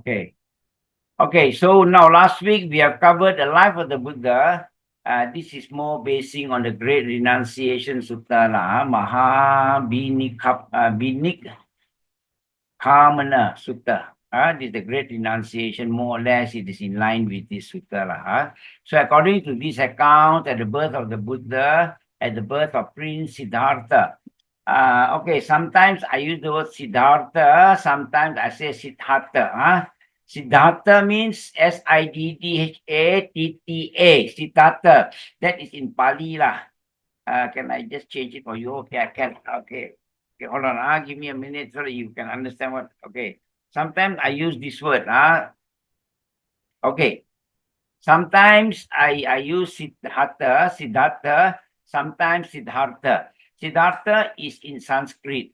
Okay. Okay, so now last week we have covered the life of the Buddha. This is more basing on the Great Renunciation Sutta, Kamana Sutta. This is the Great Renunciation, more or less it is in line with this sutta. So according to this account, at the birth of the Buddha, at the birth of Prince Siddhartha. Okay, sometimes I use the word Siddhartha, sometimes I say Siddhartha. Siddhartha means Siddhatha. Siddhartha. That is in Pali lah. Can I just change it for you? Okay, I can. Okay. Okay, hold on. Give me a minute so that you can understand what. Okay. Sometimes I use this word. Okay. Sometimes I use Siddhartha. Sometimes Siddhartha. Siddhartha is in Sanskrit,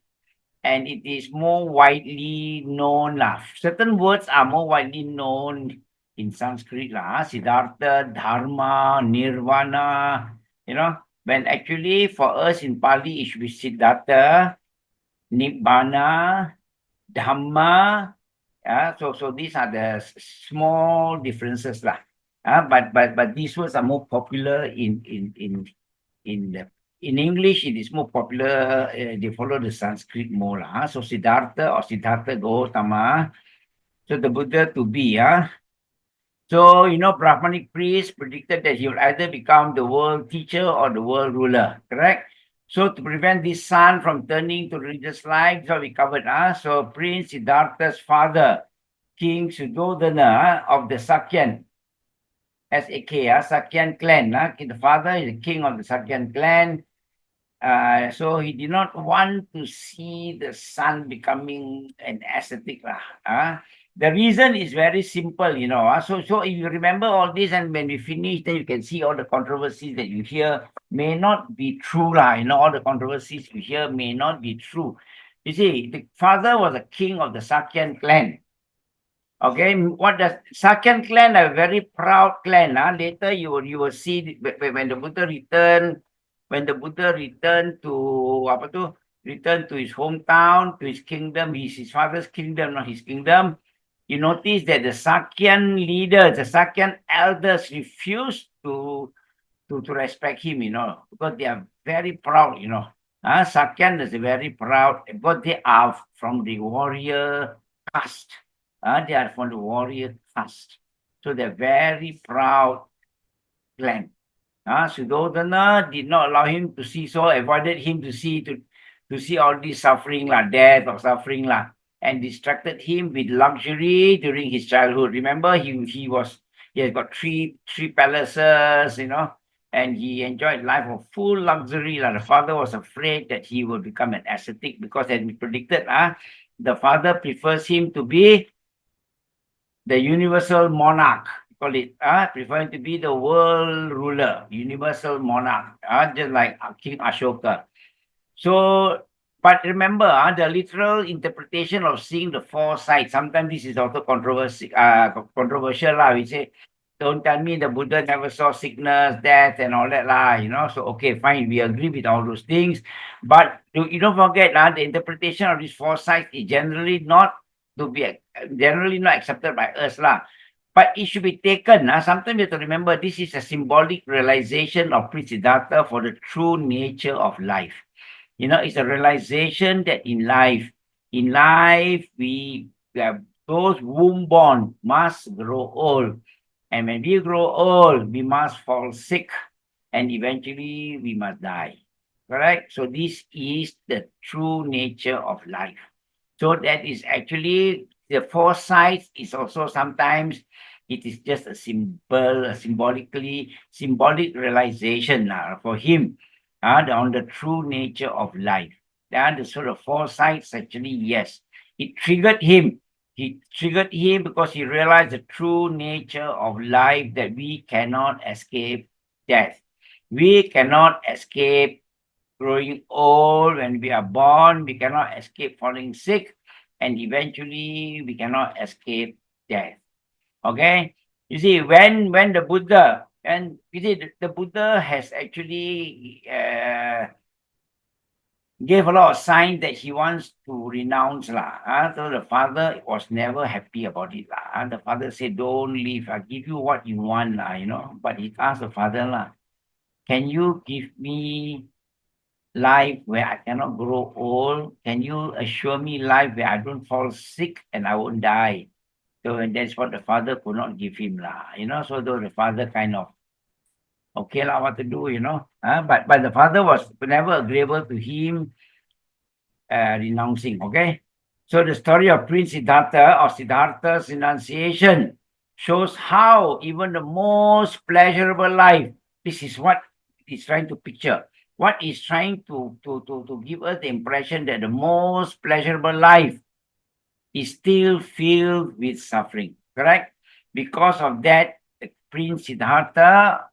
and it is more widely known lah. Certain words are more widely known in Sanskrit lah. Siddhartha, Dharma, Nirvana, when actually for us in Pali it should be Siddhartha, Nibbana, Dhamma. So these are the small differences lah. But these words are more popular in English. It is more popular. They follow the Sanskrit more lah. So Siddhartha or Siddhartha Gautama. So the Buddha to be. So Brahmanic priests predicted that he will either become the world teacher or the world ruler. Correct. So to prevent this son from turning to religious life, so we covered. So Prince Siddhartha's father, King Suddhodana of the Sakyan, S-A-K, Sakyan clan. The father is the king of the Sakyan clan. So he did not want to see the son becoming an ascetic. The reason is very simple, So if you remember all this, and when we finish, then you can see all the controversies that you hear may not be true. All the controversies you hear may not be true. You see, the father was a king of the Sakyan clan. Okay, what does Sakyan clan, a very proud clan. Later you will see when the Buddha returned. When the Buddha returned to his hometown, to his kingdom, his father's kingdom, not his kingdom, you notice that the Sakyan leaders, the Sakyan elders refused to respect him, because they are very proud, Sakyan is very proud because they are from the warrior caste. They are from the warrior caste. So they're very proud clan. Suddhodana did not allow him to see, so avoided him to see all this suffering, death or suffering, and distracted him with luxury during his childhood. Remember, he has got three palaces, and he enjoyed life of full luxury. The father was afraid that he would become an ascetic because, as we predicted, the father prefers him to be the universal monarch. Call it, preferring to be the world ruler, universal monarch, just like King Ashoka. So, but remember, the literal interpretation of seeing the four sides, sometimes this is also controversial. We say, don't tell me the Buddha never saw sickness, death, and all that, So, okay, fine, we agree with all those things. But you don't forget, the interpretation of these four sides is generally not accepted by us, But it should be taken. Sometimes you have to remember this is a symbolic realization of Prince Siddhartha for the true nature of life. It's a realization that in life, we have those womb-born must grow old. And when we grow old, we must fall sick. And eventually we must die. Correct? So this is the true nature of life. So that is actually the four sides is also sometimes it is just a symbolic realization for him on the true nature of life. The sort of four sides actually, yes, it triggered him. He triggered him because he realized the true nature of life, that we cannot escape death. We cannot escape growing old when we are born. We cannot escape falling sick. And eventually we cannot escape death. Okay? You see, when the Buddha, and you see, the Buddha has actually gave a lot of signs that he wants to renounce lah. So the father was never happy about it lah. The father said, "Don't leave. I give you what you want lah, you know." But he asked the father lah, "Can you give me life where I cannot grow old? Can you assure me life where I don't fall sick and I won't die?" So and that's what the father could not give him lah, you know. So though the father kind of okay lah, what to do, you know. But the father was never agreeable to him renouncing. Okay, so the story of Prince Siddhartha or Siddhartha's renunciation shows how even the most pleasurable life. This is what he's trying to picture. What is trying to give us the impression that the most pleasurable life is still filled with suffering. Correct? Because of that, Prince Siddhartha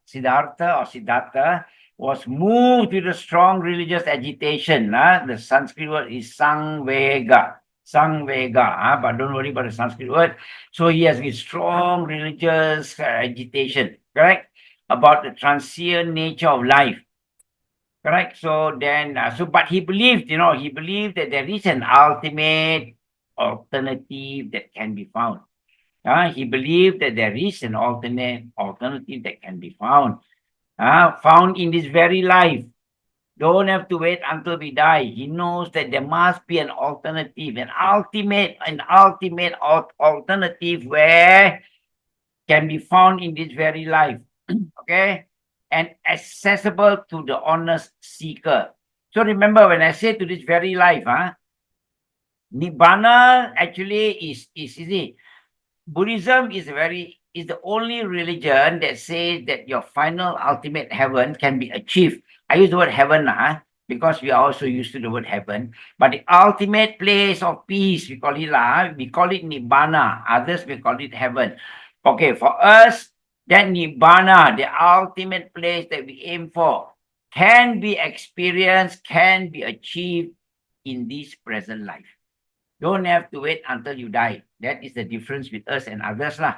was moved with a strong religious agitation. The Sanskrit word is Sangvega. Sangvega, but don't worry about the Sanskrit word. So he has a strong religious agitation, correct? About the transient nature of life. Correct. So then, but he believed, he believed that there is an ultimate alternative that can be found. He believed that there is an alternative that can be found, found in this very life. Don't have to wait until we die. He knows that there must be an alternative, an ultimate alternative where can be found in this very life. Okay, and accessible to the honest seeker. So remember when I say to this very life, Nibbana actually is easy. Buddhism is the only religion that says that your final ultimate heaven can be achieved. I use the word heaven because we are also used to the word heaven. But the ultimate place of peace, we call it Nibbana. Others may call it heaven. Okay, for us, that Nibbana, the ultimate place that we aim for, can be experienced, can be achieved in this present life. Don't have to wait until you die. That is the difference with us and others lah.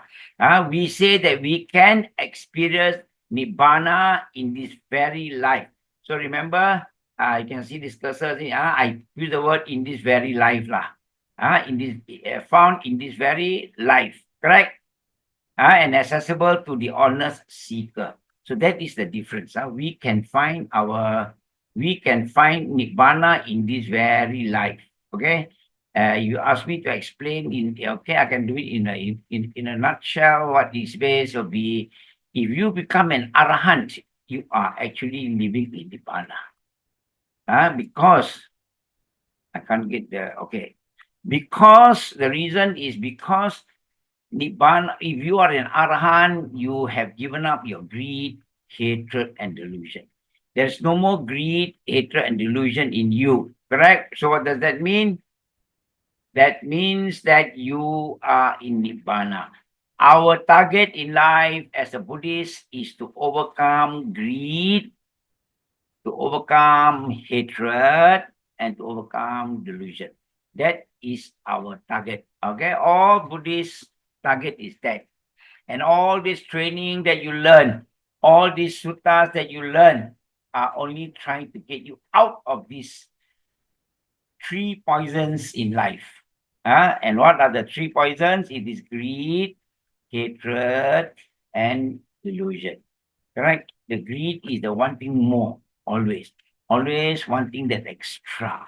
We say that we can experience Nibbana in this very life. So remember, you can see this cursor. I use the word in this very life lah. Found in this very life, correct? And accessible to the honest seeker. So that is the difference. We can find Nibbana in this very life. Okay. You ask me to explain I can do it in a nutshell. What this base will be, if you become an arahant, you are actually living in Nibbana. Because I can't get there. Okay. Because the reason is because Nibbana, if you are an arahant, you have given up your greed, hatred, and delusion. There's no more greed, hatred, and delusion in you. Correct? So what does that mean? That means that you are in Nibbana. Our target in life as a Buddhist is to overcome greed, to overcome hatred, and to overcome delusion. That is our target. Okay, all Buddhist target is that. And all this training that you learn, all these suttas that you learn are only trying to get you out of these three poisons in life. And what are the three poisons? It is greed, hatred, and delusion. Correct? The greed is the wanting more, always. Always wanting that extra.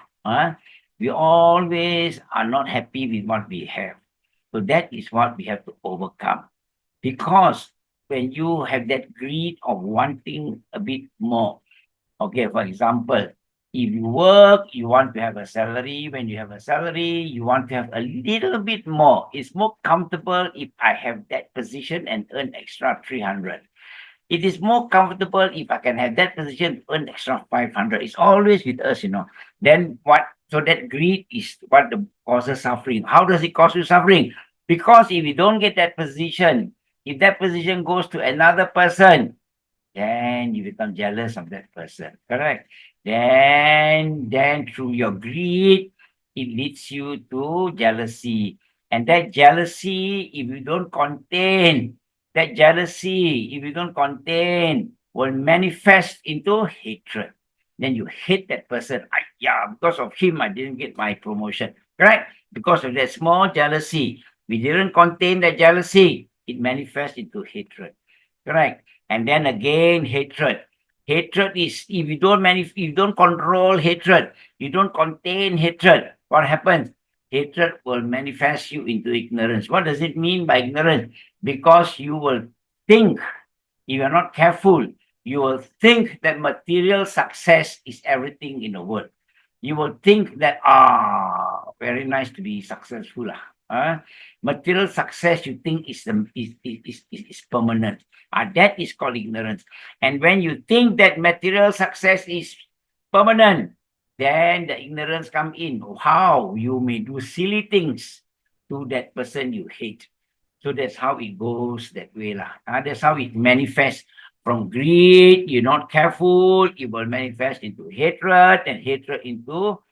We always are not happy with what we have. So that is what we have to overcome. Because when you have that greed of wanting a bit more, okay, for example, if you work, you want to have a salary. When you have a salary, you want to have a little bit more. It's more comfortable if I have that position and earn extra 300. It is more comfortable if I can have that position, earn extra 500. It's always with us, Then what? So that greed is what causes suffering. How does it cause you suffering? Because if you don't get that position, if that position goes to another person, then you become jealous of that person. Correct? Then through your greed, it leads you to jealousy. And that jealousy, if you don't contain, will manifest into hatred. Then you hate that person. I Yeah, because of him, I didn't get my promotion. Correct? Because of that small jealousy. We didn't contain that jealousy. It manifests into hatred. Correct? And then again, hatred. Hatred is if if you don't control hatred, you don't contain hatred, what happens? Hatred will manifest you into ignorance. What does it mean by ignorance? Because you will think, if you're not careful, you will think that material success is everything in the world. You will think that, very nice to be successful. Material success you think is permanent. That is called ignorance. And when you think that material success is permanent, then the ignorance come in. How you may do silly things to that person you hate. So that's how it goes that way. That's how it manifests. From greed, you're not careful, it will manifest into hatred, and hatred into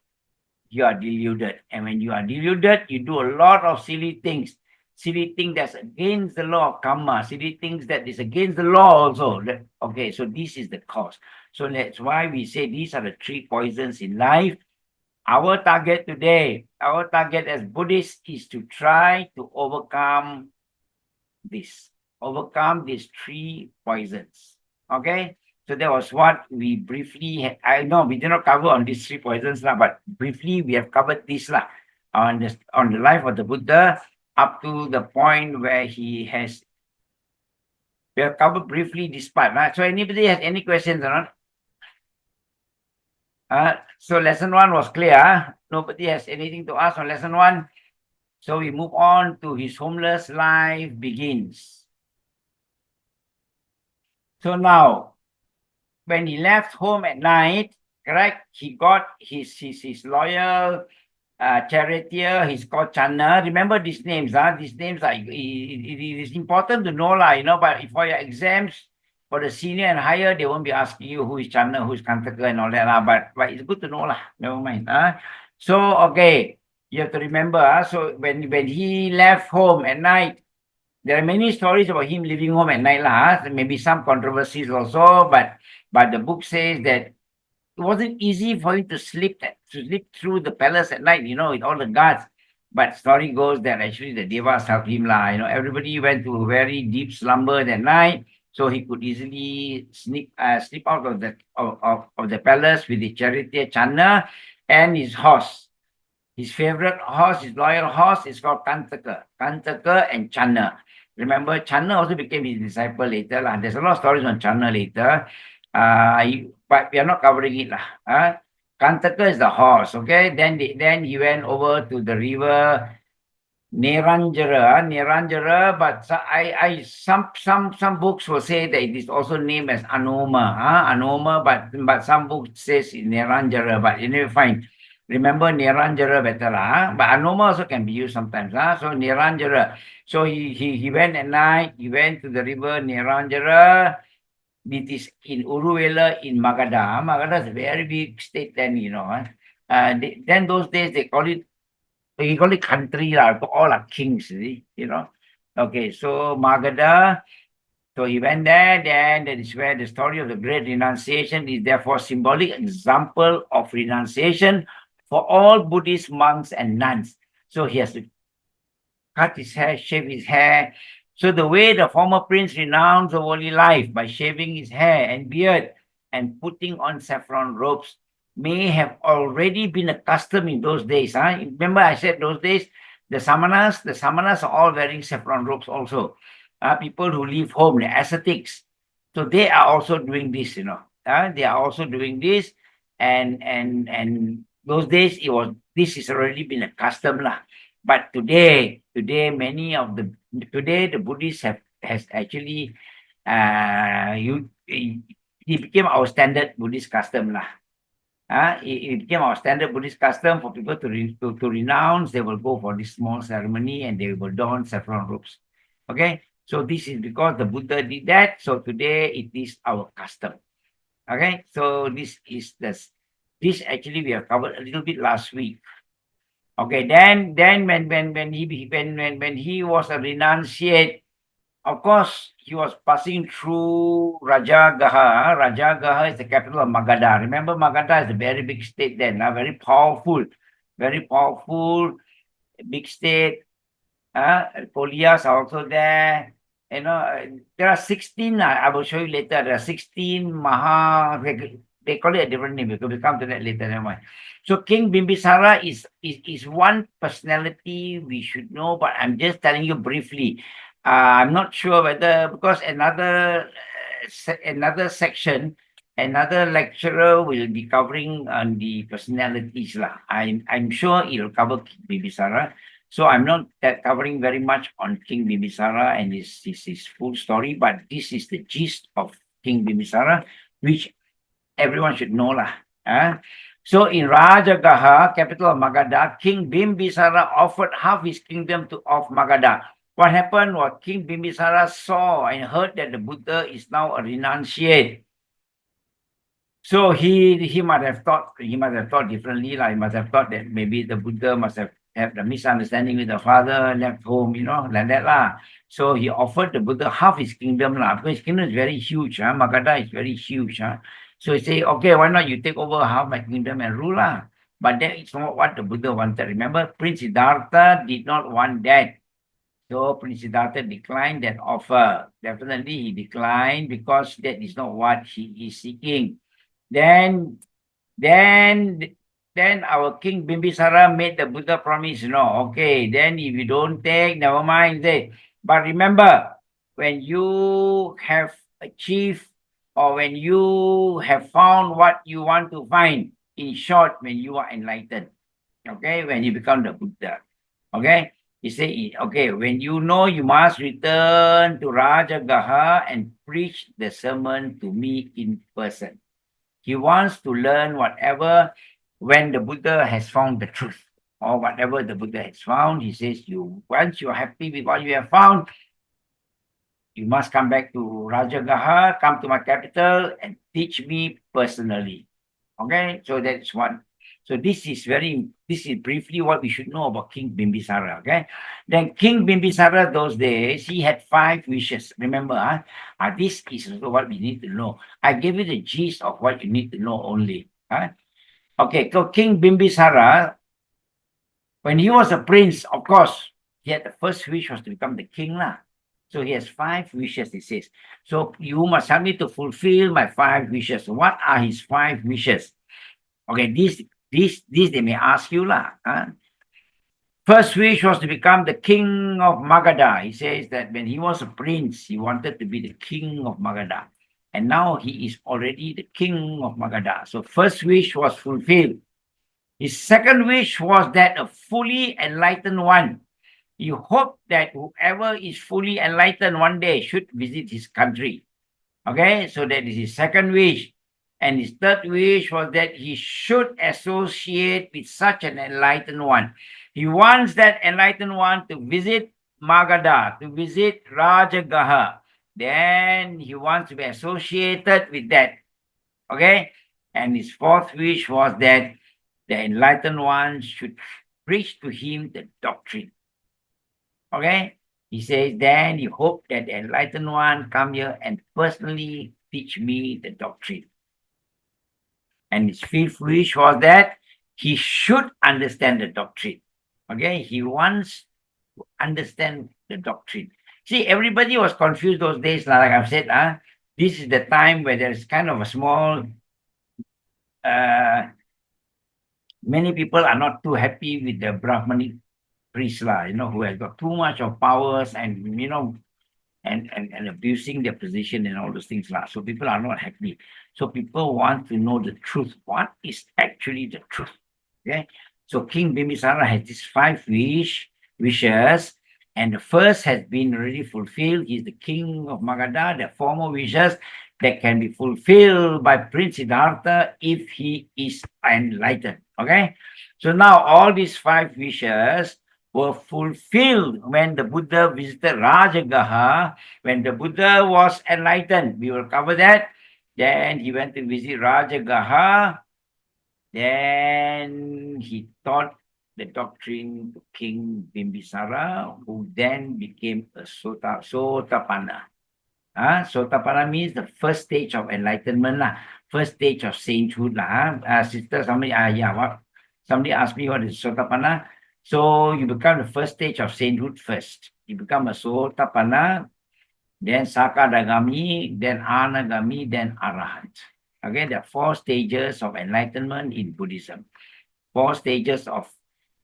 you are deluded. And when you are deluded, you do a lot of silly things. Silly things that's against the law of karma, silly things that is against the law also. Okay, so this is the cause. So that's why we say these are the three poisons in life. Our target today, our target as Buddhists is to try to overcome these three poisons. Okay, so that was what we briefly had. I know we did not cover on these three poisons, but briefly we have covered this on the life of the Buddha up to the point where we have covered briefly this part. So anybody has any questions or not? So lesson one was clear. Nobody has anything to ask on lesson one. So we move on to his homeless life begins. So now, when he left home at night, correct, he got his loyal charioteer, he's called Channa. Remember these names, these names are, it is important to know, but for your exams, for the senior and higher, they won't be asking you who is Channa, who is Kantaka and all that, but it's good to know, never mind. So, okay, you have to remember, so when he left home at night, there are many stories about him leaving home at night, maybe some controversies also, but the book says that it wasn't easy for him to sleep through the palace at night, with all the guards. But story goes that actually the devas helped him, everybody went to a very deep slumber that night, so he could easily sleep out of the palace with the charioteer Channa and his horse. His favorite horse, his loyal horse, is called Kantaka and Channa. Remember, Channa also became his disciple later. There's a lot of stories on Channa later. But we are not covering it. Kantaka is the horse, okay? Then he went over to the river Neranjara, but some books will say that it is also named as Anoma, but some books says Neranjara, but you never find. Remember Neranjara better, but Anoma also can be used sometimes. So Neranjara. So he went at night, he went to the river Neranjara. It is in Uruwela in Magadha. Magadha is a very big state then, then those days they call it country, all are kings, Okay, so Magadha, so he went there, then that is where the story of the great renunciation is therefore symbolic example of renunciation for all Buddhist monks and nuns. So he has to cut his hair, shave his hair. So the way the former prince renounced the holy life by shaving his hair and beard and putting on saffron robes may have already been a custom in those days. Remember I said those days, the samanas are all wearing saffron robes also. People who leave home, the ascetics. So they are also doing this, they are also doing this. And those days this has already been a custom. But today, the Buddhists has actually it became our standard Buddhist custom. It became our standard Buddhist custom for people to renounce. They will go for this small ceremony and they will don saffron robes. Okay, so this is because the Buddha did that. So today it is our custom. Okay, so this actually we have covered a little bit last week. Okay, then when he was a renunciate, of course, he was passing through Rajagaha. Rajagaha is the capital of Magadha. Remember, Magadha is a very big state then, very powerful, big state. Polias are also there. You know, there are 16, I will show you later. There are 16 they call it a different name. We'll come to that later. Never mind. So King Bimbisara is one personality we should know, but I'm just telling you briefly. I'm not sure whether, because another section, another lecturer will be covering on the personalities lah. I'm sure he'll cover King Bimbisara. So I'm not covering very much on King Bimbisara and his full story, but this is the gist of King Bimbisara, which everyone should know lah. So in Rajagaha, capital of Magadha, King Bimbisara offered half his kingdom of Magadha. What happened was King Bimbisara saw and heard that the Buddha is now a renunciate. So he might have thought differently. He must have thought that maybe the Buddha must have the misunderstanding with the father, left home, like that lah. So he offered the Buddha half his kingdom lah, because his kingdom is very huge. Magadha is very huge. So he said, okay, why not you take over half my kingdom and rule lah? But that is not what the Buddha wanted. Remember, Prince Siddhartha did not want that. So Prince Siddhartha declined that offer. Definitely he declined, because that is not what he is seeking. Then our King Bimbisara made the Buddha promise, okay, then if you don't take, never mind. But remember, when you have achieved, or when you have found what you want to find, in short, when you are enlightened, okay, when you become the Buddha, okay, he said, okay, when you know, you must return to Rajagaha and preach the sermon to me in person. He wants to learn whatever, when the Buddha has found the truth, or whatever the Buddha has found. He says, once you're happy with what you have found, you must come back to Rajagaha, come to my capital, and teach me personally. Okay, so that's one. So this is briefly what we should know about King Bimbisara. Okay, then King Bimbisara those days, he had 5 wishes. Remember, this is also what we need to know. I gave you the gist of what you need to know only. Okay, so King Bimbisara, when he was a prince, of course, he had the first wish was to become the king lah. So he has 5 wishes, he says. So you must help me to fulfill my 5 wishes. What are his 5 wishes? Okay, this they may ask you lah. First wish was to become the king of Magadha. He says that when he was a prince, he wanted to be the king of Magadha. And now he is already the king of Magadha. So first wish was fulfilled. His second wish was that a fully enlightened one. He hoped that whoever is fully enlightened one day should visit his country. Okay, so that is his second wish. And his third wish was that he should associate with such an enlightened one. He wants that enlightened one to visit Magadha, to visit Rajagaha. Then he wants to be associated with that. Okay? And his fourth wish was that the enlightened one should preach to him the doctrine. Okay? He says, then he hoped that the enlightened one come here and personally teach me the doctrine. And his fifth wish was that he should understand the doctrine. Okay? He wants to understand the doctrine. See, everybody was confused those days. Like I've said, this is the time where there's kind of a small, many people are not too happy with the Brahmanic priests, who has got too much of powers and, and abusing their position and all those things. So people are not happy. So people want to know the truth. What is actually the truth? Okay. So King Bimbisara has these 5 wishes, and the first has been already fulfilled. He's the king of Magadha. There are 4 more wishes that can be fulfilled by Prince Siddhartha if he is enlightened. Okay. So now all these 5 wishes were fulfilled when the Buddha visited Rajagaha, when the Buddha was enlightened. We will cover that. Then he went to visit Rajagaha. Then he thought the doctrine to King Bimbisara, who then became a Sotapanna. Sotapanna means the first stage of enlightenment lah, first stage of sainthood lah. Sister, somebody somebody asked me what is Sotapanna. So you become the first stage of sainthood first. You become a Sotapanna, then Sakadagami, then Anagami, then Arahant. Okay, there are 4 stages of enlightenment in Buddhism. 4 stages of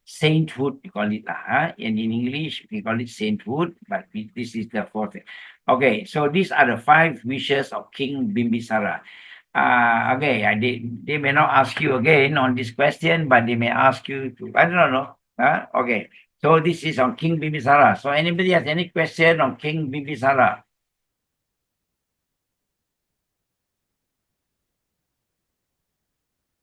sainthood, we call it. And in English, we call it sainthood, but this is the 4th. Okay, so these are the 5 wishes of King Bimbisara. Okay, they may not ask you again on this question, but they may ask you to, I don't know. Okay, so this is on King Bimbisara. So anybody has any question on King Bimbisara?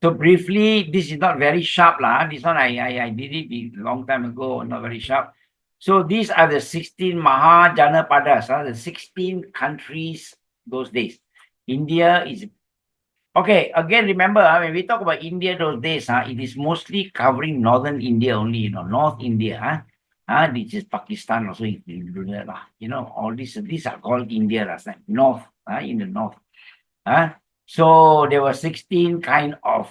So briefly, this is not very sharp lah. This one I did it a long time ago, not very sharp. So these are the 16 Mahajanapadas, the 16 countries those days. India is okay. Again, remember when we talk about India those days, it is mostly covering northern India only. North India, which is Pakistan also included lah. All these are called India last time. North, in the north. So there were 16 kind of,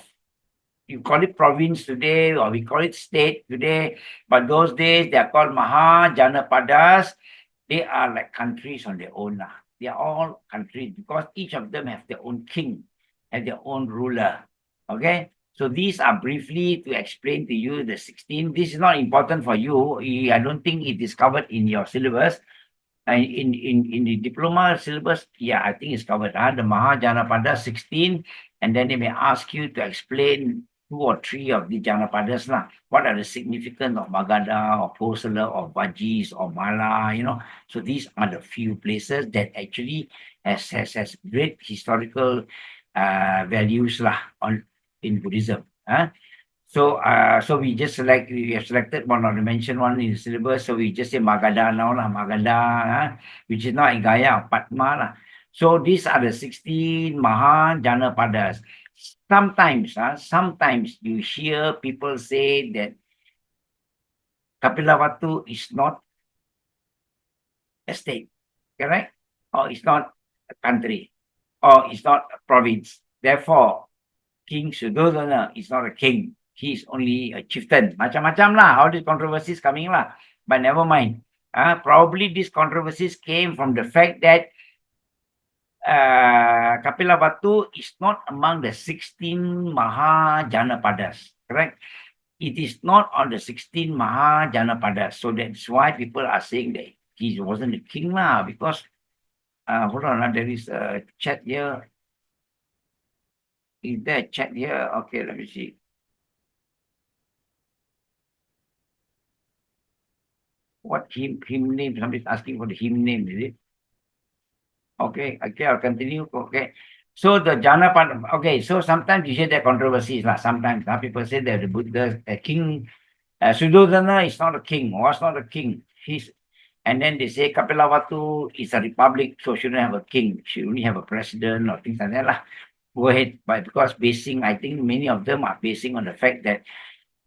you call it province today, or we call it state today, but those days they are called Mahajanapadas. They are like countries on their own. They are all countries because each of them have their own king, have their own ruler. Okay, so these are briefly to explain to you the 16. This is not important for you. I don't think it is covered in your syllabus. In the diploma syllabus, yeah, I think it's covered. The Mahajanapada 16, and then they may ask you to explain 2 or 3 of the Janapadas. What are the significance of Magadha or Kosala or Vajis or Mala, So these are the few places that actually has great historical values in Buddhism. So we have selected one or mentioned one in the syllabus. So we just say Magadha now Magadha, which is not Gaya or Padma. So these are the 16 Mahajanapadas. Sometimes you hear people say that Kapilavatthu is not a state, correct? Or it's not a country, or it's not a province. Therefore, King Suddhodana is not a king. He is only a chieftain. Macam-macam lah, all these controversies coming lah. But never mind. Probably these controversies came from the fact that Kapilavatthu is not among the 16 Mahajanapadas, correct? It is not on the 16 Mahajanapadas. So that's why people are saying that he wasn't a king lah, because, hold on, there is a chat here. Is there a chat here? Okay, let me see. What hymn name? Somebody's asking for the hymn name, is it? Okay, I'll continue. Okay. So the Janapada, okay, so sometimes you hear that controversies. Sometimes people say that the Buddha, king, Suddhodana is not a king, was not a king. And then they say Kapilavatthu is a republic, so shouldn't have a king, should only have a president or things like that. Go ahead, but because I think many of them are basing on the fact that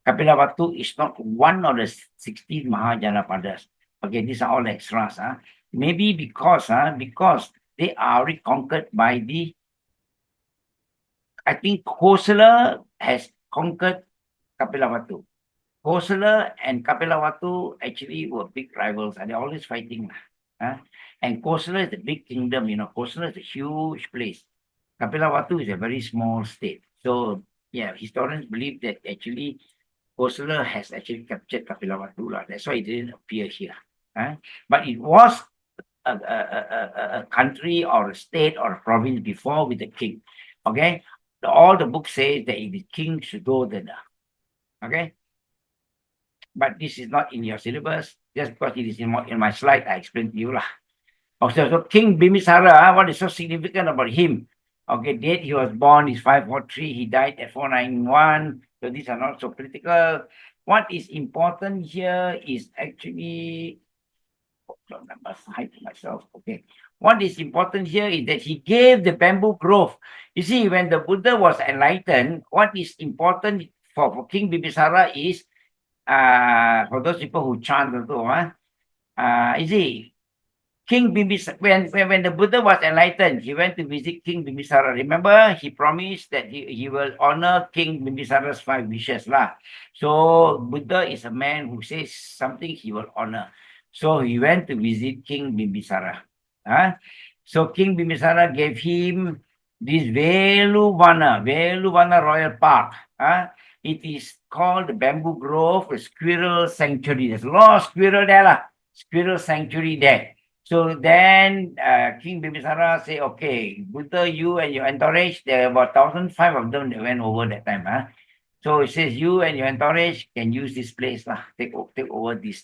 Kapilavatthu is not one of the 16 Mahajanapadas. Okay, these are all extras. Maybe because they are already conquered by I think Kosala has conquered Kapilavatthu. Kosala and Kapilavatthu actually were big rivals, and they're always fighting. And Kosala is a big kingdom, Kosala is a huge place. Kapilavatthu is a very small state. So, yeah, historians believe that actually Kosala has actually captured Kapilavatthu. That's why it didn't appear here. But it was a country or a state or a province before with the king. Okay? All the books say that it is King Suddhodana. Okay? But this is not in your syllabus. Just because it is in my slide, I explained to you. Okay, so King Bimbisara, what is so significant about him? Okay, date he was born is 543. He died at 491. So these are not so critical. What is important here is actually, I must hide myself. Okay. What is important here is that he gave the bamboo grove. You see, when the Buddha was enlightened, what is important for King Bimbisara is for those people who chant also, you see, King Bimbisara, when the Buddha was enlightened, he went to visit King Bimbisara. Remember, he promised that he will honor King Bimbisara's 5 wishes. So Buddha is a man who says something he will honor. So he went to visit King Bimbisara. So King Bimbisara gave him this Veluvana Royal Park. It is called the Bamboo Grove, a squirrel sanctuary. There's a lot of squirrel there. Squirrel sanctuary there. So then King Bimbisara say, okay, Buddha, you and your entourage, there are about 1,005 of them that went over that time. So it says you and your entourage can use this place take over this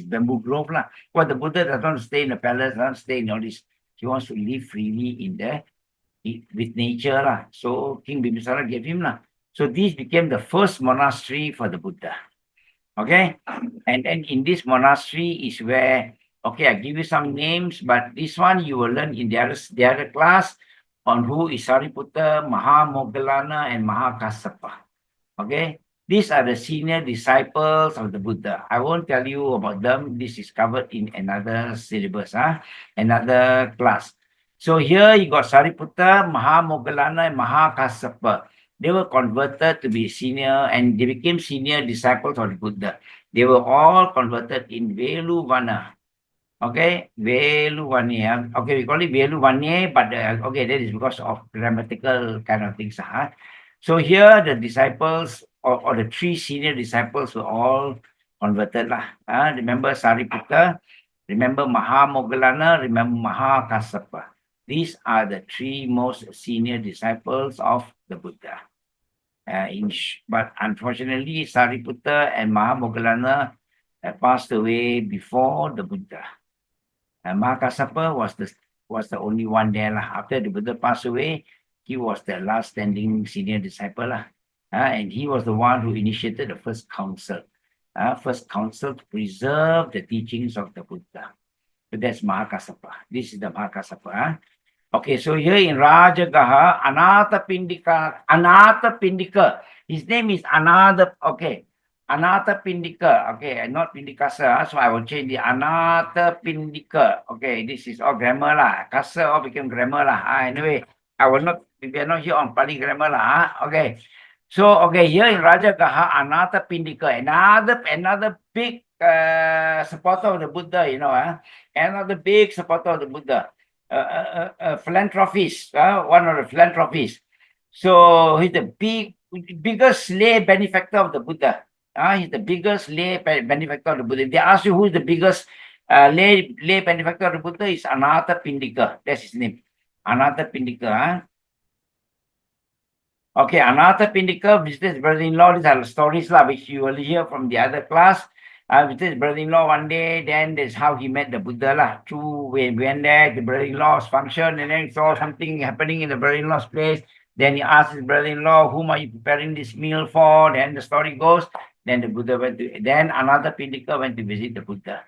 bamboo grove Well, the Buddha doesn't want to stay in the palace, doesn't stay in all this. He wants to live freely in there with nature So King Bimbisara gave him So this became the first monastery for the Buddha. Okay, and then in this monastery is where, okay, I give you some names, but this one you will learn in the other class on who is Sariputta, Mahamoggallana, and Mahakassapa. Okay, these are the senior disciples of the Buddha. I won't tell you about them. This is covered in another syllabus, another class. So here you got Sariputta, Mahamoggallana, and Mahakassapa. They were converted to be senior, and they became senior disciples of the Buddha. They were all converted in Veluvana. Okay, Veluvane. Okay, we call it Veluvane, but okay, that is because of grammatical kind of things. So here the disciples or the 3 senior disciples were all converted. Remember Sariputta, remember Mahamoggallana, remember Mahakassapa. These are the 3 most senior disciples of the Buddha. But unfortunately, Sariputta and Mahamoggallana passed away before the Buddha. Mahakassapa was the only one there. After the Buddha passed away, he was the last standing senior disciple. And he was the one who initiated the first council. First council to preserve the teachings of the Buddha. So that's Mahakassapa. This is the Mahakassapa. Okay, so here in Rajagaha, Anatha Pindika. His name is Ananda. Okay, Anatha Pindika. Okay, not Pindikasa. So I will change the Anatha Pindika. Okay, this is all grammar Kasa all became grammar Anyway, I will not. We are not here on Pali grammar Okay. So okay, here in Rajagaha, Anatha Pindika, another big supporter of the Buddha. Another big supporter of the Buddha. Philanthropist, one of the philanthropists. So he's the biggest lay benefactor of the Buddha. He's the biggest lay benefactor of the Buddha. If they ask you who is the biggest lay benefactor of the Buddha, is Anatha Pindika. That's his name. Anatha Pindika. Okay, Anatha Pindika visits his brother-in-law. These are stories which you will hear from the other class. With his brother-in-law one day, then that's how he met the Buddha we went there, the brother-in-law's function, and then saw something happening in the brother-in-law's place. Then he asked his brother-in-law, whom are you preparing this meal for? Then the story goes. Then the Buddha then Anatha Pindika went to visit the Buddha.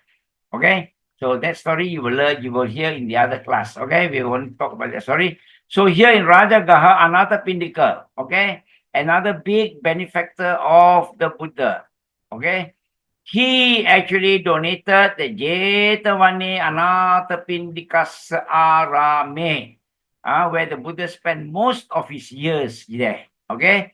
Okay, so that story you will learn, you will hear in the other class. Okay, we won't talk about that story. So here in Rajagaha, Anatha Pindika, okay, another big benefactor of the Buddha. Okay. He actually donated the Jetavane Anathapindikasa Arame, where the Buddha spent most of his years there. Okay,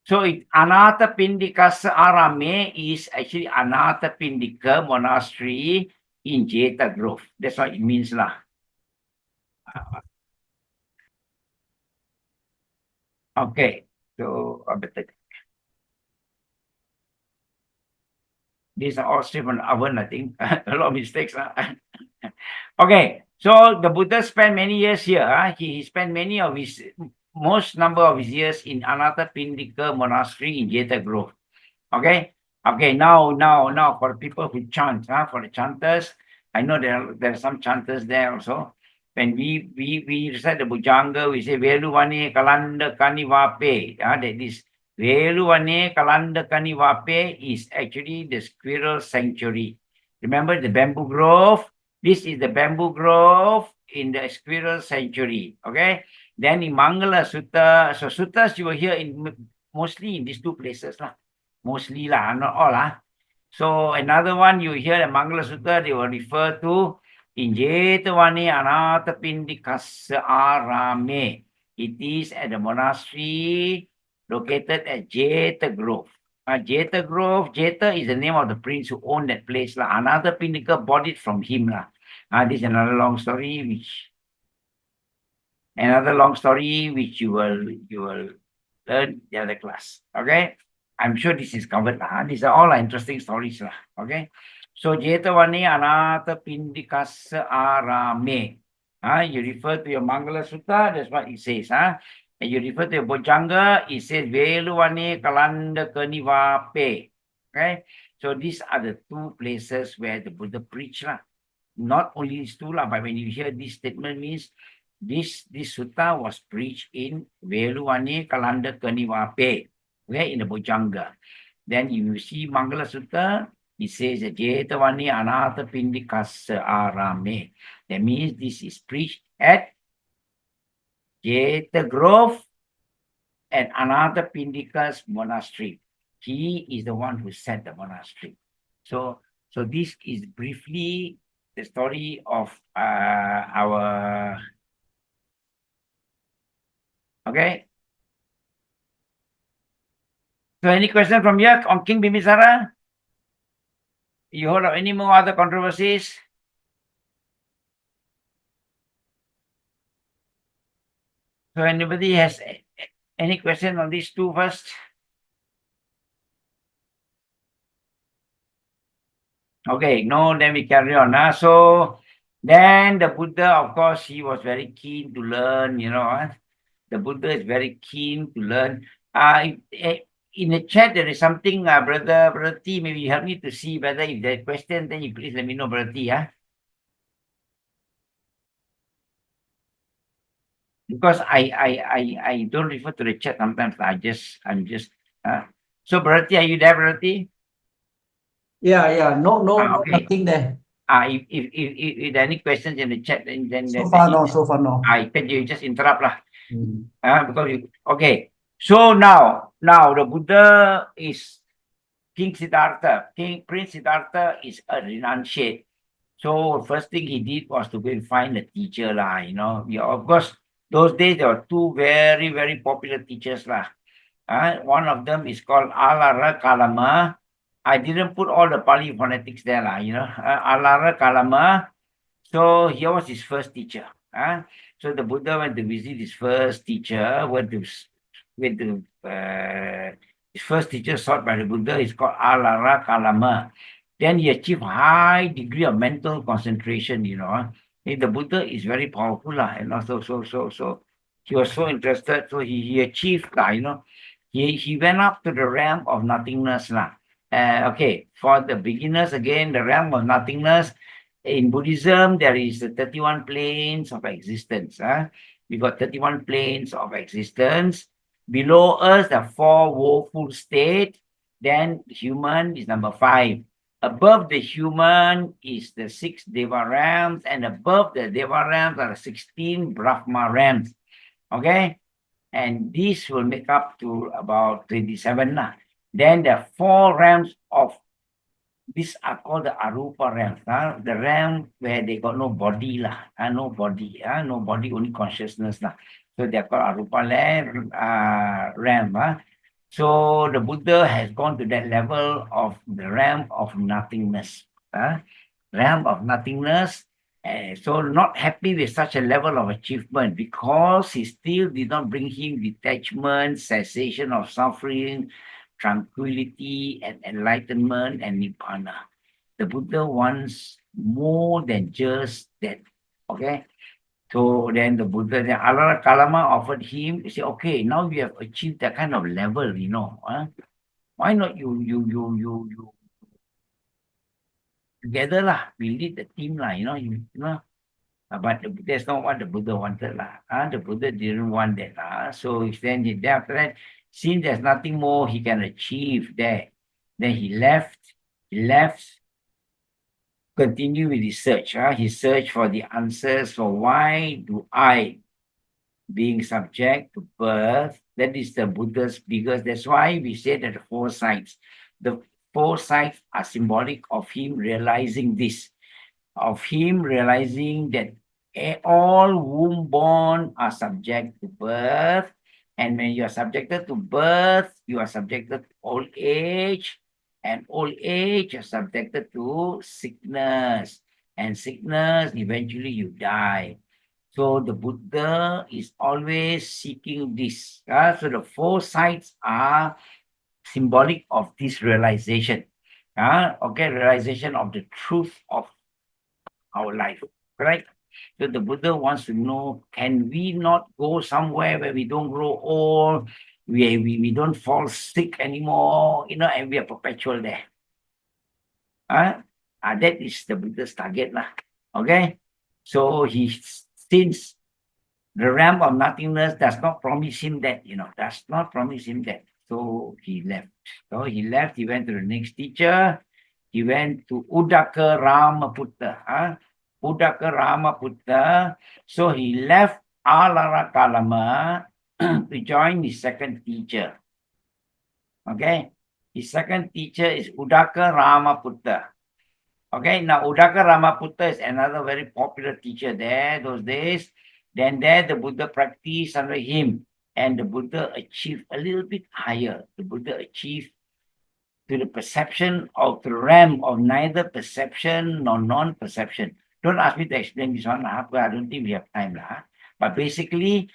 so Anathapindikasa Arame is actually Anathapindika Monastery in Jeta Grove. That's what it means Okay, so these are all straight from the oven, I think. A lot of mistakes. Okay, so the Buddha spent many years here. He spent most number of his years in Anathapindika Monastery in Jeta Grove. Okay, now for people who chant, for the chanters, I know there are some chanters there also. When we recite the Bujanga, we say Veluvane Kalanda Kanivape. That is Veluvane Kalanda Kanivape is actually the squirrel sanctuary. Remember the bamboo grove? This is the bamboo grove in the squirrel sanctuary. Okay. Then in Mangala Sutta, so suttas you will hear mostly in these 2 places mostly lah, not all lah. So another one you hear the Mangala Sutta, they will refer to in Jetavani Anathapindikasya Arame. It is at the monastery located at Jeta Grove. Jeta Grove, Jeta is the name of the prince who owned that place lah. Anathapindika bought it from him lah. This is another long story which you will learn the other class. Okay, I'm sure this is covered. These are all interesting stories lah. Okay, so Jetavani Anatha Pindikasa Arame. You refer to your Mangala Sutta, that's what it says. And you refer to your Bojanga, it says Veluwane Kalanda Kanivape. Okay, so these are the two places where the Buddha preached lah. Not only these two lah, but when you hear this statement means this sutta was preached in Veluwane Kalanda Kanivape, okay, in the Bojanga. Then you see Mangala Sutta, it says Jetavani Anatha Pindikasa Arame. That means this is preached at Jeta Grove and Anatha Pindika's monastery. He is the one who set the monastery. So this is briefly the story of our. Okay. So any question from you on King Bimbisara? You heard of any more other controversies? So anybody has any question on these two first? Okay, no, then we carry on. So then the Buddha, of course, he was very keen to learn, the Buddha is very keen to learn. In the chat, there is something, Brother T, maybe you help me to see whether if there are questions, then you please let me know, Brother T, because I don't refer to the chat sometimes. I'm just. So, Brother T, are you there, Brother T? Yeah. No, Okay. nothing there. If there are any questions in the chat, then So far no. Can you just interrupt lah? Because okay. So now the Buddha is King Siddhartha. Prince Siddhartha is a renunciate. So first thing he did was to go and find a teacher lah. Of course, those days there were two very, very popular teachers lah. One of them is called Alara Kalama. I didn't put all the Pali phonetics there lah. Alara Kalama. So here was his first teacher. So the Buddha went to visit his first teacher. His first teacher sought by the Buddha is called Alara Kalama. Then he achieved high degree of mental concentration. The Buddha is very powerful, and also so he was so interested. So he achieved, he went up to the realm of nothingness, okay, for the beginners again, the realm of nothingness. In Buddhism, there is the 31 planes of existence. We got 31 planes of existence. Below us, the 4 woeful states. Then human is number 5. Above the human is the 6 Deva realms, and above the Deva realms are the 16 Brahma realms. Okay? And this will make up to about 27. Then there are 4 realms of these are called the Arupa realms. The realm where they got no body, no body, only consciousness. So they are called Arupa realm. So the Buddha has gone to that level of the realm of nothingness. Realm of nothingness. So not happy with such a level of achievement because he still did not bring him detachment, cessation of suffering, tranquility and enlightenment and nibbana. The Buddha wants more than just that. Okay. So then the Buddha, then Alara Kalama offered him, he said, okay, now you have achieved that kind of level, why not you together lah, we lead the team lah, but that's not what the Buddha wanted lah. The Buddha didn't want that. So then after that, since there's nothing more he can achieve there, then he left, continue with his search. He searched for the answers for why do I being subject to birth. That is the Buddha's biggest. That's why we say that the four sides. The four sides are symbolic of him realizing this, of him realizing that all womb born are subject to birth. And when you are subjected to birth, you are subjected to old age. And old age, you're subjected to sickness. And sickness, eventually you die. So the Buddha is always seeking this. So the four sides are symbolic of this realization. Okay, realization of the truth of our life, correct? So the Buddha wants to know, can we not go somewhere where we don't grow old, we don't fall sick anymore, and we are perpetual there. That is the Buddha's target lah. Okay, so since the realm of nothingness does not promise him that, does not promise him that. So he left. He went to the next teacher. He went to Udaka Ramaputta. Udaka Ramaputta. So he left Alarakalama to join his second teacher. Okay. His second teacher is Udaka Ramaputta. Okay, now Udaka Ramaputta is another very popular teacher there those days. Then there the Buddha practiced under him, and the Buddha achieved a little bit higher. The Buddha achieved to the perception of the realm of neither perception nor non-perception. Don't ask me to explain this one, because I don't think we have time. But basically,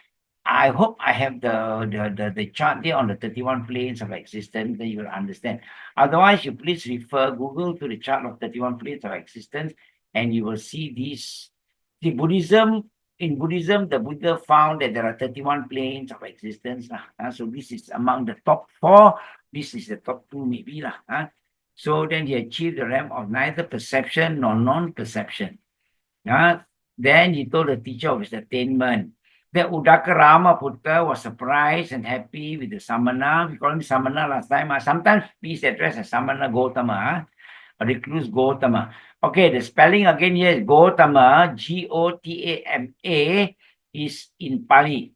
I hope I have the chart there on the 31 planes of existence, then you will understand. Otherwise, you please refer Google to the chart of 31 planes of existence, and you will see these. In Buddhism, the Buddha found that there are 31 planes of existence. So this is among the top 4. This is the top 2 maybe. So then he achieved the realm of neither perception nor non-perception. Then he told the teacher of his attainment. The Udaka Ramaputta was surprised and happy with the Samana. We call him Samana last time. Sometimes he's addressed as Samana Gautama, recluse Gautama. Okay, the spelling again here is Gautama, Gotama, is in Pali.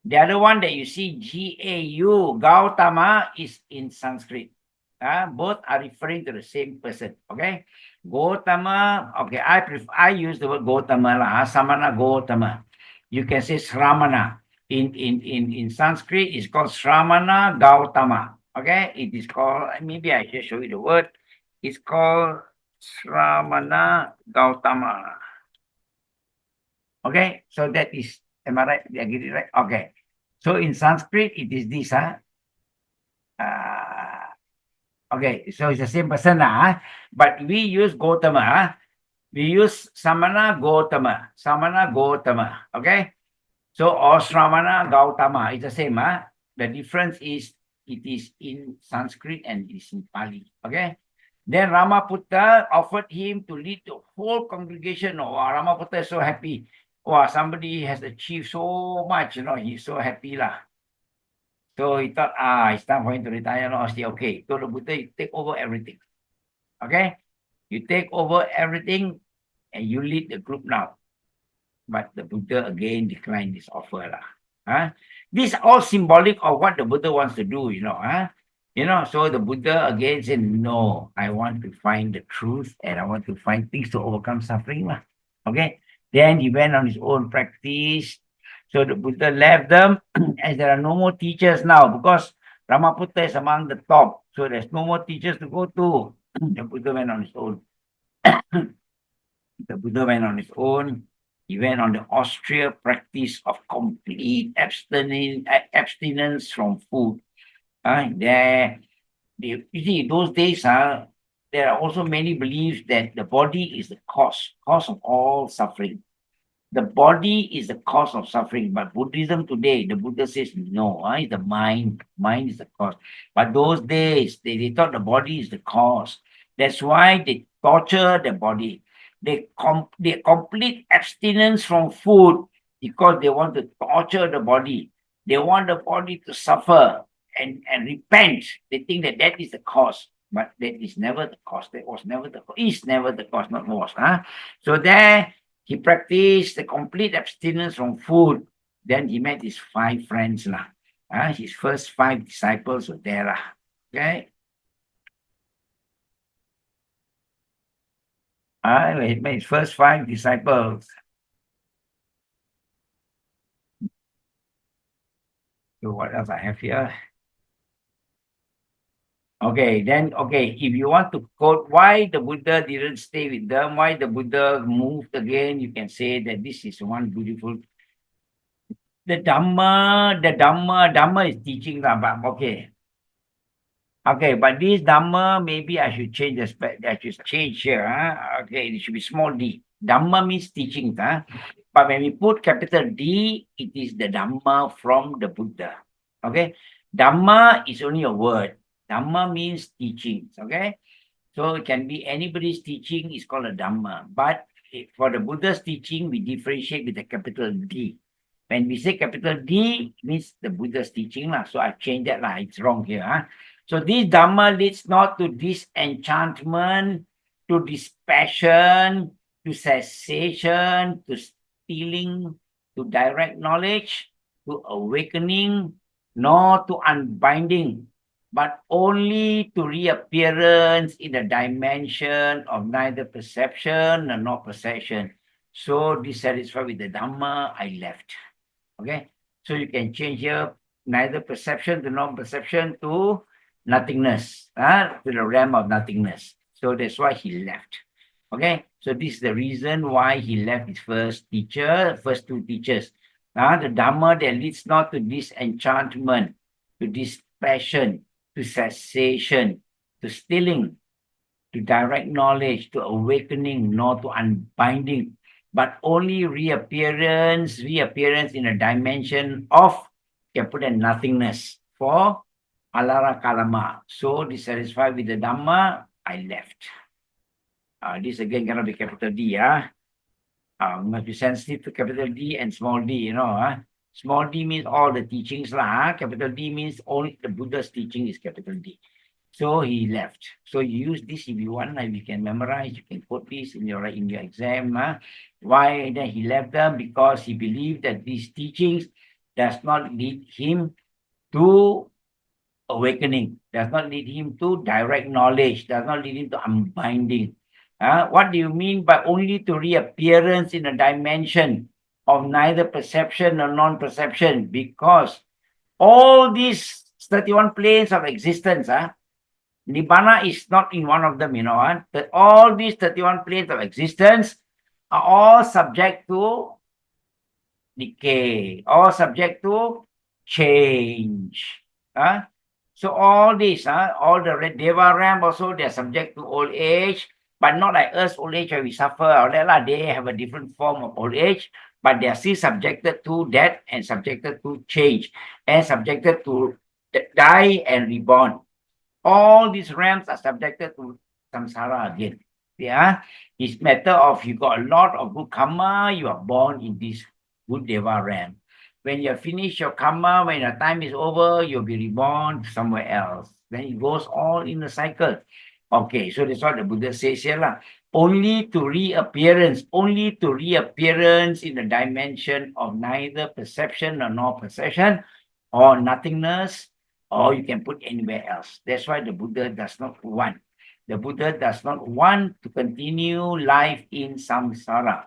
The other one that you see, Gau, Gautama, is in Sanskrit. Both are referring to the same person. Okay, Gautama. Okay, I use the word Gautama, Samana Gautama. You can say Sramana. In Sanskrit, it's called Sramana Gautama. Okay, it is called, maybe I should show you the word. It's called Sramana Gautama. Okay, so that is, am I right? Did I get it right? Okay. So in Sanskrit, it is this. Okay, so it's the same person. But we use Gautama. We use Samana Gautama. Samana Gautama. Okay. So, or Sramana Gautama, it's the same. The difference is it is in Sanskrit and it is in Pali. Okay. Then Ramaputta offered him to lead the whole congregation. Oh, Ramaputta is so happy. Wow, somebody has achieved so much, he's so happy lah. So he thought, it's time for him to retire. Okay, so the Buddha, you take over everything. Okay, you take over everything and you lead the group now. But the Buddha again declined this offer. This is all symbolic of what the Buddha wants to do, So the Buddha again said, no, I want to find the truth and I want to find things to overcome suffering. Okay. Then he went on his own practice. So the Buddha left them as there are no more teachers now because Ramaputta is among the top. So there's no more teachers to go to. The Buddha went on his own. The Buddha went on his own. He went on the austere practice of complete abstinence from food. You see, those days, there are also many beliefs that the body is the cause of all suffering. The body is the cause of suffering, but Buddhism today, the Buddha says no, it's the mind. Mind is the cause. But those days, they thought the body is the cause. That's why they torture the body. They complete abstinence from food because they want to torture the body. They want the body to suffer and repent. They think that is the cause, but that is never the cause. That was never the cause. Is never the cause, not was. So there he practiced the complete abstinence from food. Then he met his 5 friends lah. His first 5 disciples were there lah. Okay. He met his first 5 disciples. So what else I have here? Okay, then, if you want to quote why the Buddha didn't stay with them, why the Buddha moved again, you can say that this is one beautiful. The Dhamma is teaching, but okay. Okay, but this Dhamma, maybe I should change the I should change here. Okay, it should be small d. Dhamma means teaching. But when we put capital D, it is the Dhamma from the Buddha. Okay, Dhamma is only a word. Dhamma means teachings. Okay, so it can be anybody's teaching is called a Dhamma. But for the Buddha's teaching, we differentiate with the capital D. When we say capital D, it means the Buddha's teaching. So I've changed that. It's wrong here. So this Dhamma leads not to disenchantment, to dispassion, to cessation, to stealing, to direct knowledge, to awakening, nor to unbinding, but only to reappearance in the dimension of neither perception nor perception. So dissatisfied with the Dhamma, I left. Okay, so you can change here neither perception to non-perception to nothingness, to the realm of nothingness. So that's why he left. Okay, so this is the reason why he left his first 2 teachers. The Dhamma that leads not to disenchantment, to dispassion, to cessation, to stealing, to direct knowledge, to awakening, nor to unbinding, but only reappearance in a dimension of nothingness for alara kalama. So dissatisfied with the Dhamma, I left. This again cannot be capital D. Must be sensitive to capital D and small d, Small d means all the teachings lah. Capital D means only the Buddha's teaching is capital D. So he left. So you use this if you want, you can memorize, you can put this in your exam. Why then he left them? Because he believed that these teachings does not lead him to awakening, does not lead him to direct knowledge, does not lead him to unbinding. What do you mean by only to reappearance in a dimension of neither perception nor non-perception? Because all these 31 planes of existence, Nibbana is not in one of them, that all these 31 planes of existence are all subject to decay, all subject to change. So all these, all the Deva realm also, they are subject to old age, but not like us, old age where we suffer, or that, they have a different form of old age, but they are still subjected to death and subjected to change and subjected to die and reborn. All these realms are subjected to samsara again. It's matter of you got a lot of good karma, you are born in this good Deva realm. When you finish your karma, when your time is over, you'll be reborn somewhere else. Then it goes all in a cycle. Okay, so that's what the Buddha says here. Only to reappearance in the dimension of neither perception nor non-perception, or nothingness, or you can put anywhere else. That's why the Buddha does not want. The Buddha does not want to continue life in samsara.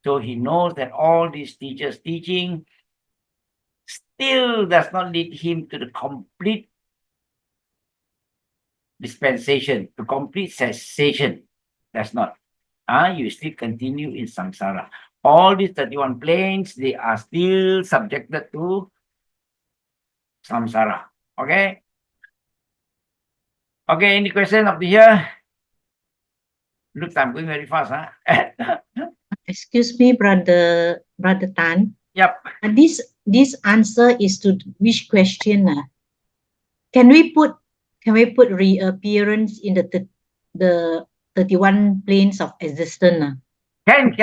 So he knows that all these teachers' teaching still does not lead him to the complete dispensation, to complete cessation. That's not. You still continue in samsara. All these 31 planes, they are still subjected to samsara. Okay? Okay, any question up to here? Looks I'm going very fast, Excuse me, brother Tan. Yep. This answer is to which question? Can we put reappearance in the 31 planes of existence? Can,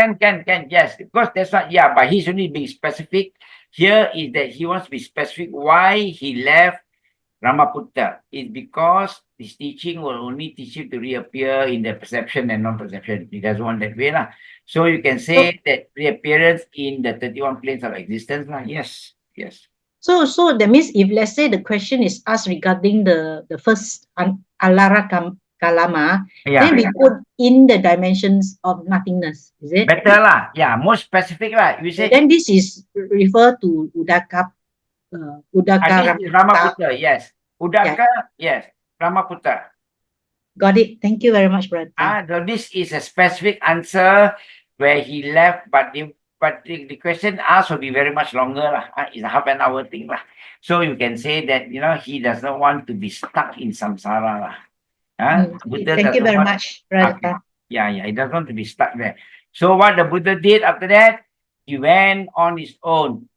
yes. Because that's what, but he's only being specific. Here is that he wants to be specific why he left Ramaputta, is because his teaching will only teach you to reappear in the perception and non-perception. He doesn't want that way lah. So you can say that reappearance in the 31 planes of existence lah. Yes, yes. So that means if let's say the question is asked regarding the first Alara Kalama, then we put in the dimensions of nothingness, is it? Better lah. Yeah, more specific lah. You say then this is refer to Udaka. this is Ramaputta, yes. Udaka, yes. Ramaputta. Got it. Thank you very much, brother. So this is a specific answer where he left, but the question asked will be very much longer lah. It's a half an hour thing lah. So you can say that he does not want to be stuck in samsara lah. Thank you very much, brother. Okay. Yeah, he doesn't want to be stuck there. So what the Buddha did after that, he went on his own.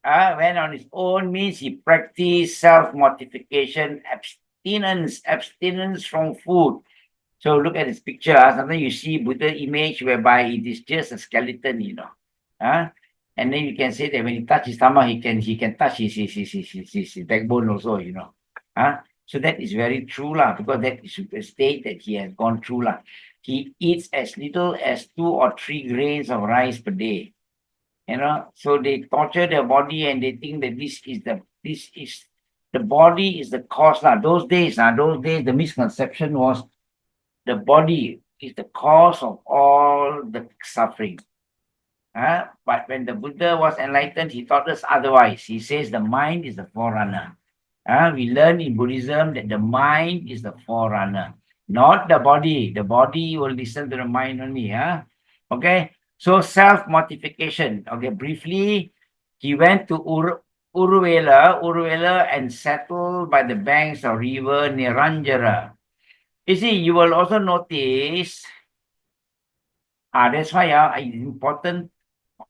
Went on his own means he practiced self-mortification, abstinence from food. So look at this picture. Sometimes you see Buddha image whereby it is just a skeleton, and then you can say that when he touches his stomach, he can touch his backbone also, So that is very true lah, because that is a state that he has gone through lah. He eats as little as 2 or 3 grains of rice per day. So they torture their body and they think that the body is the cause lah. Those days, the misconception was the body is the cause of all the suffering. But when the Buddha was enlightened, he taught us otherwise. He says the mind is the forerunner. We learn in Buddhism that the mind is the forerunner, not the body. The body will listen to the mind only. Okay. So self-mortification. Okay, briefly, he went to Uruvela and settled by the banks of river Niranjara. You see, you will also notice, that's why it's important.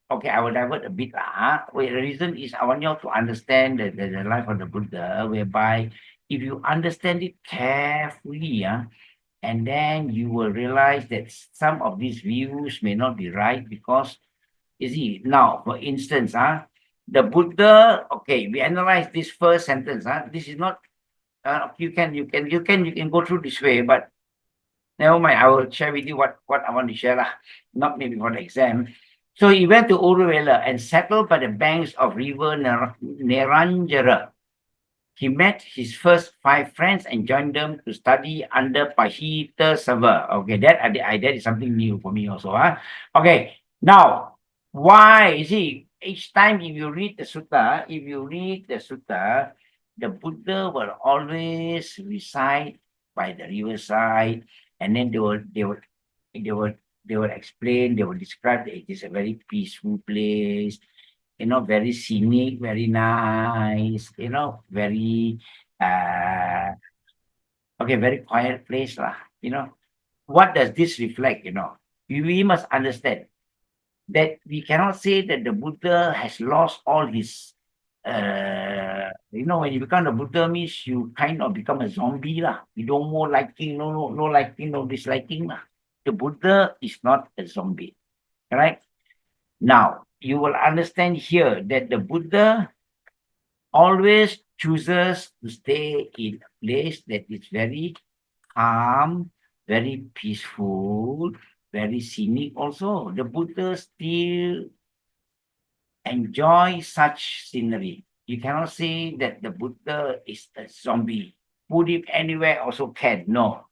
Okay, I will divert a bit. The reason is I want you all to understand the life of the Buddha, whereby if you understand it carefully, and then you will realize that some of these views may not be right because, you see, now, for instance, the Buddha, okay, we analyze this first sentence. This is not, you can go through this way, but never mind, I will share with you what I want to share, not maybe for the exam. So he went to Uruvela and settled by the banks of river Niranjara. He met his first 5 friends and joined them to study under Pahita Sava. Okay, that is something new for me also. Okay, now, why? You see, each time if you read the sutta, the Buddha will always recite by the riverside, and then they will explain, they will describe that it is a very peaceful place, very scenic, very nice, very very quiet place lah. What does this reflect? We must understand that we cannot say that the Buddha has lost all his when you become the Buddha means you kind of become a zombie lah. You don't more liking, no liking, no disliking lah. The Buddha is not a zombie, right? Now, you will understand here that the Buddha always chooses to stay in a place that is very calm, very peaceful, very scenic also. The Buddha still enjoys such scenery. You cannot say that the Buddha is a zombie. Put him anywhere also can. No.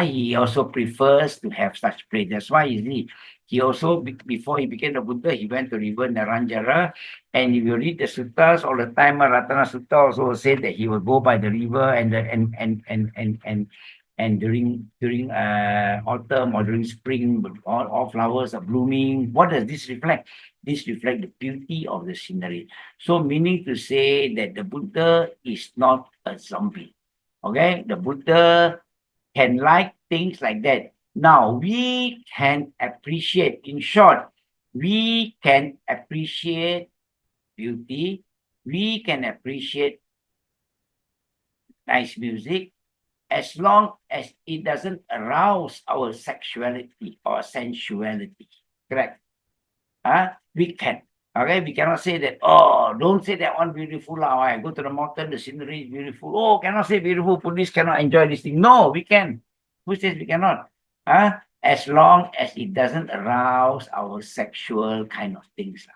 He also prefers to have such place. That's why he also, before he became the Buddha, he went to river Niranjara. And if you read the suttas all the time, Ratana Sutta also said that he will go by the river and during autumn or during spring, all flowers are blooming. What does this reflect? This reflects the beauty of the scenery. So meaning to say that the Buddha is not a zombie. Okay, the Buddha can like things like that. Now, we can appreciate, in short, we can appreciate beauty, we can appreciate nice music, as long as it doesn't arouse our sexuality or sensuality. Correct? We can. Okay, we cannot say that, oh, don't say that one beautiful. I go to the mountain, the scenery is beautiful. Oh, cannot say beautiful. Buddhists cannot enjoy this thing. No, we can. Who says we cannot? As long as it doesn't arouse our sexual kind of things.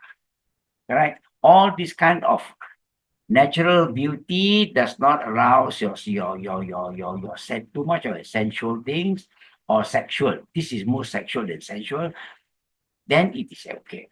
Correct? All this kind of natural beauty does not arouse your too much of sensual things or sexual. This is more sexual than sensual. Then it is okay.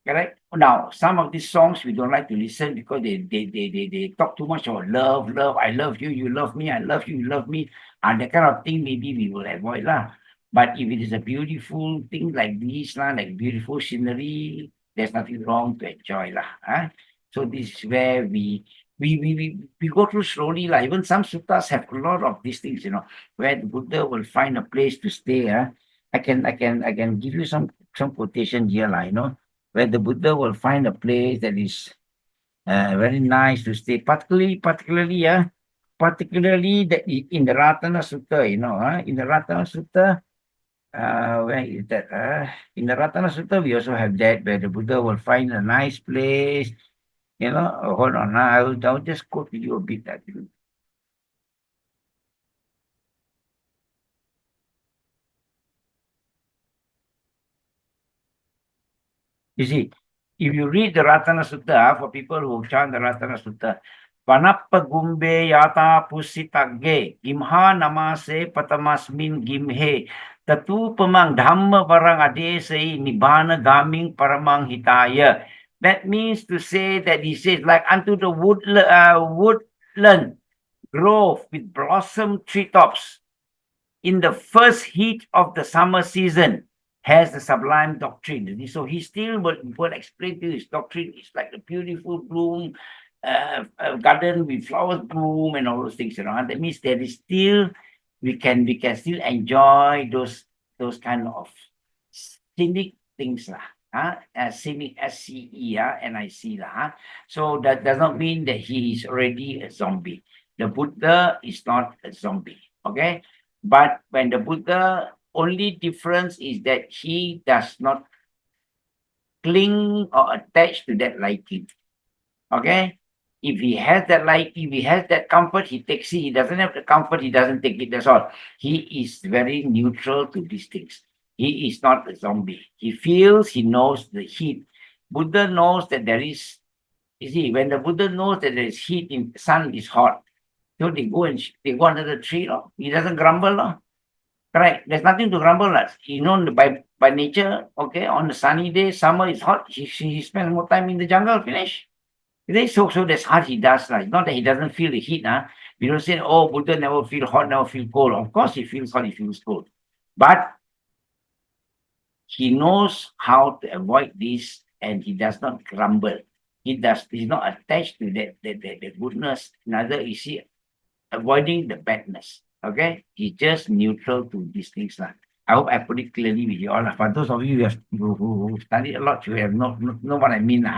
Correct? Now, some of these songs we don't like to listen because they talk too much about love, I love you, you love me, I love you, you love me. And that kind of thing, maybe we will avoid lah. But if it is a beautiful thing like this, like beautiful scenery, there's nothing wrong to enjoy lah. So this is where we go through slowly lah. Even some suttas have a lot of these things, where the Buddha will find a place to stay. I can give you some quotation here lah, where the Buddha will find a place that is very nice to stay, particularly that in the Ratana Sutta, in the Ratana Sutta, where is that? In the Ratana Sutta, we also have that where the Buddha will find a nice place, hold on, I'll just quote you a bit that. You see, if you read the Ratana Sutta, for people who chant the Ratana Sutta, Panappa gumbe yata pusitage, gimha namase patamasmin gimhe, tatu pamang dhamma parang adesai nibbana gaming paramang hitaya. That means to say that he says, like unto the woodland grove with blossom treetops in the first heat of the summer season, has the sublime doctrine. So he still will explain to you his doctrine is like a beautiful bloom, a garden with flowers bloom and all those things. That means there is still we can still enjoy those kind of scenic things scenic SCENIC So that does not mean that he is already a zombie. The Buddha is not a zombie. Okay, but when the Buddha, only difference is that he does not cling or attach to that liking. Okay? If he has that comfort, he takes it. He doesn't have the comfort, he doesn't take it. That's all. He is very neutral to these things. He is not a zombie. He feels, he knows the heat. Buddha knows that there is, you see, when the Buddha knows that there is heat, in sun is hot. So they go under the tree. He doesn't grumble. Correct. There's nothing to grumble at. By nature, okay, on the sunny day, summer is hot, he spends more time in the jungle, finish. So that's how he does. It's not that he doesn't feel the heat. We don't say, oh, Buddha never feel hot, never feel cold. Of course he feels hot, he feels cold. But he knows how to avoid this and he does not grumble. He's not attached to that goodness. Neither is he avoiding the badness. Okay, he's just neutral to these things. I hope I put it clearly with you all. For those of you who studied a lot, you have know what I mean.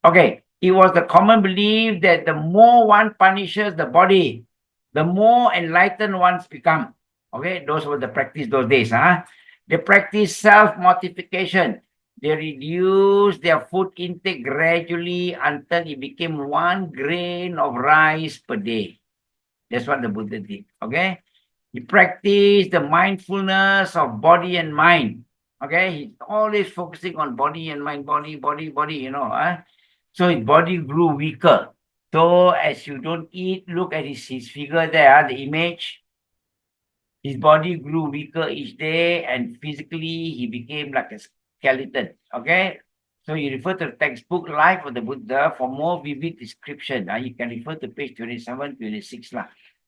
Okay, it was the common belief that the more one punishes the body, the more enlightened ones become. Okay, those were the practice those days. They practice self-mortification. They reduced their food intake gradually until it became 1 grain of rice per day. That's what the Buddha did. Okay, he practiced the mindfulness of body and mind. Okay, he's always focusing on body and mind, body. So his body grew weaker. So as you don't eat, look at his figure there, the image. His body grew weaker each day, and physically he became like a skeleton. Okay, so you refer to the textbook Life of the Buddha for more vivid description. You can refer to page 27, 26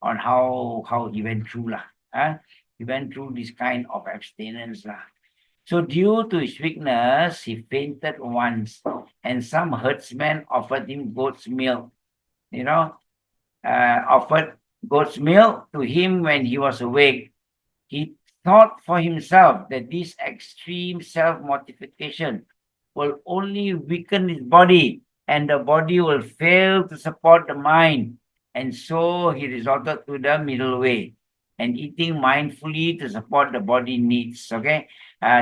on how he went through. He went through this kind of abstinence. So due to his weakness, he fainted once, and some herdsmen offered him goat's milk. Offered goat's milk to him when he was awake. He thought for himself that this extreme self-mortification will only weaken his body, and the body will fail to support the mind. And so he resorted to the middle way and eating mindfully to support the body needs. Okay,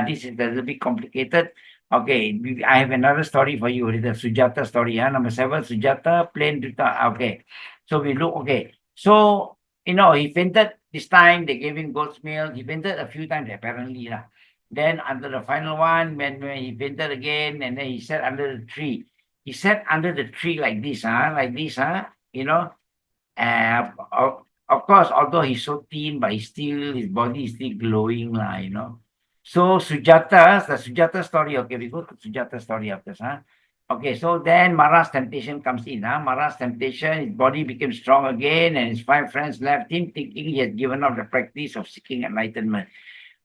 this is a little bit complicated, Okay, I have another story for you. The Sujata story. Number 7, Sujata plain Duta. Okay, so we look. Okay, so he fainted this time. They gave him goat's milk. He fainted a few times apparently lah. Then under the final one, when he fainted again, and then he sat under the tree. He sat under the tree like this, like this, of course, although he's so thin, but his body is still glowing, So the Sujata story, okay, we go to Sujata story after this, Okay, so then Mara's temptation comes in, Mara's temptation, his body became strong again, and his 5 friends left him, thinking he had given up the practice of seeking enlightenment.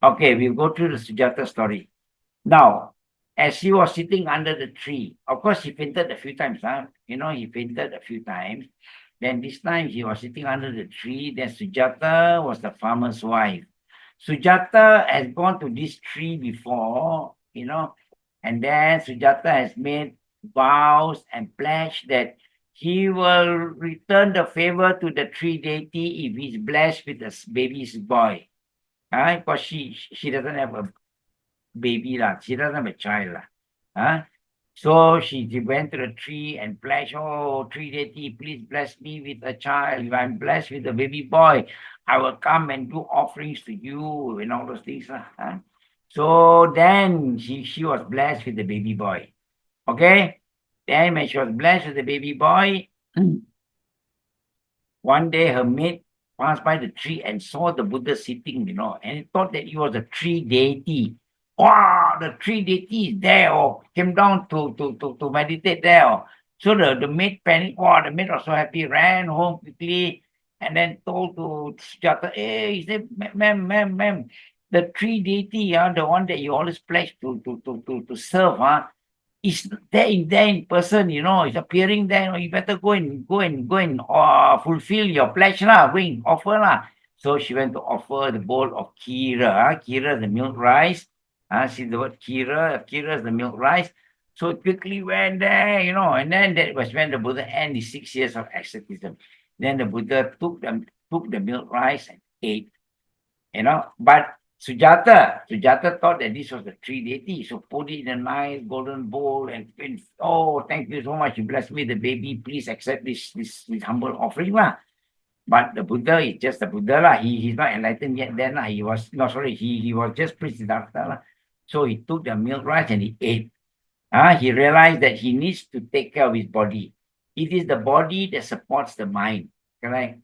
Okay, we'll go through the Sujata story. Now, as he was sitting under the tree, of course, he fainted a few times, he fainted a few times. Then this time he was sitting under the tree. Then Sujata was the farmer's wife. Sujata has gone to this tree before, and then Sujata has made vows and pledged that he will return the favor to the tree deity if he's blessed with a baby's boy. Because she doesn't have a baby, she doesn't have a child. So she went to the tree and pledged, oh, tree deity, please bless me with a child. If I'm blessed with a baby boy, I will come and do offerings to you and all those things. So then she was blessed with the baby boy. Okay? Then when she was blessed with the baby boy, one day her maid passed by the tree and saw the Buddha sitting, and thought that he was a tree deity. Wow, the tree deity is there, or came down to meditate there. So the maid panicked. Wow, the maid was so happy, ran home quickly, and then told to Sujata, hey, he said, ma'am, the tree deity, the one that you always pledge to serve, is there in person, it's appearing there. You better go and fulfill your pledge lah, go and offer lah. So she went to offer the bowl of kira. Kira is the milk rice. See the word kira. Kira is the milk rice. So quickly went there, and then that was when the Buddha ended his 6 years of asceticism. Then the Buddha took the milk rice and ate, but Sujata thought that this was the tree deity, so put it in a nice golden bowl and oh, thank you so much, you blessed me, the baby, please accept this humble offering lah. But the Buddha is just the Buddha lah. He's not enlightened yet then lah. He was just Prince Siddhartha lah. So he took the milk rice and he ate. He realized that he needs to take care of his body. It is the body that supports the mind, correct?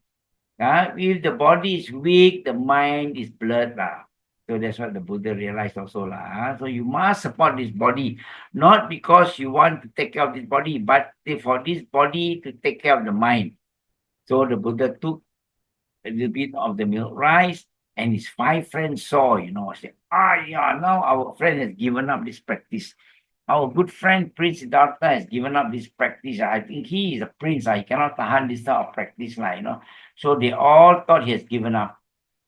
If the body is weak, the mind is blurred lah. So that's what the Buddha realized also lah. So you must support this body, not because you want to take care of this body, but for this body to take care of the mind. So the Buddha took a little bit of the milk rice, and his 5 friends saw, said, now our friend has given up this practice. Our good friend Prince Siddhartha has given up this practice. I think he is a prince. He cannot tahan this type of practice, So they all thought he has given up.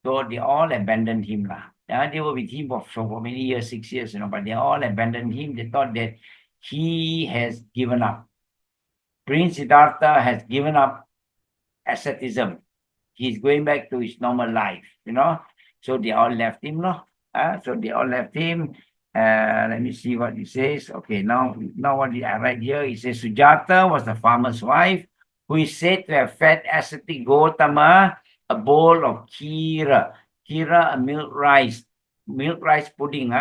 So they all abandoned him. They were with him for many years, 6 years, but they all abandoned him. They thought that he has given up. Prince Siddhartha has given up asceticism. He's going back to his normal life, So they all left him, So they all left him. Let me see what he says. Okay, now what did I write here? It says Sujata was the farmer's wife who is said to have fed ascetic Gautama a bowl of kira. Kira, a milk rice pudding.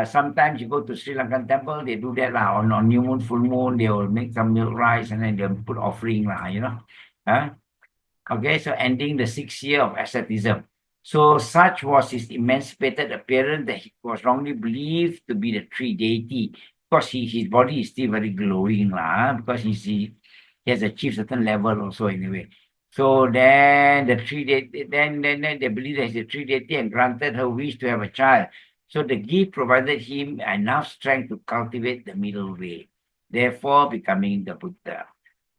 Sometimes you go to Sri Lankan temple, they do that lah. On new moon, full moon, they will make some milk rice and then they'll put offering lah, Okay, so ending the 6th year of asceticism. So such was his emancipated appearance that he was wrongly believed to be the tree deity, because his body is still very glowing because he has achieved certain level also anyway. So then the tree deity, then they believe that he's a tree deity and granted her wish to have a child. So the gift provided him enough strength to cultivate the middle way, therefore becoming the Buddha.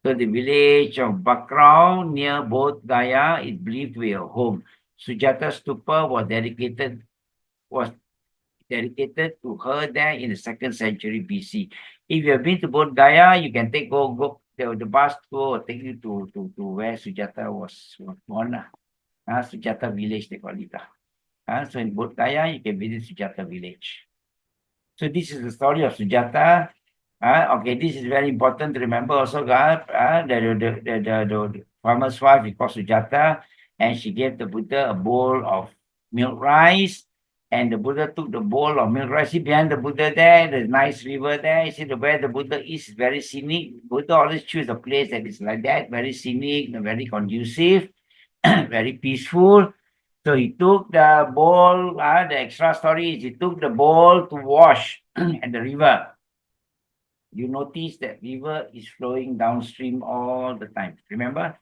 So the village of Bakrao near Bodh Gaya is believed to be a home. Sujata Stupa was dedicated to her there in the 2nd century BC. If you have been to Bodh Gaya, you can go the bus to take you to where Sujata was born. Sujata village, they call it. So in Bodh Gaya, you can visit Sujata village. So this is the story of Sujata. Okay, this is very important to remember also, guys. The farmer's wife is called Sujata, and she gave the Buddha a bowl of milk rice. And the Buddha took the bowl of milk rice. See behind the Buddha there, the nice river there. You see where the Buddha is very scenic. Buddha always choose a place that is like that, very scenic, very conducive, very peaceful. So he took the bowl. The extra story is he took the bowl to wash at the river. You notice that river is flowing downstream all the time. Remember,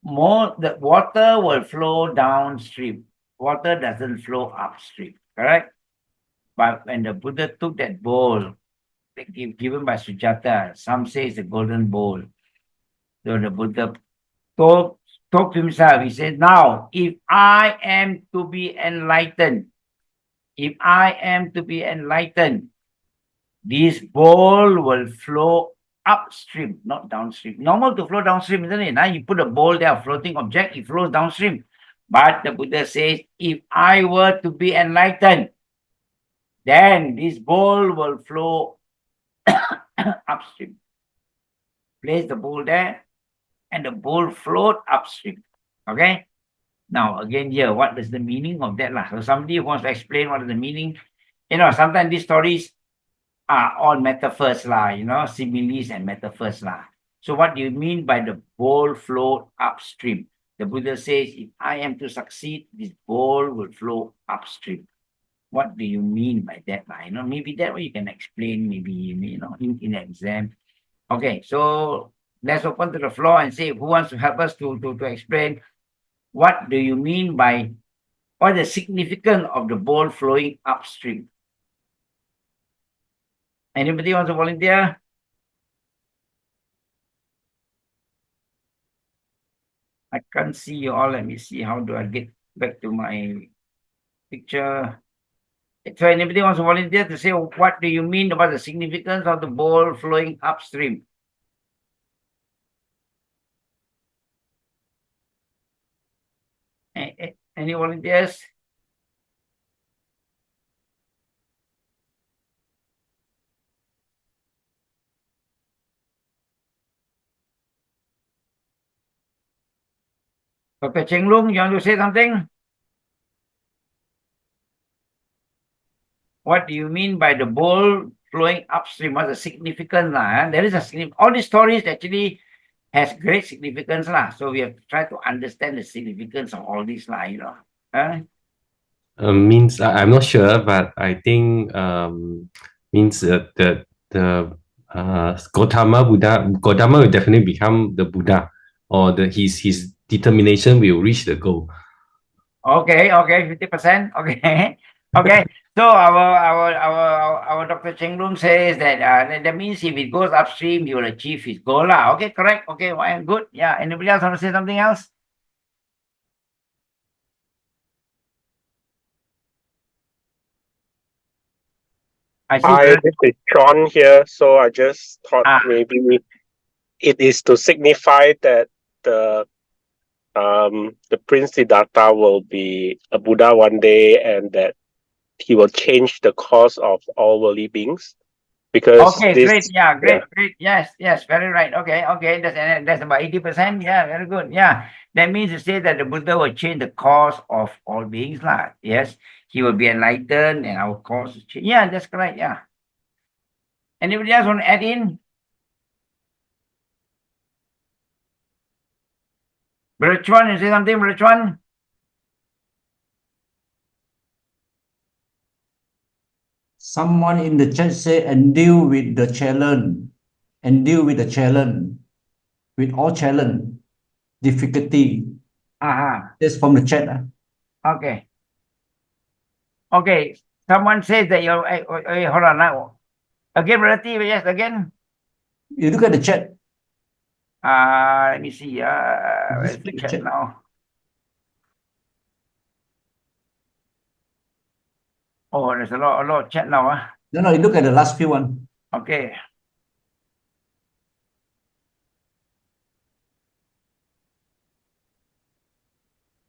the water will flow downstream. Water doesn't flow upstream, correct? But when the Buddha took that bowl, given by Sujata, some say it's a golden bowl. So the Buddha told to himself, he said, now, if I am to be enlightened, this bowl will flow upstream, not downstream. Normal to flow downstream, isn't it? Now you put a bowl there, a floating object, it flows downstream. But the Buddha says, if I were to be enlightened, then this bowl will flow upstream. Place the bowl there, and the bowl float upstream. Okay? Now, again here, what is the meaning of that? So somebody wants to explain what is the meaning. Sometimes these stories are all metaphors, similes and metaphors. So what do you mean by the bowl float upstream? The Buddha says, if I am to succeed, this bowl will flow upstream. What do you mean by that? Maybe that way you can explain, maybe, in exam. Okay, so let's open to the floor and say, who wants to help us to explain what do you mean by, what is the significance of the bowl flowing upstream? Anybody wants to volunteer? I can't see you all. Let me see. How do I get back to my picture? So anybody wants to volunteer to say, what do you mean about the significance of the bowl flowing upstream? Any volunteers? Dr. Cheng Lung, you want to say something? What do you mean by the bowl flowing upstream? What's the significance? There is a significance. All these stories actually has great significance. So we have to try to understand the significance of all these. Means I'm not sure, but I think means the Gautama will definitely become the Buddha, or his determination will reach the goal. Okay, 50%. Okay, okay. So our Dr. Cheng Lung says that that means if it goes upstream, he will achieve his goal. Okay, correct. Okay, well, good. Yeah. Anybody else want to say something else? Hi, this is Sean here. So I just thought maybe it is to signify that the Prince Siddhartha will be a Buddha one day, and that he will change the course of all worldly beings. Because great. Yeah, great. Yes, very right. Okay. That's about 80%. Yeah, very good. Yeah, that means to say that the Buddha will change the course of all beings, Yes, he will be enlightened, and our course will change. Yeah, that's correct. Yeah. Anybody else want to add in? Brother Chuan, you say something, Brother Chuan? Someone in the chat say, and deal with the challenge, with all challenge, difficulty. That's from the chat. Okay. Okay. Someone says that you're. Hold on now. Again, relative. Yes, again. You look at the chat. Let me see. Where's the chat now? Oh, there's a lot of chat now. No, you look at the last few one. Okay.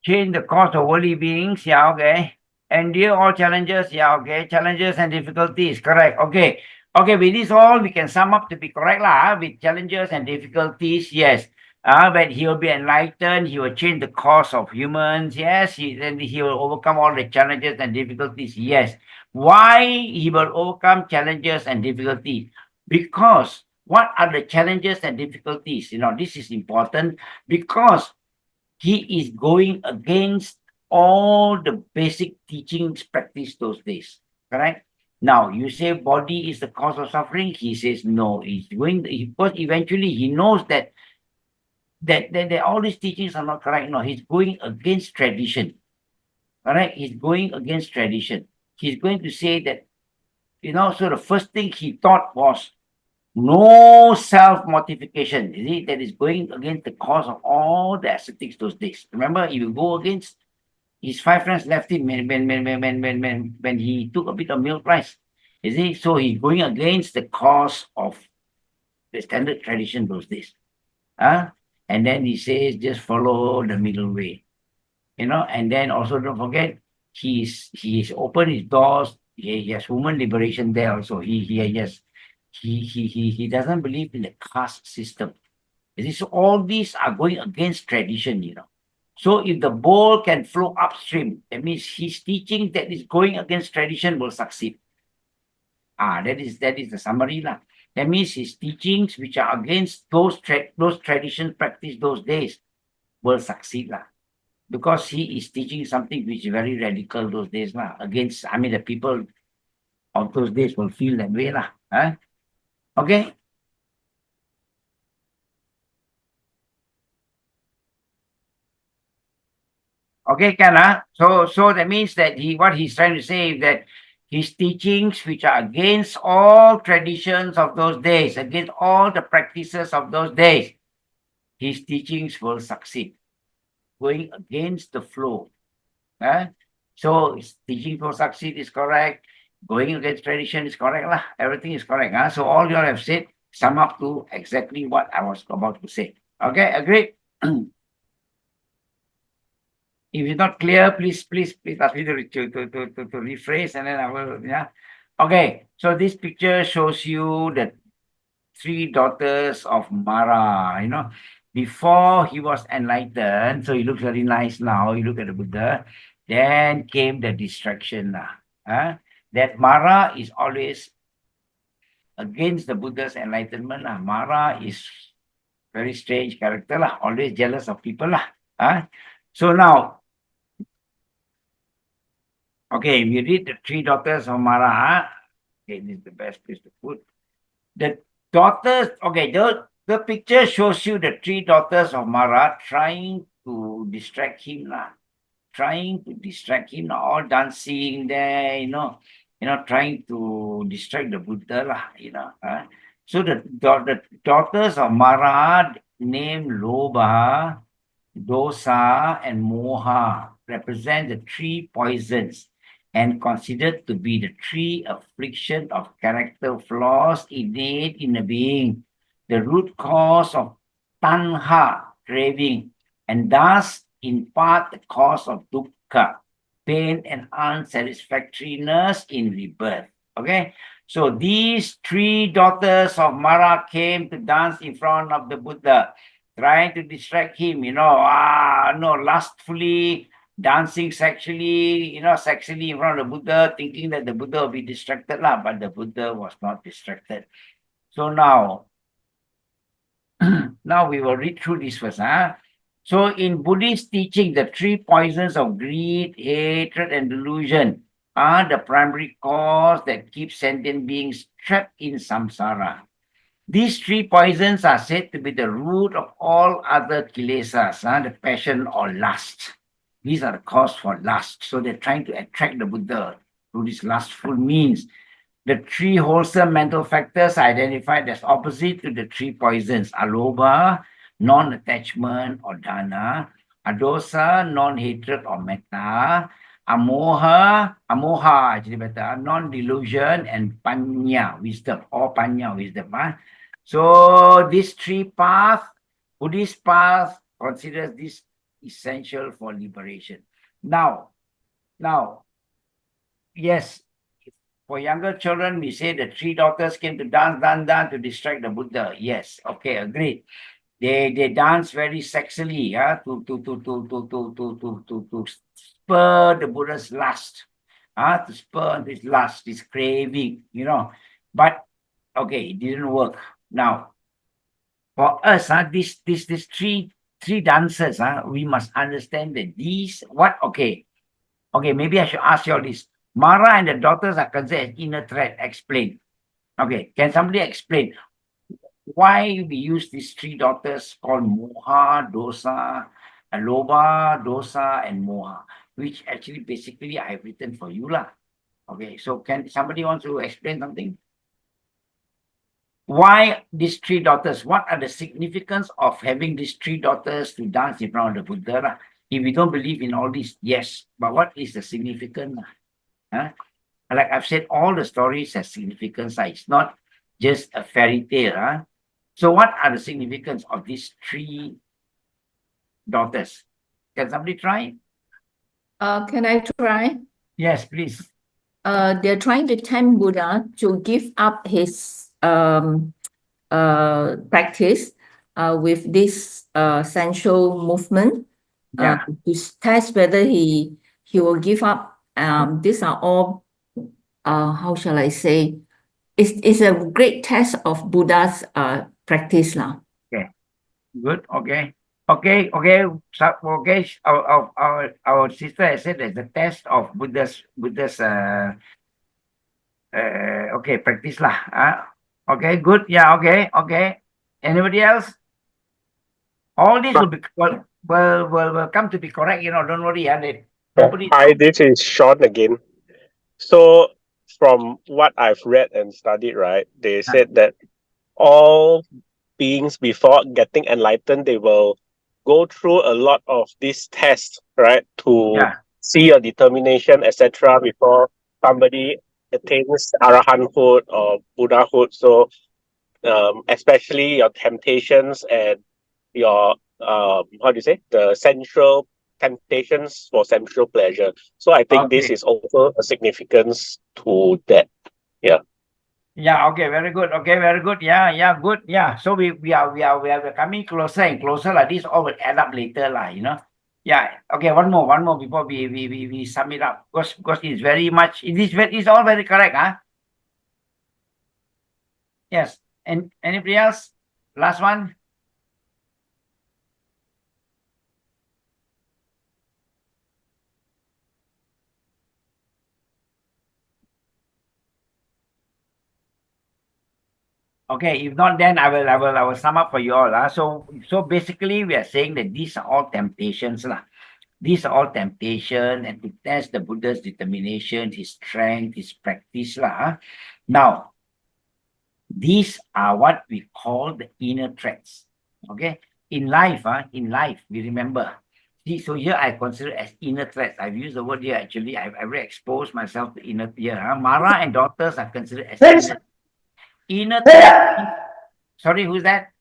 Change the course of worldly beings. Yeah, okay. Endure all challenges. Yeah, okay. Challenges and difficulties. Correct. Okay. Okay, with this all, we can sum up to be correct lah. With challenges and difficulties, yes. But he will be enlightened. He will change the course of humans. Yes. Then he will overcome all the challenges and difficulties. Yes. Why he will overcome challenges and difficulties? Because what are the challenges and difficulties? You know, this is important because he is going against all the basic teachings practiced those days. Correct? Now, you say body is the cause of suffering. He says no. He's going because eventually he knows that all these teachings are not correct. No, he's going against tradition. All right, he's going against tradition. He's going to say that, you know, so the first thing he thought was no self-mortification. You see, that is going against the cause of all the ascetics those days. Remember, if you go against his 5 friends left him when he took a bit of milk rice. You see, so he's going against the cause of the standard tradition those days. And then he says, just follow the middle way. You know, and then also don't forget, he's opened his doors. He has woman liberation there also. He doesn't believe in the caste system. You see, so all these are going against tradition, you know. So if the bowl can flow upstream, that means his teaching that is going against tradition will succeed. That is the summary lah. That means his teachings which are against those traditions practiced those days will succeed lah. Because he is teaching something which is very radical those days lah. Against, I mean, the people of those days will feel that way lah. Okay. Okay, Kana. So that means that what he's trying to say is that his teachings, which are against all traditions of those days, against all the practices of those days, his teachings will succeed, going against the flow. So his teaching will succeed is correct. Going against tradition is correct lah. Everything is correct. So all you all have said sum up to exactly what I was about to say. Okay, agreed? If it's not clear, please ask me to rephrase, and then I will, yeah. Okay, so this picture shows you the 3 daughters of Mara, you know. Before he was enlightened, so he looks very nice now, you look at the Buddha, then came the distraction. That Mara is always against the Buddha's enlightenment. Mara is very strange character, always jealous of people. So now, okay, we read the 3 daughters of Mara. Okay, this is the best place to put. The daughters, okay, the picture shows you the 3 daughters of Mara trying to distract him, all dancing there, you know, trying to distract the Buddha, So the daughters of Mara named Lobha, Dosa, and Moha represent the 3 poisons and considered to be the 3 afflictions of character flaws innate in a being, the root cause of tanha, craving, and thus in part the cause of dukkha, pain and unsatisfactoriness in rebirth. Okay, so these 3 daughters of Mara came to dance in front of the Buddha, trying to distract him, lustfully, dancing sexually in front of the Buddha, thinking that the Buddha will be distracted, but the Buddha was not distracted. So now we will read through this first. So in Buddhist teaching, the 3 poisons of greed, hatred, and delusion are the primary cause that keep sentient beings trapped in samsara. These 3 poisons are said to be the root of all other kilesas, the passion or lust. These are the cause for lust. So they're trying to attract the Buddha through these lustful means. The 3 wholesome mental factors are identified as opposite to the 3 poisons: alobha, non-attachment or dana; adosa, non-hatred or metta; amoha, actually better, non-delusion; and panya, wisdom, or panya, wisdom. So these 3 paths, Buddhist path considers this essential for liberation. Now, yes, for younger children, we say the three daughters came to dance to distract the Buddha. Yes, okay, agreed. They dance very sexily, to spur the Buddha's lust, to spur this lust, this craving, But okay, it didn't work. Now, for us, these three dancers, we must understand that these okay, maybe I should ask you all this. Mara and the daughters are considered as inner threat. Explain. Okay, can somebody explain why we use these three daughters called Moha, Dosa, Lobha, Dosa, and Moha, which actually basically I've written for you lah. Okay, so can somebody want to explain something? Why these three daughters? What are the significance of having these three daughters to dance in front of the Buddha? If we don't believe in all this, yes, but what is the significance? Like I've said, all the stories have significance. It's not just a fairy tale. So what are the significance of these three daughters? Can somebody try? Can I try? Yes, please. They're trying to tempt Buddha to give up his practice with this sensual movement to test whether he will give up. These are all, how shall I say, it's a great test of Buddha's practice now. Okay, good. Okay. So, our sister has said there's a test of Buddha's practice lah. Okay, good. Yeah, okay. Anybody else? All this will come to be correct, don't worry. Hi, this is Sean again. So from what I've read and studied, right, they said that all beings before getting enlightened, they will go through a lot of these tests, right, to see your determination, etc., before somebody attains arahanthood or Buddhahood. So especially your temptations and your the sensual temptations for sensual pleasure. So I think this is also a significance to that. Yeah, okay, very good. Okay, very good. Yeah, good. Yeah. So we are coming closer and closer. Like this all will add up later, Yeah. Okay, one more before we sum it up. Because it's very much it's all very correct, Yes. And anybody else? Last one. Okay, if not, then I will sum up for you all. So basically, we are saying that these are all temptations. These are all temptation and to test the Buddha's determination, his strength, his practice. Now, these are what we call the inner threats. Okay, in life, we remember. See, so here I consider as inner threats. I've used the word here actually. I've already exposed myself to inner here. Mara and daughters are considered as inner threats. Sorry, who's that?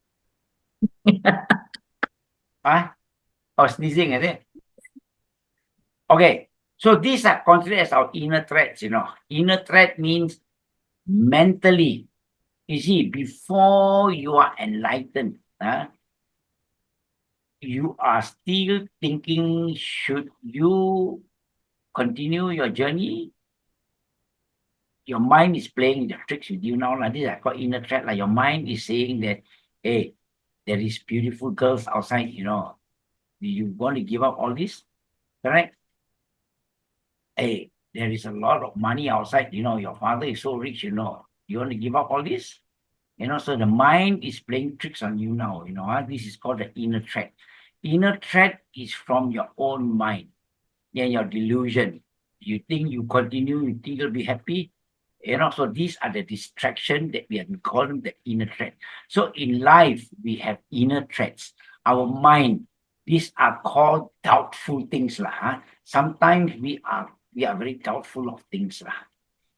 Oh, sneezing, is it? Okay, so these are considered as our inner threats, Inner threat means mentally. You see, before you are enlightened, you are still thinking, should you continue your journey? Your mind is playing the tricks with you now. This is called inner threat. Your mind is saying that, hey, there is beautiful girls outside, Do you want to give up all this? Correct? Hey, there is a lot of money outside, your father is so rich, you want to give up all this? So the mind is playing tricks on you now, this is called the inner threat. Inner threat is from your own mind, your delusion. You think you continue, you think you'll be happy, so these are the distractions that we have called them the inner threat. So in life, we have inner threats. Our mind, these are called doubtful things. Sometimes we are very doubtful of things.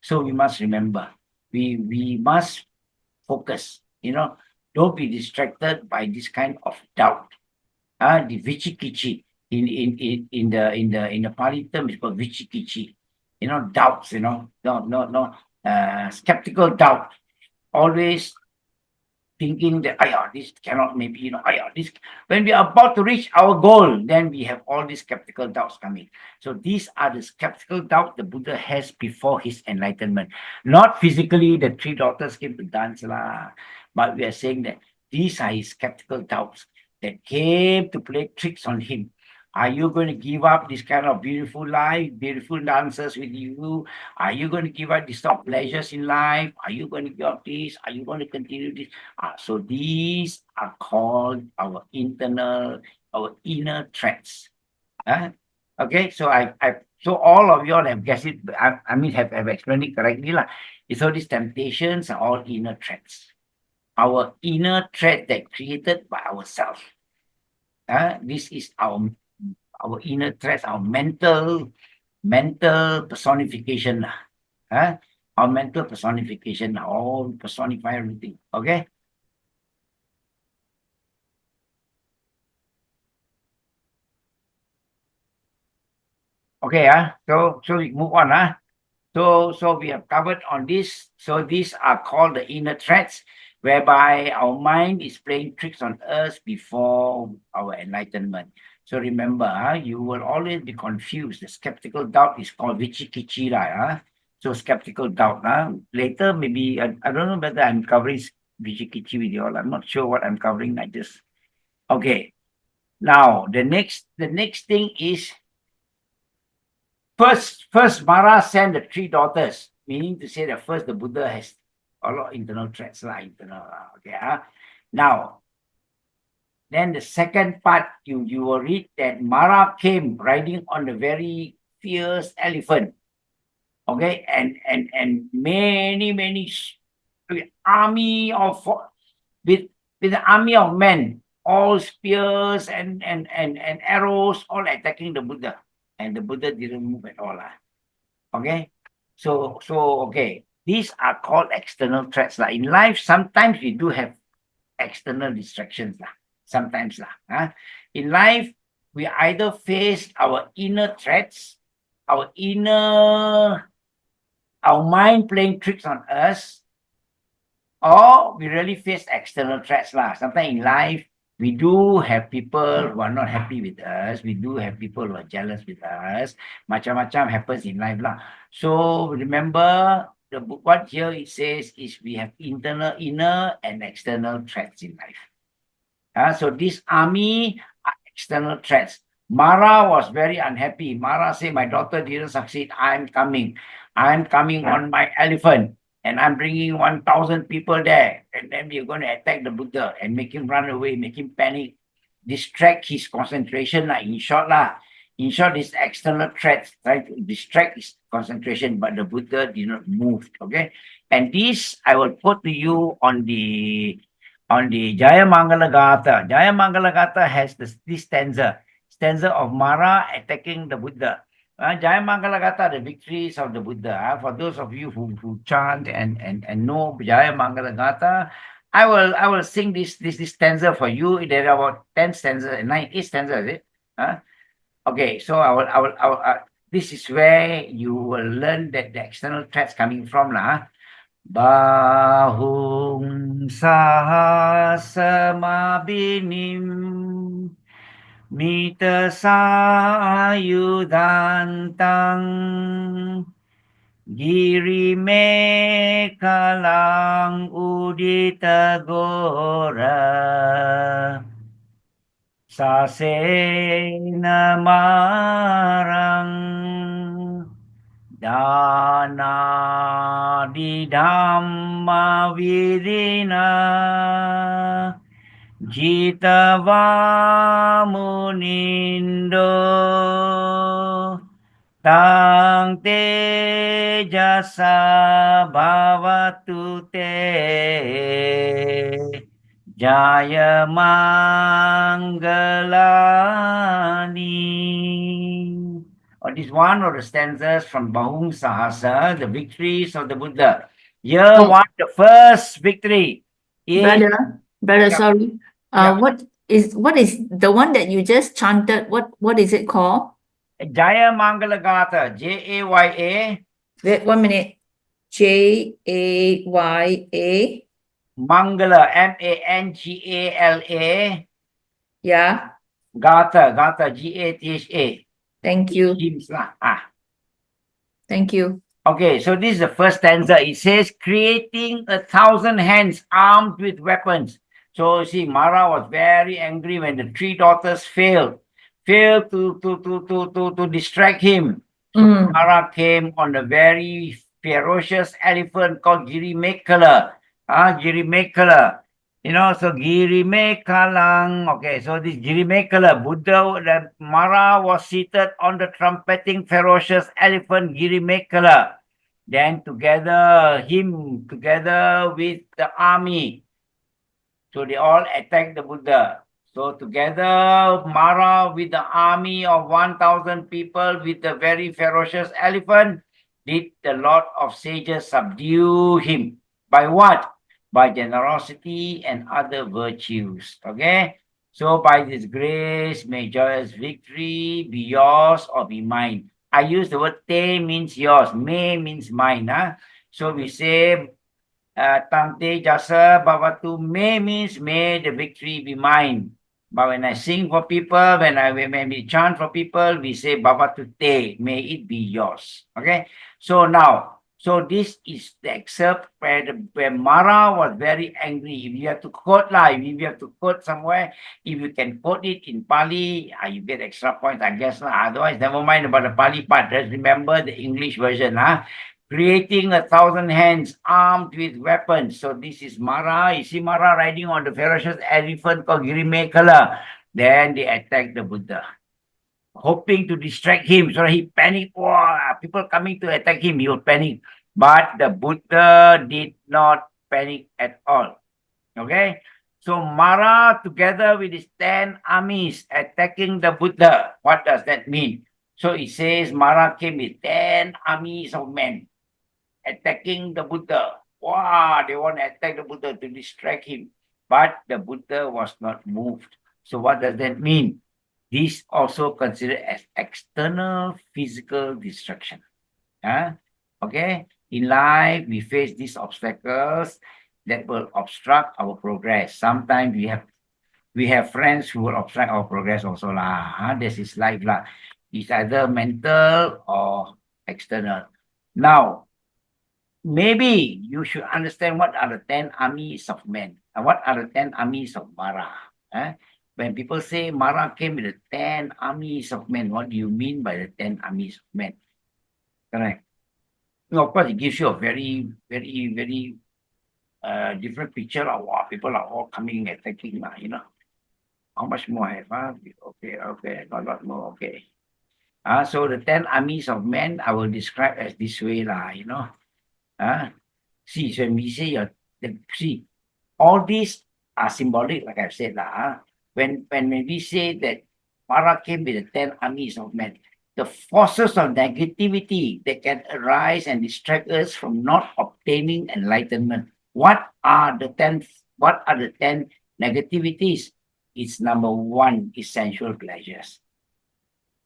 So we must remember, we must focus, don't be distracted by this kind of doubt. The vichikichi in the Pali term is called vichikichi. doubts, skeptical doubt, always thinking that, this cannot, maybe, this, when we are about to reach our goal, then we have all these skeptical doubts coming. So these are the skeptical doubts the Buddha has before his enlightenment. Not physically, the three daughters came to dance, but we are saying that these are his skeptical doubts that came to play tricks on him. Are you going to give up this kind of beautiful life, beautiful dancers with you? Are you going to give up these top pleasures in life? Are you going to give up this? Are you going to continue this? So these are called our inner threats. Okay, so so all of you all have guessed it. I mean, have explained it correctly, lah. So these temptations are all inner threats. Our inner threat that created by ourselves. This is our inner threats, our mental personification. Our mental personification, all personify everything. Okay. Okay, so we move on. So we have covered on this. So these are called the inner threats, whereby our mind is playing tricks on us before our enlightenment. So remember, you will always be confused. The skeptical doubt is called vichikichi, So skeptical doubt. Later, maybe, I don't know whether I'm covering vichikichi with you all. I'm not sure what I'm covering. Okay. Now, the next thing is, First, Mara sent the three daughters, meaning to say that first the Buddha has a lot of internal threats. Okay. Now, then the second part, you will read that Mara came riding on a very fierce elephant. Okay, and many army of with an army of men, all spears and arrows, all attacking the Buddha. And the Buddha didn't move at all. Okay, so okay, these are called external threats. In life, sometimes we do have external distractions. Sometimes. In life, we either face our inner threats, our mind playing tricks on us, or we really face external threats. Sometimes in life, we do have people who are not happy with us. We do have people who are jealous with us. Macam-macam happens in life. So remember, what here it says is we have inner and external threats in life. So this army are external threats. Mara was very unhappy. Mara said, my daughter didn't succeed. I'm coming on my elephant. And I'm bringing 1,000 people there. And then we're going to attack the Buddha and make him run away, make him panic, distract his concentration. In short, these external threats try to distract his concentration, but the Buddha did not move. Okay. And this I will put to you on the Jaya Mangala Gatha. Jaya Mangala Gatha has this stanza of Mara attacking the Buddha. Jaya Mangala Gatha, the victories of the Buddha. For those of you who chant and know Jaya Mangala Gatha, I will sing this stanza for you. There are about 10 stanzas, 8 stanzas, is it? Okay, so I will this is where you will learn that the external threats coming from. Bahum sahasamabinim Mita sayudantang Giri mekalang udita gora Sasena marang Dana di dhamma virina Jitava munindo Tang tejasa bhavatu te Jaya Mangalani. This is one of the stanzas from Bahum Sahasa, the victories of the Buddha. Here, the first victory is... Brother, sorry. What is the one that you just chanted? What is it called? Jaya Mangala Gatha, Jaya. Wait 1 minute. Jaya. Mangala, Mangala. Yeah. Gatha, Gatha. Thank you. Hymns lah. Ah. Thank you. Okay, so this is the first stanza. It says, creating 1,000 hands armed with weapons. So see, Mara was very angry when the three daughters failed to distract him. So Mara came on a very ferocious elephant called Girimekala. Girimekala. You know, so Girimekalang. Okay, so this Girimekala, Buddha, Mara was seated on the trumpeting ferocious elephant Girimekala. Then together with the army. So they all attacked the Buddha. So together, Mara with the army of 1,000 people with the very ferocious elephant, did the Lord of Sages subdue him. By what? By generosity and other virtues. Okay? So by this grace, may joyous victory be yours or be mine. I use the word te means yours, may means mine. So we say, Tante Jasa Bhavatu, may means may the victory be mine. But when I sing for people, when we chant for people, we say Bhavatu te, may it be yours. Okay? So now, so this is the excerpt where Mara was very angry. If you have to quote if you have to quote somewhere, if you can quote it in Pali, you get extra points, I guess. Otherwise, never mind about the Pali part. Just remember the English version. Creating 1,000 hands armed with weapons. So this is Mara. You see Mara riding on the ferocious elephant called Girimekala. Then they attack the Buddha, hoping to distract him. So he panicked. Wow, people coming to attack him, he will panic. But the Buddha did not panic at all. Okay? So Mara, together with his 10 armies attacking the Buddha. What does that mean? So it says Mara came with 10 armies of men attacking the Buddha. Wow, they want to attack the Buddha to distract him. But the Buddha was not moved. So what does that mean? This also considered as external physical distraction. Okay? In life, we face these obstacles that will obstruct our progress. Sometimes we have friends who will obstruct our progress also lah. This is life lah. It's either mental or external. Now, maybe you should understand what are the 10 armies of men and what are the 10 armies of Mara. When people say Mara came with the 10 armies of men, what do you mean by the 10 armies of men? Correct. Of course, it gives you a very, very, very different picture of what people are all coming and attacking. How much more I have? Okay, I got a lot more. Okay. So the 10 armies of men, I will describe as this way lah. See, so when we say see, all these are symbolic, like I've said lah. When we say that Mara came with the 10 armies of men, the forces of negativity that can arise and distract us from not obtaining enlightenment. What are the 10 negativities? It's number one, essential pleasures.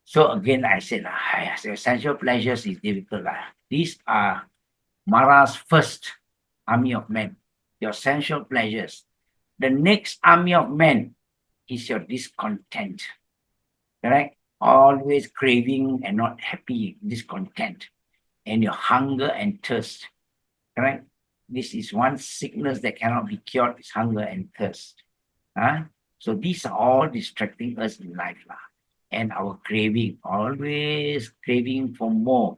So again, I said, essential pleasures is difficult. These are Mara's first army of men, your essential pleasures. The next army of men is your discontent. Correct? Always craving and not happy, discontent. And your hunger and thirst. Correct? This is one sickness that cannot be cured, is hunger and thirst. So these are all distracting us in life. And our craving, always craving for more.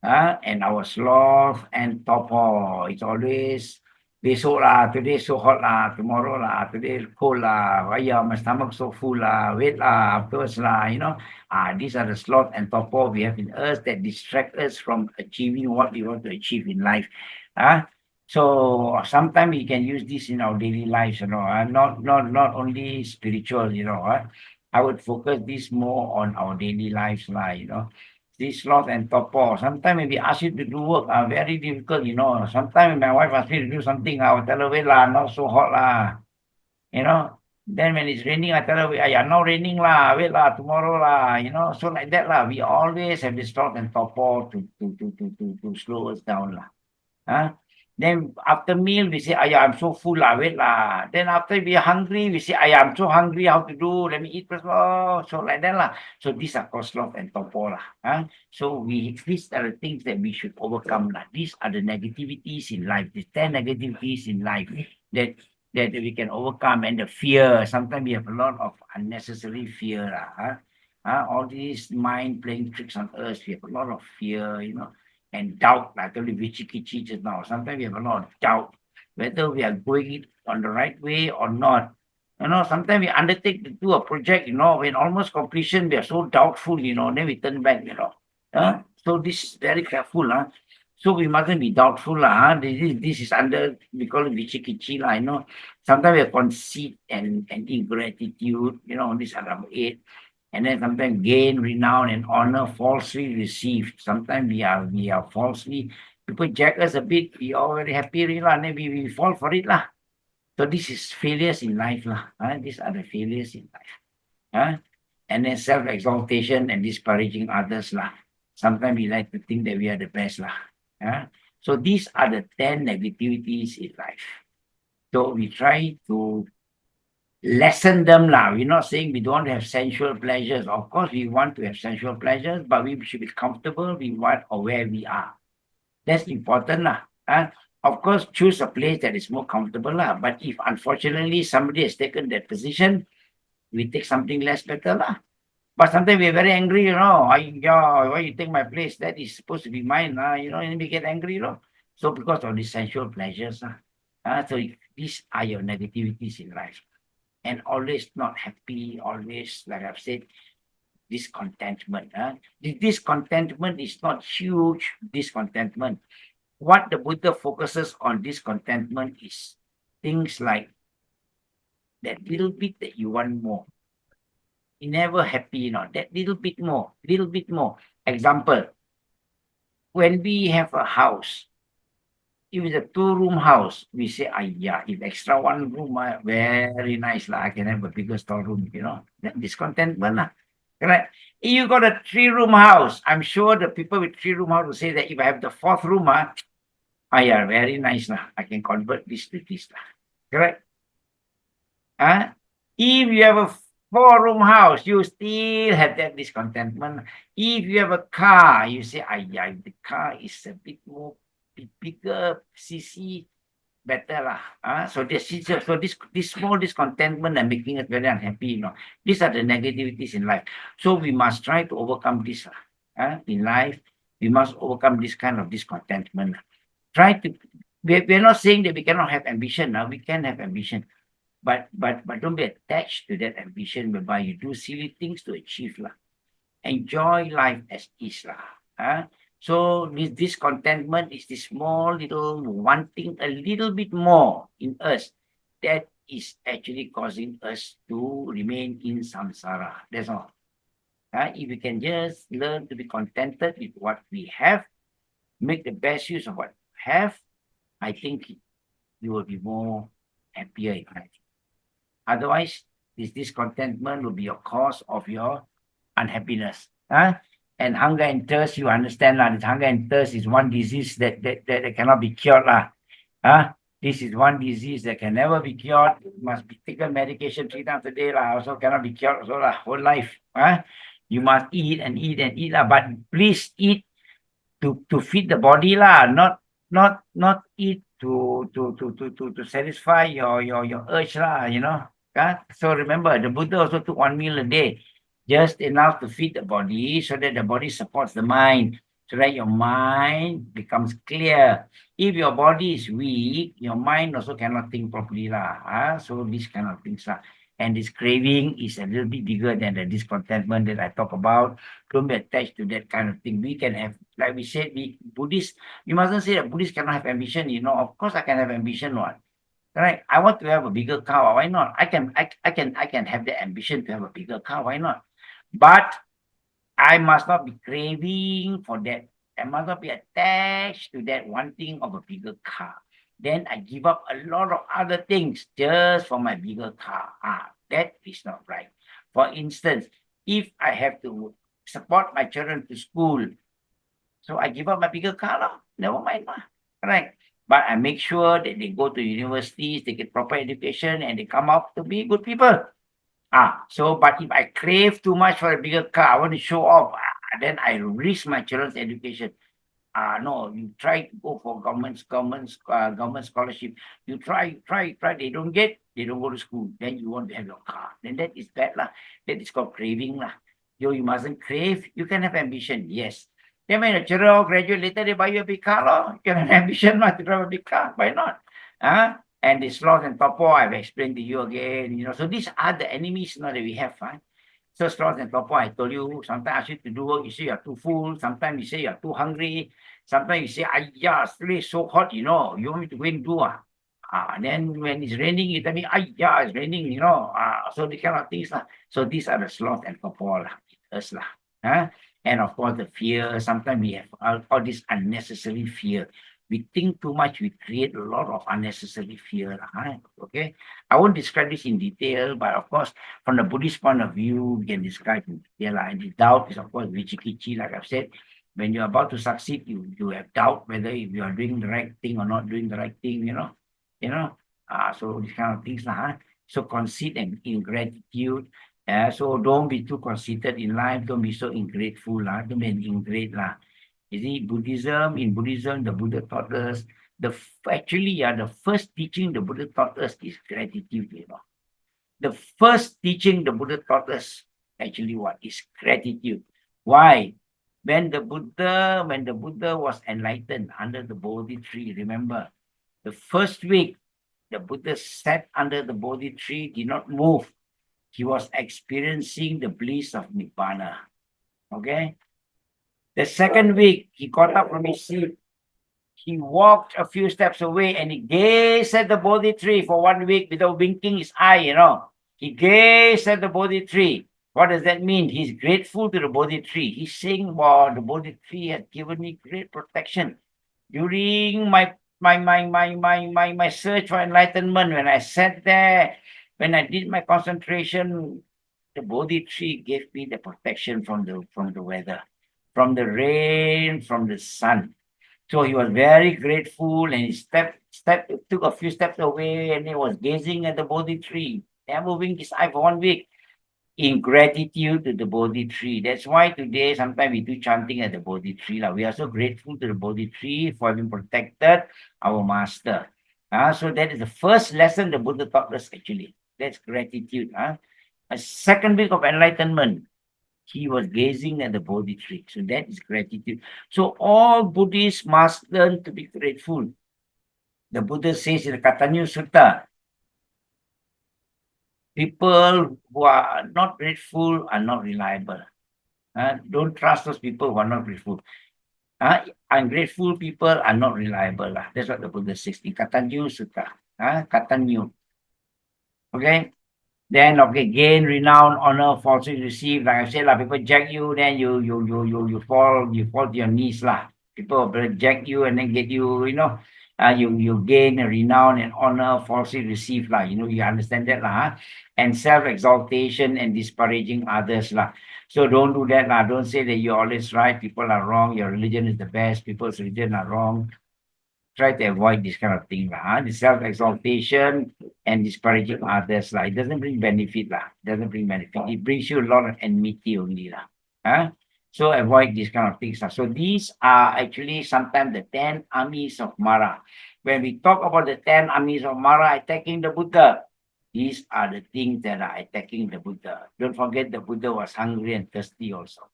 And our sloth and torpor, it's always besok lah, today so hot lah, tomorrow lah, today cold lah, my stomach so full lah, wait lah, afterwards lah, these are the sloth and torpor we have in us that distract us from achieving what we want to achieve in life. So sometimes we can use this in our daily lives, not only spiritual, I would focus this more on our daily lives lah, this sloth and torpor. Sometimes when we ask you to do work, very difficult, Sometimes when my wife asks me to do something, I will tell her, wait lah, not so hot lah. Then when it's raining, I tell her, yeah, now raining lah, wait lah, tomorrow lah, so like that lah. We always have this talk and topo to slow us down lah. Then after meal, we say, ayah, I'm so full lah, wait lah. Then after we are hungry, we say, ayah, I'm so hungry, how to do? Let me eat first lah. So like that lah. So these are called sloth and topo lah. So these are the things that we should overcome lah. These are the negativities in life, the 10 negativities in life that we can overcome. And the fear, sometimes we have a lot of unnecessary fear lah. All these mind playing tricks on us, we have a lot of fear, and doubt, like I told you, vichikichi just now. Sometimes we have a lot of doubt whether we are going it on the right way or not. Sometimes we undertake to do a project, when almost completion, we are so doubtful, then we turn back, So this is very careful, So we mustn't be doubtful, This is under, we call it vichikichi, Sometimes we have conceit and ingratitude, these are number 8. And then sometimes gain, renown, and honor falsely received. Sometimes we are falsely, people jack us a bit, we are very happy, and then we fall for it. So this is failures in life. These are the failures in life. And then self-exaltation and disparaging others. Sometimes we like to think that we are the best. So these are the 10 negativities in life. So we try to lessen them lah. We're not saying we don't have sensual pleasures. Of course, we want to have sensual pleasures, but we should be comfortable with what or where we are. That's important lah. Of course, choose a place that is more comfortable lah. But if unfortunately somebody has taken that position, we take something less better lah. But sometimes we're very angry, why you take my place? That is supposed to be mine, and we get angry, So because of these sensual pleasures, so these are your negativities in life. And always not happy, always, like I've said, discontentment. This discontentment is not huge discontentment. What the Buddha focuses on discontentment is things like that little bit that you want more. You're never happy, that little bit more. Example, when we have a house, if it's a 2-room house, we say, if extra 1 room, very nice, I can have a bigger storeroom, That discontentment, correct? If you got a 3-room house, I'm sure the people with 3-room house will say that if I have the 4th room, very nice, I can convert this to this, correct? If you have a 4-room house, you still have that discontentment. If you have a car, you say, the car is a bit more bigger, CC, better So this small discontentment and making us very unhappy, These are the negativities in life. So we must try to overcome this in life. We must overcome this kind of discontentment. We're not saying that we cannot have ambition. We can have ambition, but don't be attached to that ambition whereby you do silly things to achieve Enjoy life as is So this discontentment is this small little wanting a little bit more in us that is actually causing us to remain in samsara. That's all. If we can just learn to be contented with what we have, make the best use of what we have, I think you will be more happier in life. Otherwise, this discontentment will be a cause of your unhappiness. And hunger and thirst, you understand this hunger and thirst is one disease that cannot be cured This is one disease that can never be cured. Must be taken medication 3 times a day Also cannot be cured also whole life. You must eat and eat and eat but please eat to feed the body not eat to satisfy your urge So remember, the Buddha also took 1 meal a day, just enough to feed the body so that the body supports the mind, so that your mind becomes clear. If your body is weak, your mind also cannot think properly So these kind of things And this craving is a little bit bigger than the discontentment that I talk about. Don't be attached to that kind of thing. We can have, like we said, Buddhists, you mustn't say that Buddhists cannot have ambition. Of course I can have ambition. Right? I want to have a bigger car. Why not? I can have the ambition to have a bigger car. Why not? But I must not be craving for that. I must not be attached to that wanting of a bigger car. then I give up a lot of other things just for my bigger car. That is not right. For instance, if I have to support my children to school, so I give up my bigger car, never mind, right? But I make sure that they go to universities, they get proper education, and they come out to be good people. So but if I crave too much for a bigger car, I want to show off, then I risk my children's education. No, you try to go for government scholarship. You try, they don't get, they don't go to school. Then you want to have your car. Then that is bad lah. That is called craving lah. You mustn't crave. You can have ambition, yes. Then when your children all graduate later, they buy you a big car, lor. You can have ambition to drive a big car. Why not? And the sloth and topo, I've explained to you again. So these are the enemies that we have. So sloth and topo, I told you, sometimes I ask you to do work, you say you're too full. Sometimes you say you're too hungry. Sometimes you say, it's so hot, you want me to go and do. Then when it's raining, you tell me, it's raining, so these kind of things. So these are the sloth and topo, us. And of course, the fear. Sometimes we have all this unnecessary fear. We think too much, we create a lot of unnecessary fear. Okay, I won't describe this in detail, but of course, from the Buddhist point of view, we can describe in detail. And the doubt is, of course, vichikichi, like I've said. When you're about to succeed, you have doubt whether you are doing the right thing or not doing the right thing, so these kind of things. So conceit and ingratitude. So don't be too conceited in life. Don't be so ingrateful. Don't be an ingrate. You see, in Buddhism, the Buddha taught us, the first teaching the Buddha taught us is gratitude, The first teaching the Buddha taught us, actually what is gratitude. Why? When the Buddha was enlightened under the Bodhi tree, remember, the first week, the Buddha sat under the Bodhi tree, did not move. He was experiencing the bliss of Nibbana. Okay? The second week, he got up from his seat. He walked a few steps away and he gazed at the Bodhi tree for 1 week without winking his eye, He gazed at the Bodhi tree. What does that mean? He's grateful to the Bodhi tree. He's saying, wow, the Bodhi tree has given me great protection. During my search for enlightenment, when I sat there, when I did my concentration, the Bodhi tree gave me the protection from the weather, from the rain, from the sun. So he was very grateful, and he took a few steps away, and he was gazing at the Bodhi tree, never winked his eye for 1 week, in gratitude to the Bodhi tree. That's why today sometimes we do chanting at the Bodhi tree. We are so grateful to the Bodhi tree for having protected our master. So that is the first lesson the Buddha taught us, actually. That's gratitude. A second week of enlightenment, he was gazing at the Bodhi tree. So that is gratitude. So all Buddhists must learn to be grateful. The Buddha says in the Katanyu Sutta, people who are not grateful are not reliable. Don't trust those people who are not grateful. Ungrateful people are not reliable. That's what the Buddha says in Katanyu Sutta. Katanyu. Okay? Then, gain, renown, honor, falsely received. Like I said, people jack you, then you fall to your knees. People will jack you and then get you, you gain renown and honor, falsely received. You understand that. And self-exaltation and disparaging others. So don't do that. Don't say that you're always right, people are wrong, your religion is the best, people's religion are wrong. Try to avoid this kind of thing. The self-exaltation and disparaging others. It doesn't bring benefit. It brings you a lot of enmity only. So avoid these kind of things. So these are actually sometimes the 10 armies of Mara. When we talk about the 10 armies of Mara attacking the Buddha, these are the things that are attacking the Buddha. Don't forget the Buddha was hungry and thirsty also.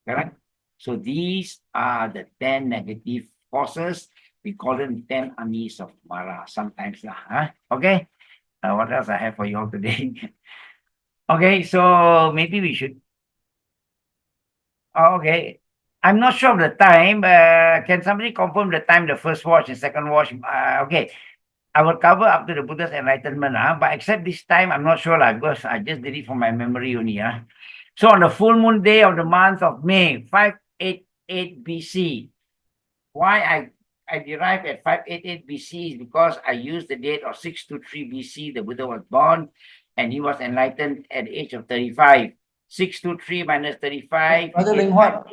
Correct? So these are the 10 negative forces. We call them 10 armies of Mara sometimes. Okay? What else I have for you all today? Okay, so maybe we should. Okay. I'm not sure of the time. Can somebody confirm the time, the first watch and second watch? Okay. I will cover up to the Buddha's enlightenment, but except this time, I'm not sure because I just did it from my memory only. So on the full moon day of the month of May, 588 BC, why I derived at 588 BC is because I used the date of 623 BC. The Buddha was born, and he was enlightened at the age of 35. 623 minus 35. Brother Leng Huat,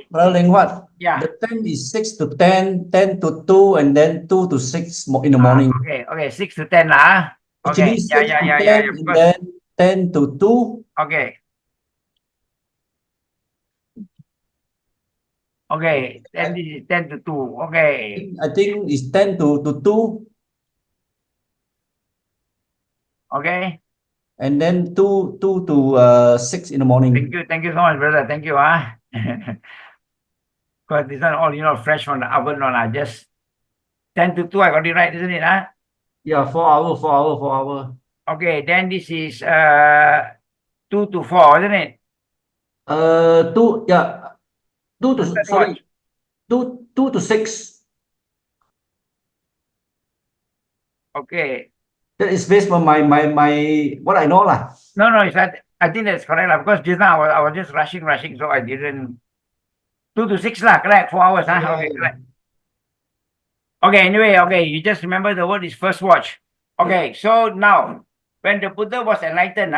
Yeah. the time is 6 to 10, 10 to 2, and then 2 to 6 in the morning. Okay, 6 to 10 lah. Actually, Okay, 6 to 10, and then 10 to 2. Okay. Okay, then this is 10 to 2. Okay. I think it's 10 to 2. Okay. And then 2 to 6 in the morning. Thank you so much, brother. Thank you. Because this one all, fresh from the oven on. Just 10 to 2, I got it right, isn't it? Yeah, 4 hours, 4 hours, 4 hours. Okay, then this is 2 to 4, isn't it? 2, yeah. 2 to, That's sorry, what? 2 to 6. Okay. That is based on my what I know lah. No, it's I think that's correct lah. Because just now I was just rushing, so I didn't. 2 to 6 lah, correct? 4 hours, huh? Okay, correct. Okay, anyway, okay, you just remember the word is first watch. Okay, so now, when the Buddha was enlightened,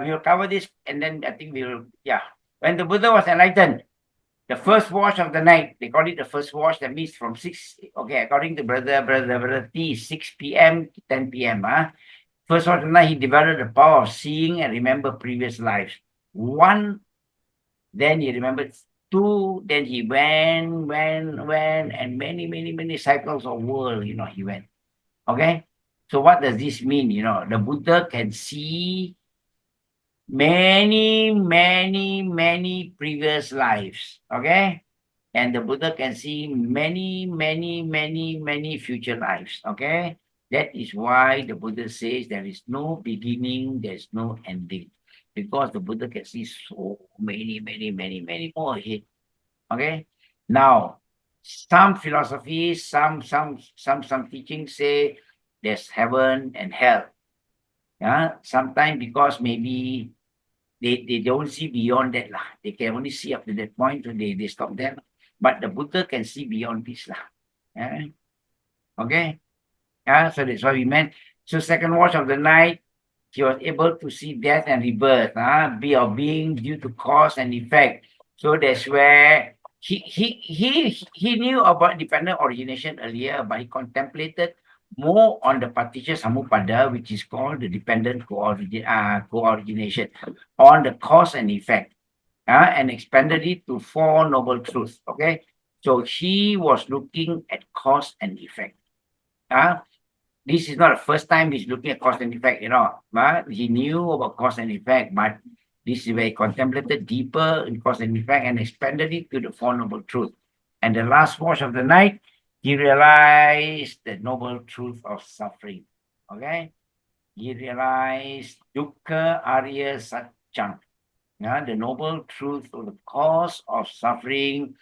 we'll cover this and then I think when the Buddha was enlightened, the first watch of the night, they call it the first watch, that means from 6, okay, according to brother T, 6 p.m. to 10 p.m. First watch of the night, he developed the power of seeing and remember previous lives. 1, then he remembered. 2, then he went, and many cycles of world, he went. Okay? So what does this mean? The Buddha can see many previous lives. Okay? And the Buddha can see many future lives. Okay? That is why the Buddha says there is no beginning, there's no ending. Because the Buddha can see so many more ahead. Okay. Now, some philosophies, some teachings say there's heaven and hell. Yeah. Sometimes because maybe they don't see beyond that lah. They can only see up to that point, so they stop there. But the Buddha can see beyond this lah. Yeah. Okay. Yeah. So that's what we meant. So second watch of the night, he was able to see death and rebirth, being due to cause and effect. So that's where he knew about dependent origination earlier, but he contemplated more on the partition samupada, which is called the dependent co-origination, on the cause and effect, and expanded it to 4 noble truths. Okay, so he was looking at cause and effect. This is not the first time he's looking at cause and effect, but he knew about cause and effect, but this is where he contemplated deeper in cause and effect and expanded it to the 4 noble truths. And the last watch of the night, he realized the noble truth of suffering. Okay? He realized dukkha arya satchang, the noble truth of the cause of suffering.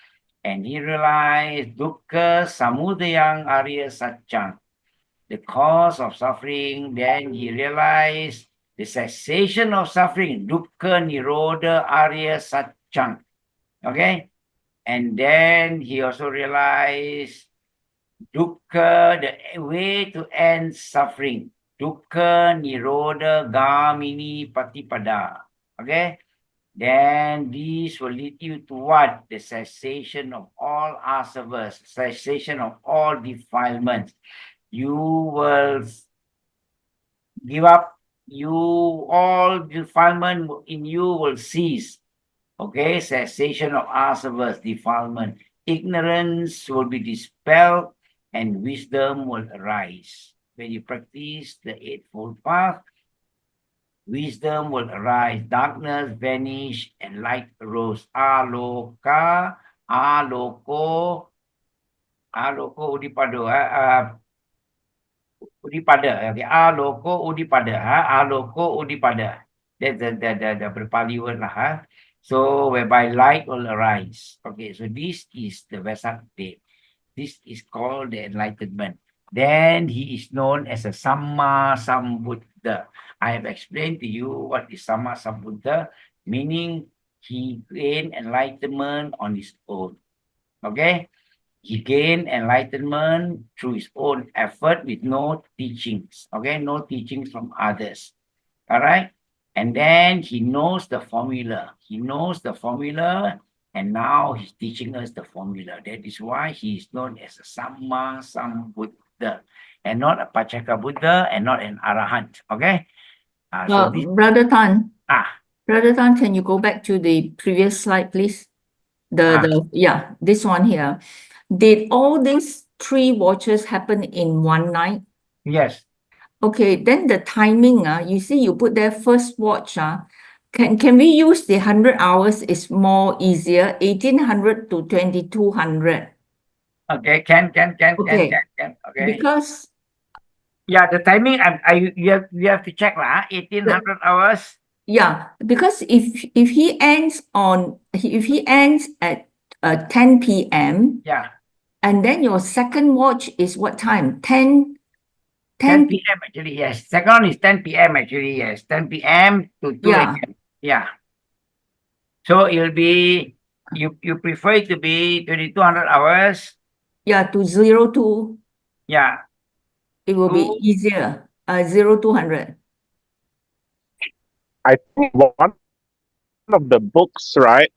And he realized dukkha samudayang arya satchang, the cause of suffering. Then he realized the cessation of suffering, dukkha nirodha arya satchang. Okay? And then he also realized dukkha, the way to end suffering, dukkha nirodha gamini patipada. Okay? Then this will lead you to what? The cessation of all asavas, cessation of all defilements. You will give up, all defilement in you will cease. Okay, cessation of asavas, defilement. Ignorance will be dispelled and wisdom will arise. When you practice the Eightfold Path, wisdom will arise, darkness vanish, and light arose. Aloka, aloko udipado. Udipada, okay. Aloko udipada. That's the Pali word lah. So whereby light will arise. Okay, so this is the Vesak Day. This is called the enlightenment. Then he is known as a Samma Sambuddha. I have explained to you what is Samma Sambuddha, meaning he gained enlightenment on his own. Okay. He gained enlightenment through his own effort with no teachings, okay? No teachings from others, all right? And then he knows the formula. He knows the formula, and now he's teaching us the formula. That is why he is known as a Samma Sambuddha, and not a Pachaka Buddha, and not an Arahant, okay? So this, Brother Tan, ah, Brother Tan, can you go back to the previous slide, please? Yeah, this one here. Did all these 3 watches happen in one night? yes. Okay, then the timing, you see, you put there first watch, can we use the 100 hours is more easier, 1800 to 2200? Okay, can, Okay. okay. Because Yeah, the timing, you have to check lah, 1800 hours. yeah, because if he ends at 10 p.m. Yeah, and then your second watch is what time? 10 10 p.m. actually, yes. Second one is 10 p.m. actually, yes. 10 p.m. to 2 Yeah. a.m. Yeah. So it'll be, you prefer it to be 2200 hours? Yeah, to 02. Yeah. It will be easier. 0200. I think one of the books, right?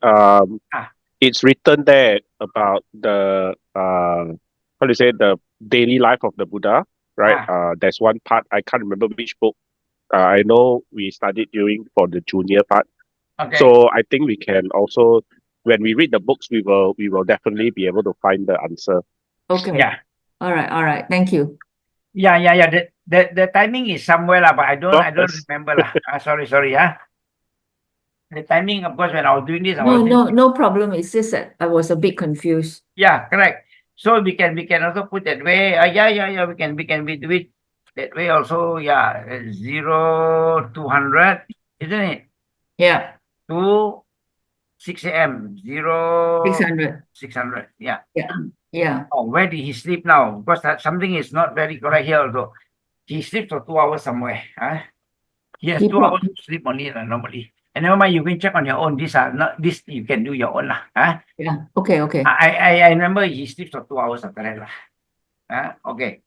It's written there about the how do you say, the daily life of the Buddha, right? There's one part, I can't remember which book. I know we studied during for the junior part. Okay. So I think we can also, when we read the books, we will definitely be able to find the answer. Okay. Yeah. All right. Thank you. Yeah. The timing is somewhere lah, but I don't remember lah. Sorry, The timing, of course, when I was doing this, No problem. It's just that I was a bit confused. Yeah, correct. So we can also put that way. Yeah. We can do it that way also. Yeah, 0 to 100, isn't it? Yeah. To 6 a.m. 0 600. 600. Yeah. Yeah. Oh, where did he sleep now? Because something is not very correct here also. He sleeps for 2 hours somewhere. He has 2 hours to sleep only normally. And never mind, you can check on your own. These are not this, you can do your own lah. Yeah. Okay. I remember he sleeps for 2 hours after that lah. Okay.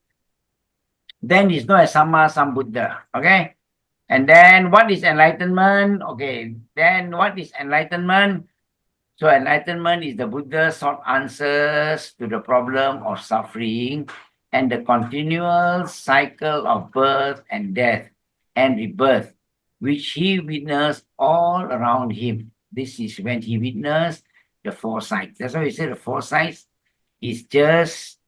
Then he's known as Samma Sambuddha. Okay. And then what is enlightenment? Okay. Then what is enlightenment? So enlightenment is the Buddha sought answers to the problem of suffering and the continual cycle of birth and death and rebirth, which he witnessed all around him. This is when he witnessed the 4 sights. That's why we say the 4 sights is just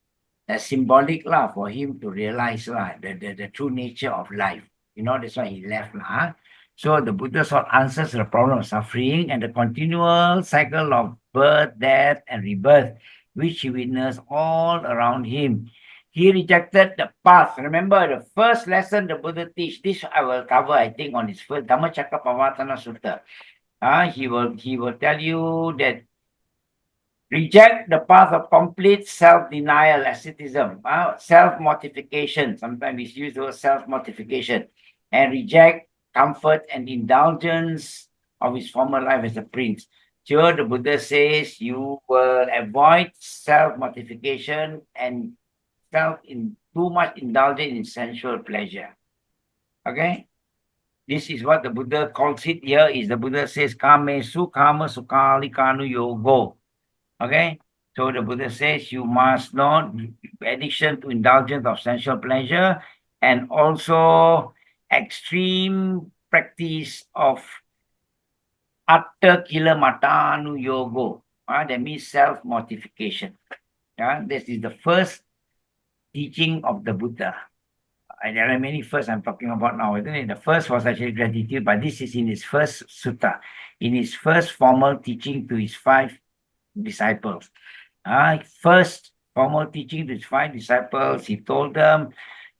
a symbolic lah for him to realize the true nature of life. That's why he left lah. So the Buddha sought answers to the problem of suffering and the continual cycle of birth, death, and rebirth, which he witnessed all around him. He rejected the path. Remember, the first lesson the Buddha teach, this I will cover, I think, on his first Dhammacakkappavattana Sutta. He will tell you that reject the path of complete self-denial, asceticism, self-mortification. Sometimes we use the word self-mortification, and reject comfort and indulgence of his former life as a prince. Here the Buddha says you will avoid self-mortification and too much indulgence in sensual pleasure. Okay? This is what the Buddha calls it here, is the Buddha says, Kamesu kama sukali kanu yogo. Okay? So the Buddha says you must not addiction to indulgence of sensual pleasure and also extreme practice of atta kila matanu yogo. That means self-mortification. This is the first teaching of the Buddha. There are many first I'm talking about now, isn't it? The first was actually gratitude, but this is in his first sutta, in his first formal teaching to his 5 disciples. First formal teaching to his 5 disciples, he told them,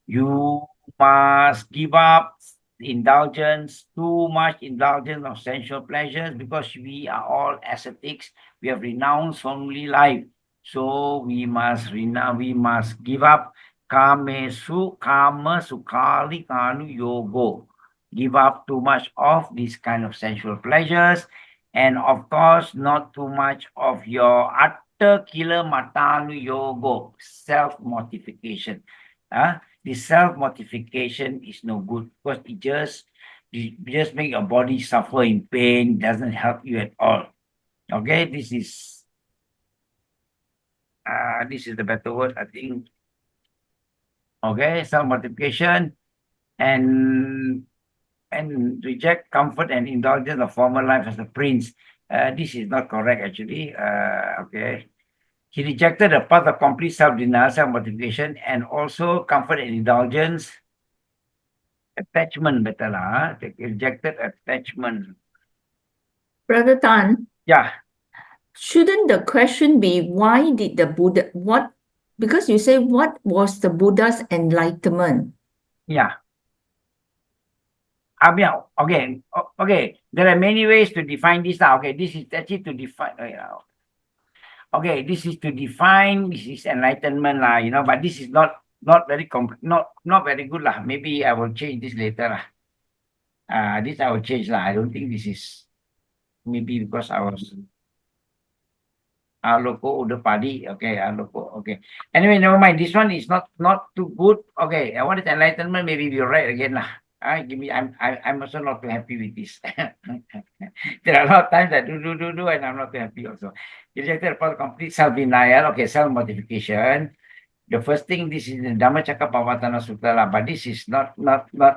you must give up indulgence, too much indulgence of sensual pleasures, because we are all ascetics. We have renounced worldly life. So we must give up kama sukali kanu yogo. Give up too much of this kind of sensual pleasures. And of course, not too much of your kila matalu yogo, self-mortification. The self-mortification is no good because it just make your body suffer in pain, doesn't help you at all. Okay, this is the better word, I think. Okay, self-mortification and reject comfort and indulgence of former life as a prince. This is not correct, actually. Okay. He rejected the path of complete self-denial, self-mortification, and also comfort and indulgence. Attachment, better lah. He rejected attachment. Brother Tan, Yeah. shouldn't the question be why did the Buddha, because you say what was the Buddha's enlightenment? Yeah. Okay. There are many ways to define this now. Okay, this is actually to define. Okay, this is to define. This is enlightenment lah. But this is not very not very good lah. Maybe I will change this later lah. This I will change lah. I don't think this is. Maybe because I was. Loko udah padi. Okay, loko. Okay. Anyway, never mind. This one is not too good. Okay, what is enlightenment? Maybe we'll write again lah. I'm also not too happy with this. There are a lot of times I do, and I'm not too happy also. Rejected upon complete self-denial. Okay, self-mortification. The first thing, this is the Dhammacakkappavattana Sutta lah, but this is not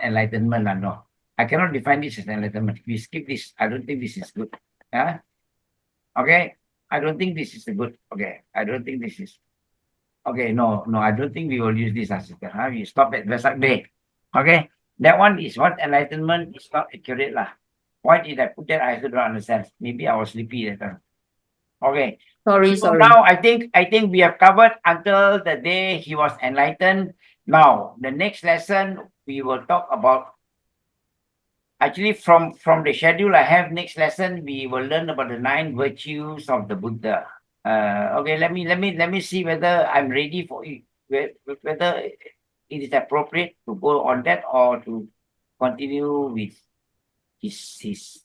enlightenment lah. No, I cannot define this as enlightenment. We skip this. I don't think this is good. Okay. I don't think this is good. Okay. I don't think this is. Okay. No. I don't think we will use this as sister. We stop at Vesak Day. Okay. That one is what enlightenment is not accurate lah. Why did I put that? I still don't understand. Maybe I was sleepy that time. Okay. Sorry. Now I think we have covered until the day he was enlightened. Now the next lesson we will talk about. Actually, from the schedule I have, next lesson we will learn about the 9 virtues of the Buddha. Okay, let me see whether I'm ready for it, whether it is appropriate to go on that or to continue with his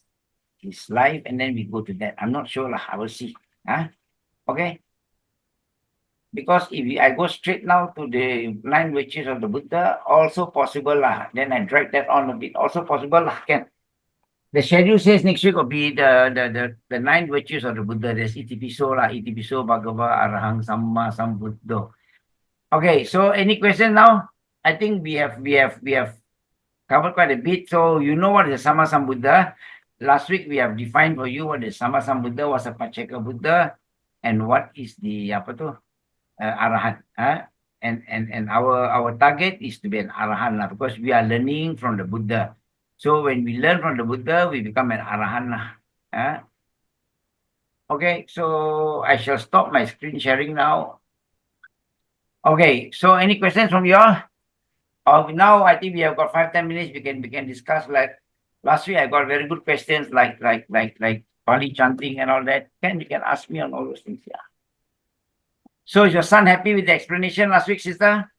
life and then we go to that. I'm not sure lah. I will see. Okay. Because if I go straight now to the 9 virtues of the Buddha, also possible lah. Then I drag that on a bit. Also possible lah. Can. The schedule says next week will be the 9 virtues of the Buddha. There's Itipiso lah. Itipiso Bhagava Arahang Samma Sambuddho. Okay. So any question now? I think we have covered quite a bit. So you know what is the Samma Sambuddha. Last week we have defined for you what is Samma Sambuddha, what's a Pacceka Buddha, and what is the Arahant. And our target is to be an Arahant lah, because we are learning from the Buddha. So when we learn from the Buddha, we become an Arahant lah. Okay, so I shall stop my screen sharing now. Okay, so any questions from you all? Now I think we have got 5-10 minutes. We can discuss. Like last week, I got very good questions like Pali chanting and all that. You can ask me on all those things. Yeah. So is your son happy with the explanation last week, sister?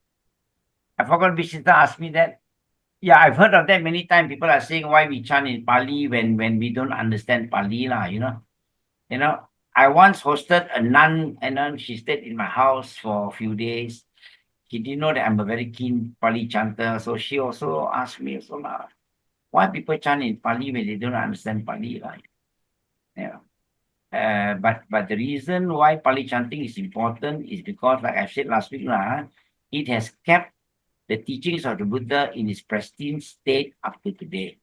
I forgot which sister asked me that. Yeah, I've heard of that many times. People are saying why we chant in Pali when we don't understand Pali lah. I once hosted a nun, and then she stayed in my house for a few days. She didn't know that I'm a very keen Pali chanter, so she also asked me why people chant in Pali when they don't understand Pali, right? Yeah. But the reason why Pali chanting is important is because, like I said last week, it has kept the teachings of the Buddha in its pristine state up to today.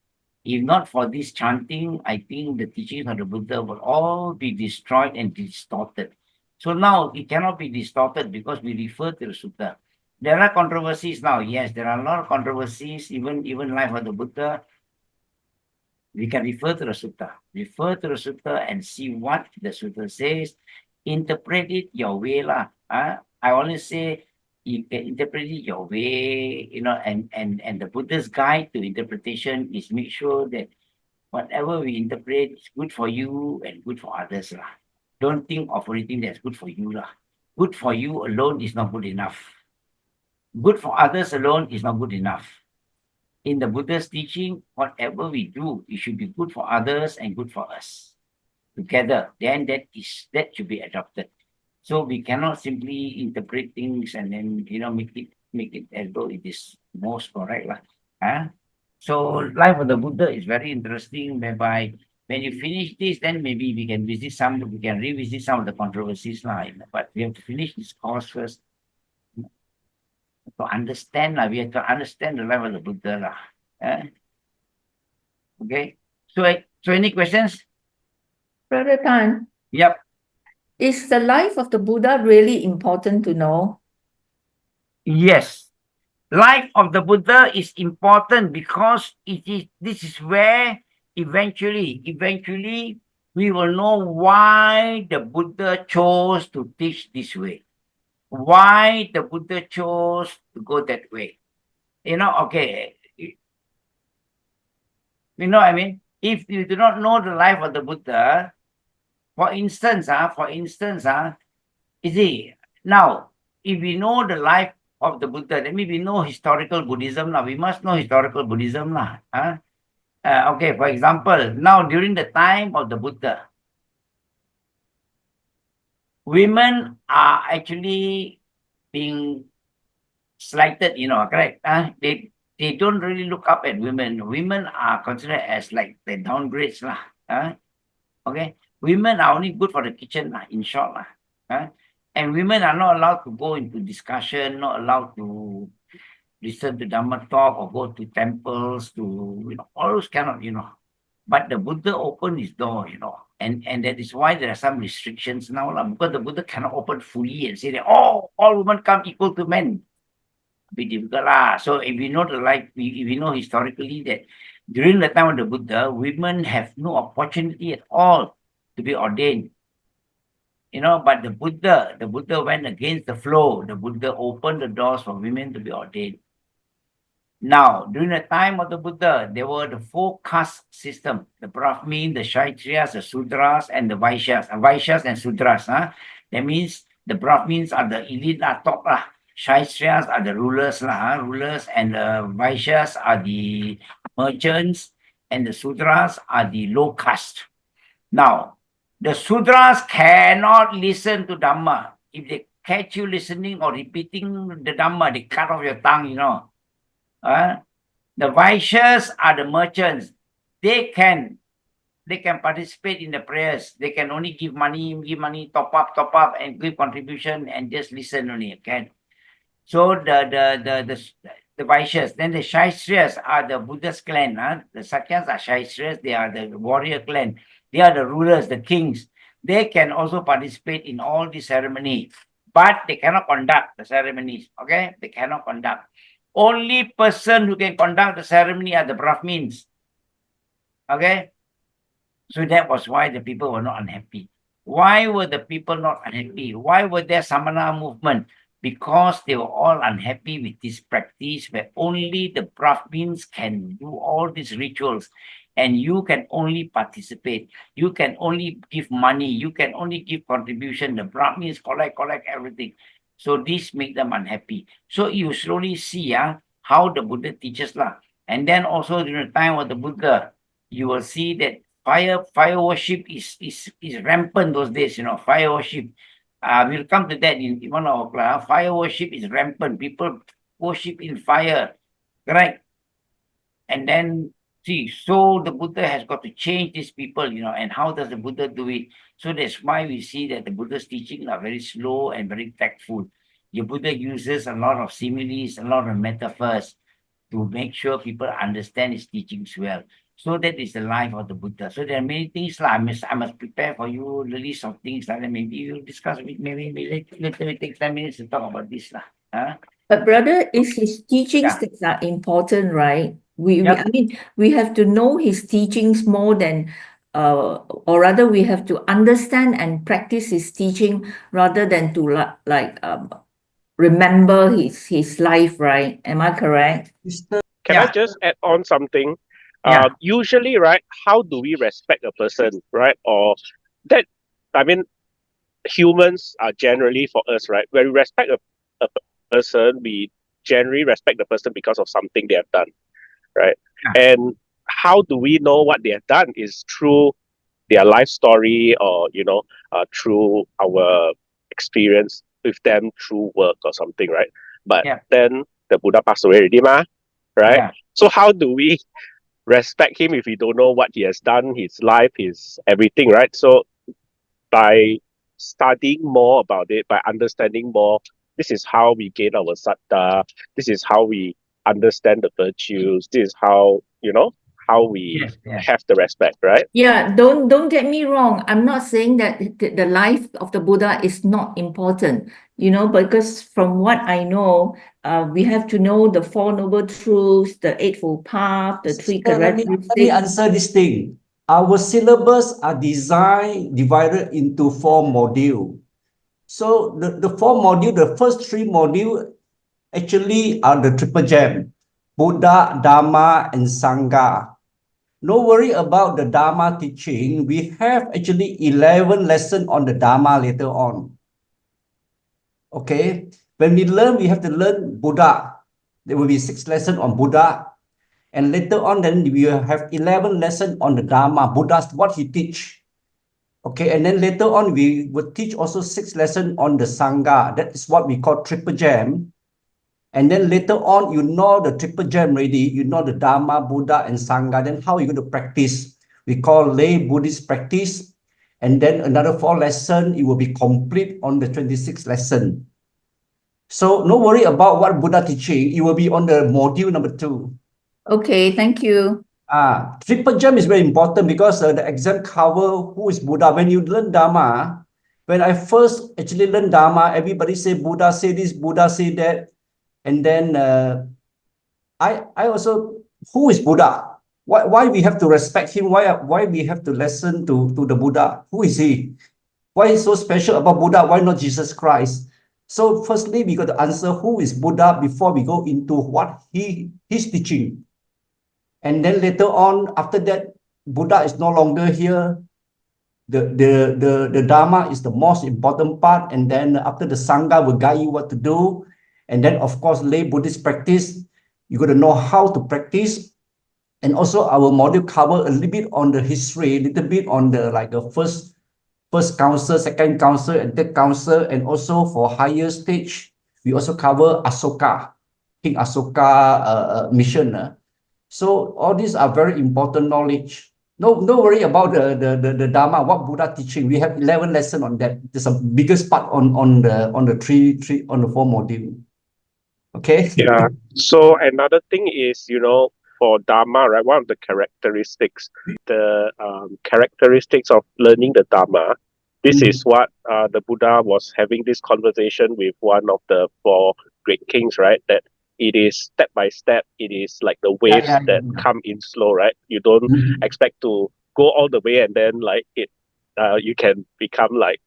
If not for this chanting, I think the teachings of the Buddha will all be destroyed and distorted. So now it cannot be distorted because we refer to the Sutta. There are controversies now. Yes, there are a lot of controversies, even life of the Buddha. We can refer to the Sutta and see what the Sutta says. Interpret it your way lah. I always say you can interpret it your way, and the Buddha's guide to interpretation is make sure that whatever we interpret is good for you and good for others lah. Don't think of anything that's good for you lah. Good for you alone is not good enough. Good for others alone is not good enough. In the Buddha's teaching, whatever we do, it should be good for others and good for us. Together, then that should be adopted. So we cannot simply interpret things and then, make it as though it is most correct lah. So life of the Buddha is very interesting, whereby when you finish this, then maybe we can revisit some of the controversies lah. But we have to finish this course first to understand lah. We have to understand the life of the Buddha lah. Okay. So any questions? Brother Tan, Yep. is the life of the Buddha really important to know? Yes. Life of the Buddha is important because this is where eventually we will know why the Buddha chose to teach this way. Why the Buddha chose to go that way. Okay. You know what I mean? If you do not know the life of the Buddha, for instance, you see, now, if we know the life of the Buddha, that means we know historical Buddhism now. We must know historical Buddhism now. Okay, for example, now during the time of the Buddha, women are actually being slighted, correct? They don't really look up at women. Women are considered as like the downgrades lah. Okay, women are only good for the kitchen lah, in short lah. And women are not allowed to go into discussion, not allowed to listen to Dhamma talk or go to temples to, all those kind of, But the Buddha opened his door, and that is why there are some restrictions now, because the Buddha cannot open fully and say that, all women come equal to men. Be difficult lah. So if we know the life, if we know historically that during the time of the Buddha, women have no opportunity at all to be ordained. But the Buddha went against the flow. The Buddha opened the doors for women to be ordained. Now, during the time of the Buddha, there were the 4 caste system: the Brahmin, the Kshatriyas, the Sudras, and the Vaishyas. Vaishyas and Sudras. That means the Brahmins are the elite top lah. Kshatriyas are the rulers and the Vaishyas are the merchants, and the Sudras are the low caste. Now, the Sudras cannot listen to Dhamma. If they catch you listening or repeating the Dhamma, they cut off your tongue, The Vaishyas are the merchants. They can participate in the prayers. They can only give money, top up, and give contribution and just listen only. Okay. So the Vaishyas. Then the Kshatriyas are the Buddhist clan. The Sakyas are Kshatriyas. They are the warrior clan. They are the rulers, the kings. They can also participate in all the ceremony, but they cannot conduct the ceremonies. Okay, they cannot conduct. Only person who can conduct the ceremony are the Brahmins. Okay, so that was why the people were not unhappy. Why were the people not unhappy? Why were there Samana movement? Because they were all unhappy with this practice where only the Brahmins can do all these rituals and you can only participate. You can only give money. You can only give contribution. The Brahmins collect everything. So this make them unhappy. So you slowly see how the Buddha teaches lah. And then also during the time of the Buddha, you will see that fire worship is rampant those days, fire worship. We'll come to that in one of our class. Fire worship is rampant. People worship in fire, correct? And then see, so the Buddha has got to change these people, and how does the Buddha do it? So that's why we see that the Buddha's teaching are very slow and very tactful. The Buddha uses a lot of similes, a lot of metaphors to make sure people understand his teachings well. So that is the life of the Buddha. So there are many things I must prepare for you the list of things that maybe you'll discuss with maybe later we take 10 minutes to talk about this. But brother, it's his teachings that are important, right? We have to know his teachings more than or rather we have to understand and practice his teaching rather than to remember his life, right? Am I correct? Can I just add on something? Usually, right, how do we respect a person, right? Or that, humans are generally for us, right? When we respect a person, we generally respect the person because of something they have done, right? And how do we know what they have done is through their life story or, through our experience with them through work or something, right? But Yeah. then the Buddha passed away already, right? Yeah. So how do we respect him if we don't know what he has done, his life, his everything, right? So by studying more about it, by understanding more, this is how we gain our sattva. This is how we understand the virtues. This is how, how we Yes. Yes. have the respect, right? Yeah, don't get me wrong. I'm not saying that the life of the Buddha is not important, because from what I know, we have to know the Four Noble Truths, the Eightfold Path, the three Let me characteristics. answer this thing. Our syllabus are divided into 4 modules. So the 4 modules, the first 3 modules actually are the triple gem: Buddha, Dharma, and Sangha. No worry about the Dharma teaching. We have actually 11 lessons on the Dharma later on. Okay, when we learn, we have to learn Buddha. There will be 6 lessons on Buddha. And later on, then we will have 11 lessons on the Dharma, Buddha's, what he teach. Okay, and then later on, we will teach also 6 lessons on the Sangha. That is what we call triple gem. And then later on, you know the triple gem already, you know the Dharma, Buddha, and Sangha. Then how are you going to practice? We call lay Buddhist practice. And then another 4 lessons, it will be complete on the 26th lesson. So no worry about what Buddha teaching. It will be on the module number 2. Okay, thank you. Triple gem is very important because the exam cover who is Buddha. When you learn Dharma, when I first actually learned Dharma, everybody say Buddha say this, Buddha say that. And then I also, who is Buddha? Why we have to respect him? Why we have to listen to the Buddha? Who is he? Why is so special about Buddha? Why not Jesus Christ? So firstly, we got to answer who is Buddha before we go into what he's teaching. And then later on, after that, Buddha is no longer here. The Dharma is the most important part. And then after the Sangha will guide you what to do. And then, of course, lay Buddhist practice. You got to know how to practice. And also our module cover a little bit on the history, a little bit on the first council, second council, and third council. And also for higher stage, we also cover Asoka, King Asoka mission. So all these are very important knowledge. No worry about the Dharma, what Buddha teaching. We have 11 lessons on that. There's a biggest part on the 4 module. Okay. Yeah. So another thing is, for Dharma, right? One of the characteristics of learning the Dharma. This is what the Buddha was having this conversation with one of the 4 great kings, right? That it is step by step. It is like the waves that come in slow, right? You don't expect to go all the way and then you can become like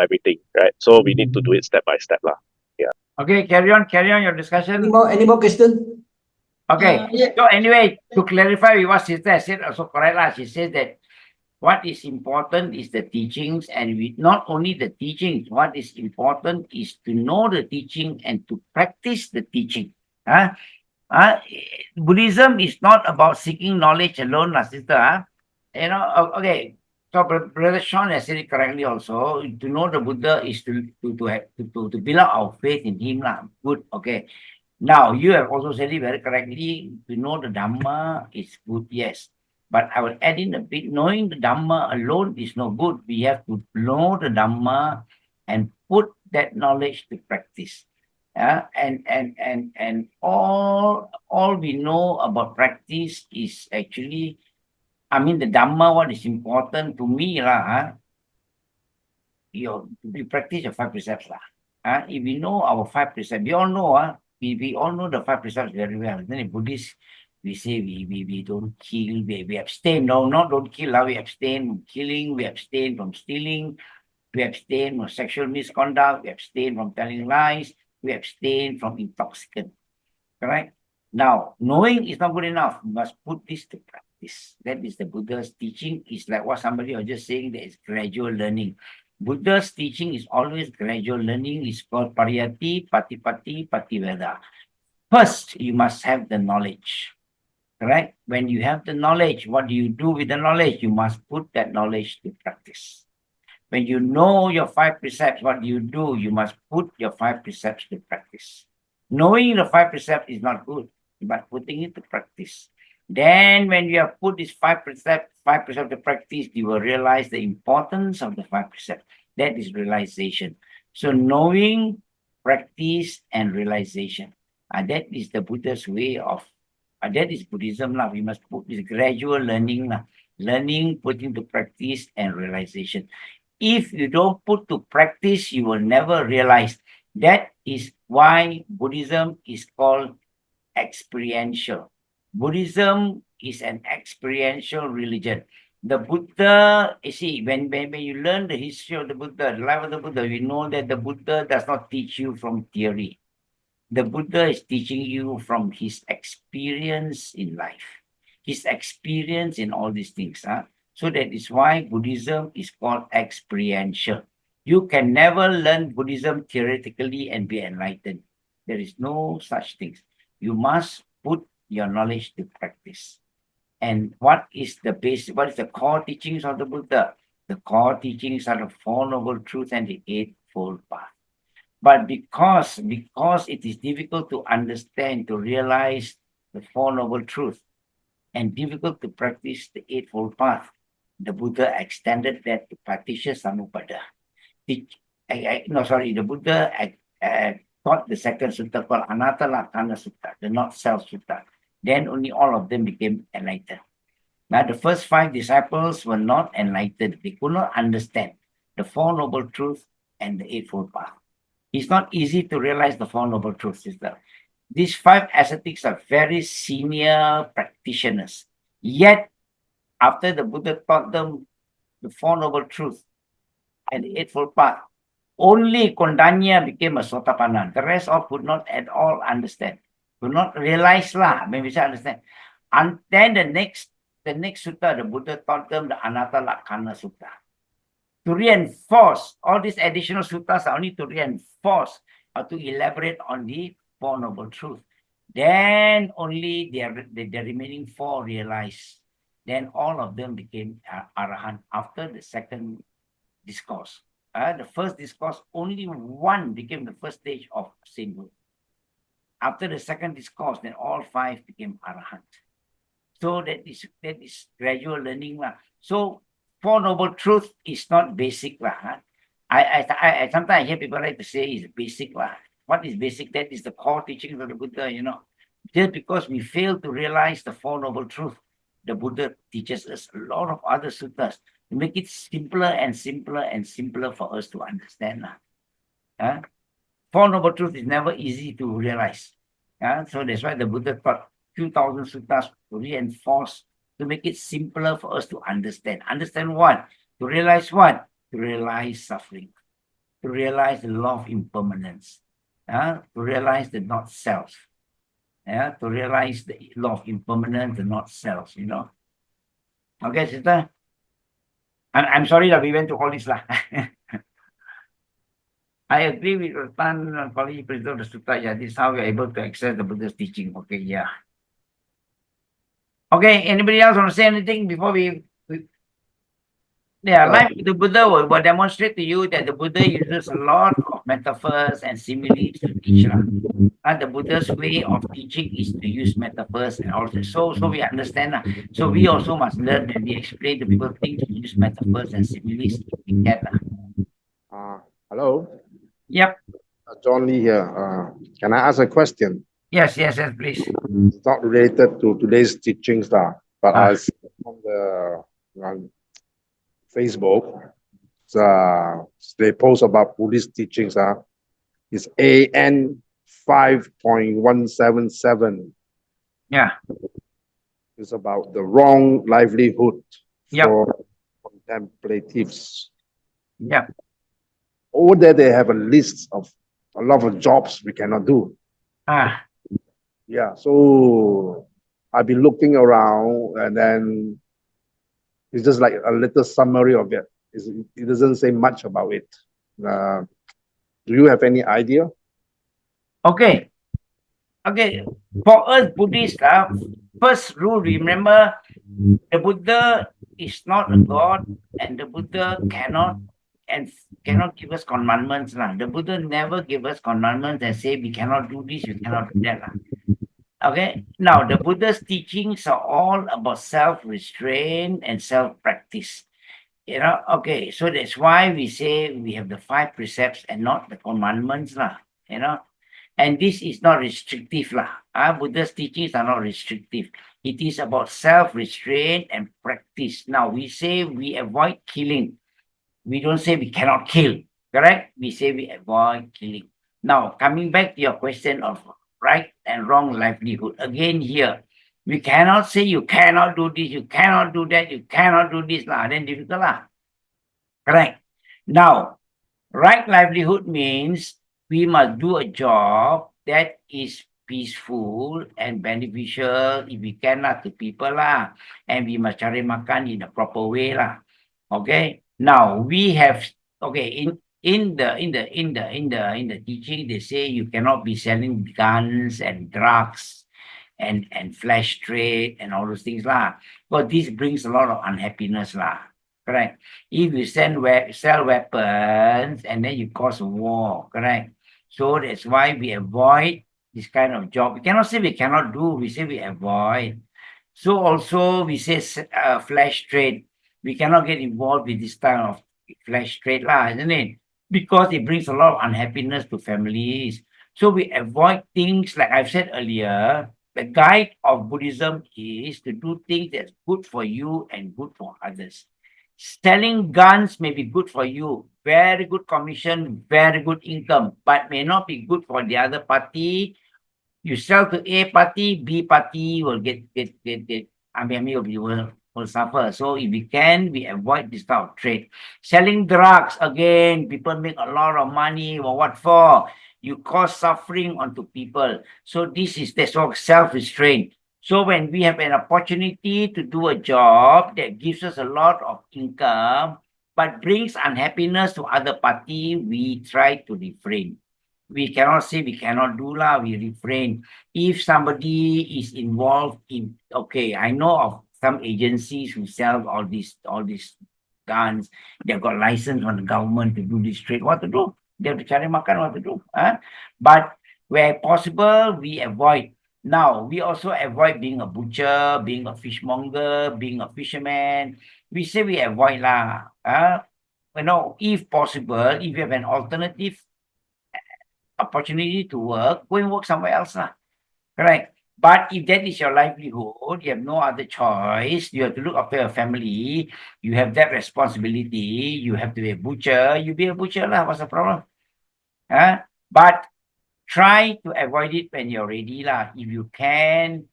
everything, right? So we need to do it step by step, lah. Yeah. Okay, carry on your discussion. Any more question? Okay. So anyway, to clarify what sister has said, also correct lah. She says that what is important is the teachings, and not only the teachings. What is important is to know the teaching and to practice the teaching. Buddhism is not about seeking knowledge alone, sister. Okay. So Brother Sean has said it correctly also. To know the Buddha is to build up our faith in him lah. Good. Okay. Now you have also said it very correctly. To know the Dhamma is good, yes. But I will add in a bit, knowing the Dhamma alone is no good. We have to know the Dhamma and put that knowledge to practice. And all we know about practice is actually, the Dhamma, what is important to me, we practice your 5 precepts. If we know our 5 precepts, we all know, we all know the 5 precepts very well. Then in Buddhist, we say we don't kill, we abstain. No, not don't kill, we abstain from killing, we abstain from stealing, we abstain from sexual misconduct, we abstain from telling lies, we abstain from intoxicant. Correct? Now, knowing is not good enough. We must put this to practice. That is the Buddha's teaching. Is like what somebody was just saying, that is gradual learning. Buddha's teaching is always gradual learning. It's called pariyati, patipati, pativeda. First, you must have the knowledge. Correct? When you have the knowledge, what do you do with the knowledge? You must put that knowledge to practice. When you know your 5 precepts, what you do, you must put your 5 precepts to practice. Knowing the 5 precepts is not good, but putting it to practice. Then when you have put these 5 precepts to practice, you will realize the importance of the 5 precepts. That is realization. So knowing, practice, and realization. That is the Buddha's way of, that is Buddhism. We must put this gradual learning, learning, putting to practice, and realization. If you don't put to practice, you will never realize. That is why Buddhism is called experiential. Buddhism is an experiential religion. The Buddha, you see, when you learn the history of the Buddha, the life of the Buddha, you know that the Buddha does not teach you from theory. The Buddha is teaching you from his experience in life, his experience in all these things. So that is why Buddhism is called experiential. You can never learn Buddhism theoretically and be enlightened. There is no such things. You must put your knowledge to practice. And what is the basic, what is the core teachings of the Buddha? The core teachings are the Four Noble Truths and the Eightfold Path. But because it is difficult to understand, to realize the Four Noble Truths, and difficult to practice the Eightfold Path, the Buddha extended that to Paticca Samuppada. The Buddha taught the second sutta called Anatta Lakkhana Sutta, the not self sutta. Then only all of them became enlightened. Now the first 5 disciples were not enlightened. They could not understand the Four Noble Truths and the Eightfold Path. It's not easy to realize the Four Noble Truths, sister. These 5 ascetics are very senior practitioners. Yet, after the Buddha taught them the Four Noble Truths and the Eightfold Path, only Kondanya became a Sotapanna. The rest all could not at all understand, could not realize when we say understand. And then the next sutta, the Buddha taught them the Anatta Lakkhana Sutta. To reinforce, all these additional suttas are only to reinforce or to elaborate on the Four Noble Truths. Then only the remaining 4 realized. Then all of them became Arahant after the second discourse. The first discourse, only 1 became the first stage of sainthood. After the second discourse, then all 5 became Arahant. So that is gradual learning. So Four Noble Truths is not basic. I sometimes hear people like to say it's basic. What is basic? That is the core teachings of the Buddha, Just because we fail to realize the Four Noble Truths, the Buddha teaches us a lot of other suttas to make it simpler and simpler and simpler for us to understand. Four Noble Truths is never easy to realize. So that's why the Buddha taught 2,000 suttas to reinforce, to make it simpler for us to understand. Understand what? To realize what? To realize suffering. To realize the law of impermanence. To realize the not self. To realize the law of impermanence, the not self, Okay, sister? I'm sorry that we went to all this. I agree with Tan calling preserve the sutta. Yeah, this is how we are able to access the Buddha's teaching. Okay, yeah. Okay, anybody else want to say anything before we life with the Buddha will demonstrate to you that the Buddha uses a lot of metaphors and similes to teach. And the Buddha's way of teaching is to use metaphors and also so we understand. So we also must learn and we explain to people things to use metaphors and similes if we can. Hello. Yep. John Lee here. Can I ask a question? Yes, please. It's not related to today's teachings, but I see on the Facebook, they post about Buddhist teachings. It's AN 5.177. Yeah. It's about the wrong livelihood for contemplatives. Yeah. Over there, they have a list of a lot of jobs we cannot do. Yeah, so I've been looking around and then it's just like a little summary of it. It doesn't say much about it. Do you have any idea? Okay. For us Buddhists, first rule, remember, the Buddha is not a god and the Buddha cannot and cannot give us commandments lah. The Buddha never give us commandments and say we cannot do this, we cannot do that lah. Okay, now the Buddha's teachings are all about self-restraint and self-practice. Okay, so that's why we say we have the 5 precepts and not the commandments lah. And this is not restrictive lah. Buddha's teachings are not restrictive. It is about self-restraint and practice. Now we say we avoid killing. We don't say we cannot kill, correct? We say we avoid killing. Now, coming back to your question of right and wrong livelihood, again here, we cannot say you cannot do this, you cannot do that, you cannot do this lah, then difficult lah. Correct. Now, right livelihood means we must do a job that is peaceful and beneficial if we can lah to people lah, and we must cari makan in a proper way lah. Okay. Now we have in the teaching they say you cannot be selling guns and drugs and flesh trade and all those things lah. But this brings a lot of unhappiness lah. Correct. If you sell weapons and then you cause a war, correct. So that's why we avoid this kind of job. We cannot say we cannot do, we say we avoid. So also we say flesh trade. We cannot get involved with this kind of flesh trade lah, isn't it? Because it brings a lot of unhappiness to families. So we avoid things like I've said earlier. The guide of Buddhism is to do things that's good for you and good for others. Selling guns may be good for you, very good commission, very good income, but may not be good for the other party. You sell to A party, B party will will suffer. So if we can, we avoid this type of trade. Selling drugs, again, people make a lot of money. Well, what for? You cause suffering onto people. So that's all self-restraint. So when we have an opportunity to do a job that gives us a lot of income, but brings unhappiness to other party, we try to refrain. We cannot say we cannot do lah, we refrain. If somebody is involved in, I know of some agencies who sell all these guns. They've got license from the government to do this trade. What to do? They have to cari makan, what to do? But where possible, we avoid. Now, we also avoid being a butcher, being a fishmonger, being a fisherman. We say we avoid lah. If possible, if you have an alternative opportunity to work, go and work somewhere else lah. Correct. But if that is your livelihood, you have no other choice, you have to look after your family, you have that responsibility, you have to be a butcher, you be a butcher lah, what's the problem? But try to avoid it when you're ready lah, if you can.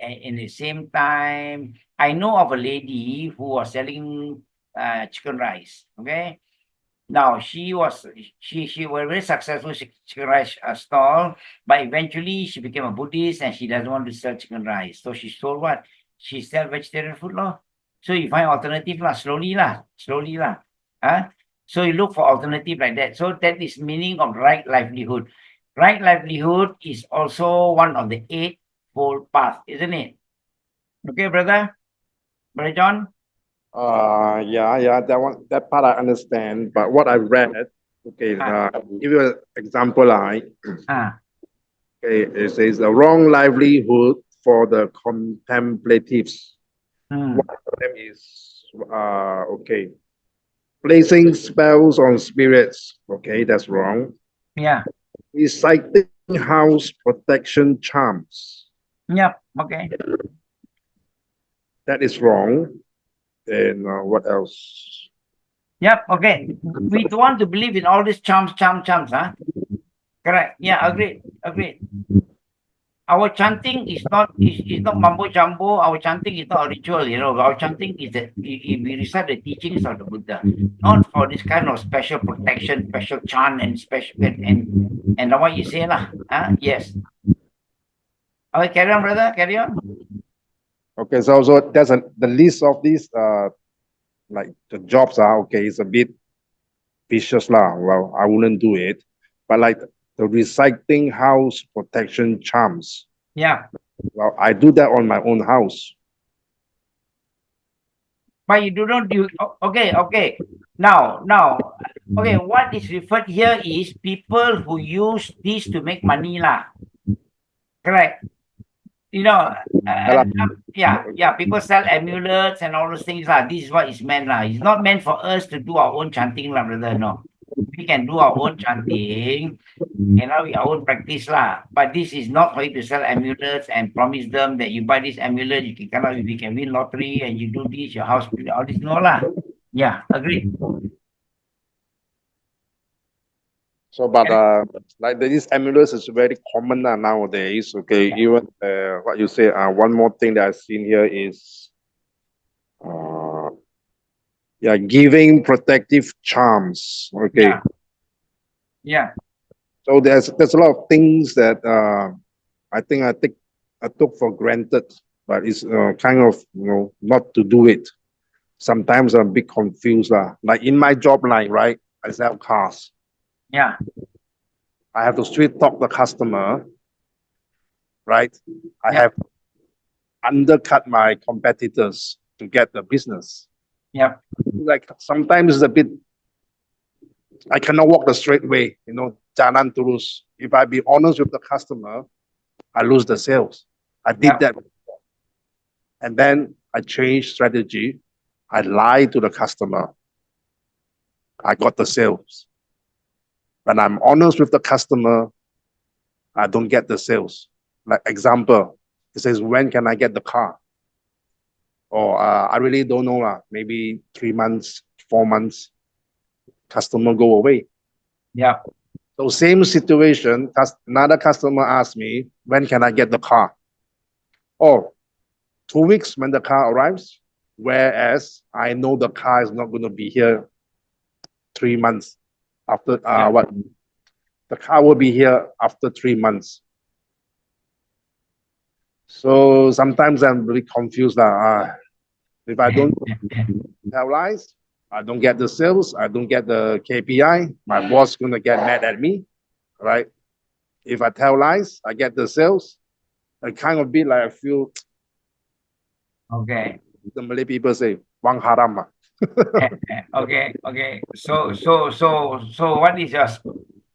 And in the same time, I know of a lady who was selling chicken rice, okay? Now, she was very successful chicken rice stall, but eventually she became a Buddhist and she doesn't want to sell chicken rice. So she sold what? She sell vegetarian food lah. So you find alternative lah, slowly lah. So you look for alternative like that. So that is meaning of right livelihood. Right livelihood is also one of the 8-fold path, isn't it? Okay, Brother John? That part I understand, but what I read, give you an example, it says the wrong livelihood for the contemplatives. One of them is placing spells on spirits. Okay, that's wrong. Yeah. Reciting house protection charms. Yep. Okay. That is wrong. And what else? Yep, okay. We don't want to believe in all these charms, huh? Correct. Yeah, agreed. Our chanting is not mumbo jumbo. Our chanting is not a ritual, Our chanting is that we recite the teachings of the Buddha, not for this kind of special protection, special chant, and special and what you say lah. Yes. Okay, carry on, brother. Carry on. Okay, so that's the list of these like the jobs are it's a bit vicious lah. Well, I wouldn't do it, but like the reciting house protection charms. Yeah. Well, I do that on my own house. But you do not do. Okay. Now, okay. What is referred here is people who use this to make money lah. Correct. You know, people sell amulets and all those things lah. This is what it's meant lah. It's not meant for us to do our own chanting lah, brother. No, we can do our own chanting, our own practice lah. But this is not for you to sell amulets and promise them that you buy this amulet, you can win lottery, and you do this, your house, all this, no lah. Yeah, agreed. So, but like these amulets is very common nowadays. Okay, even what you say. One more thing that I've seen here is, giving protective charms. Okay. Yeah. So there's a lot of things that I think I took for granted, but it's kind of not to do it. Sometimes I'm a bit confused lah. Like in my job line, right? I sell cars. Yeah. I have to sweet talk the customer, right? I have undercut my competitors to get the business. Yeah. Like sometimes it's a bit, I cannot walk the straight way, jalan terus. If I be honest with the customer, I lose the sales. I did that before. And then I changed strategy. I lied to the customer. I got the sales. When I'm honest with the customer, I don't get the sales. Like example, it says, when can I get the car? Or I really don't know, maybe 3 months, 4 months, customer go away. Yeah. So same situation, another customer asked me, when can I get the car? Oh, 2 weeks when the car arrives, whereas I know the car is not going to be here 3 months. After the car will be here after 3 months. So sometimes I'm really confused. If I don't tell lies, I don't get the sales, I don't get the KPI, my boss gonna get mad at me, right? If I tell lies, I get the sales. I kind of be like, I feel. Okay. The Malay people say, "Wang haram." Okay. So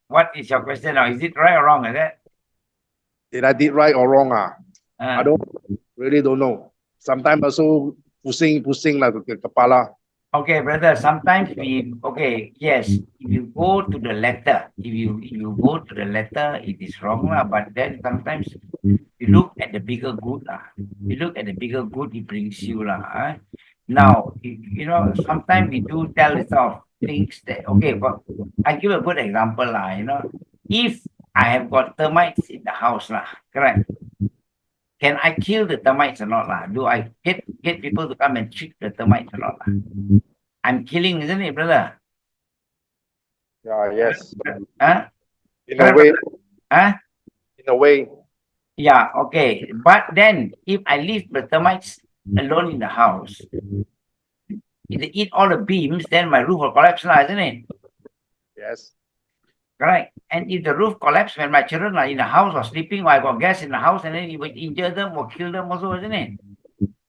what is your question now? Is it right or wrong? Is that? Did I did right or wrong? I don't know. Sometimes also pusing like kepala. Okay, brother. Sometimes yes. If you go to the letter, if you go to the letter, it is wrong lah. But then sometimes you look at the bigger good lah. You look at the bigger good, it brings you lah. Now, sometimes we do tell of things that, but I give a good example lah, if I have got termites in the house lah, correct? Can I kill the termites or not lah? Do I get people to come and treat the termites or not lah? I'm killing, isn't it, brother? Yeah, yes. In Correct, a way. In a way. Yeah, okay. But then, if I leave the termites alone in the house, if they eat all the beams, then my roof will collapse lah, isn't it? Yes. Correct. And if the roof collapses when my children are in the house or sleeping, or I got gas in the house, and then it will injure them or kill them also, isn't it?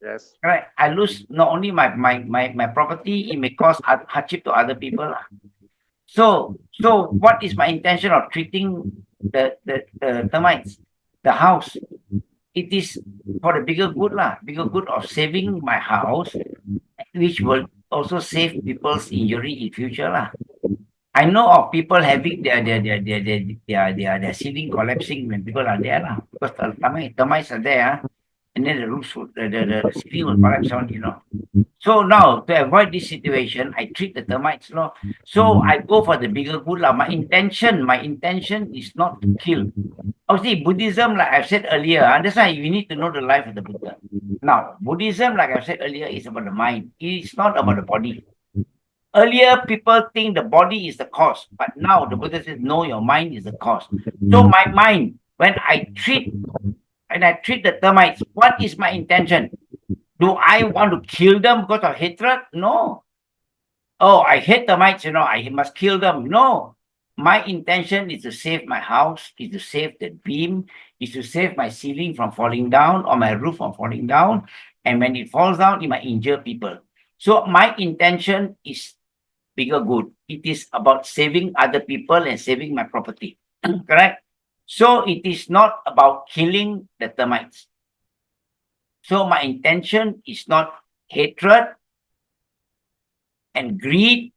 Yes. Correct. I lose not only my property, it may cause hardship to other people. So what is my intention of treating the termites, the house? It is for the bigger good of saving my house, which will also save people's injury in future lah. I know of people having their ceiling collapsing when people are there lah, because the termites are there, and then the roof, the ceiling will collapse on, So now, to avoid this situation, I treat the termites, So I go for the bigger good lah. My intention is not to kill. Obviously, Buddhism, like I've said earlier, that's why you need to know the life of the Buddha. Now, Buddhism, like I've said earlier, is about the mind. It's not about the body. Earlier, people think the body is the cause, but now the Buddha says, no, your mind is the cause. So my mind, when I treat the termites, what is my intention? Do I want to kill them because of hatred? No. Oh, I hate termites, I must kill them. No. My intention is to save my house, is to save the beam, is to save my ceiling from falling down or my roof from falling down. And when it falls down, it might injure people. So my intention is bigger good. It is about saving other people and saving my property. Correct? So it is not about killing the termites. So my intention is not hatred and greed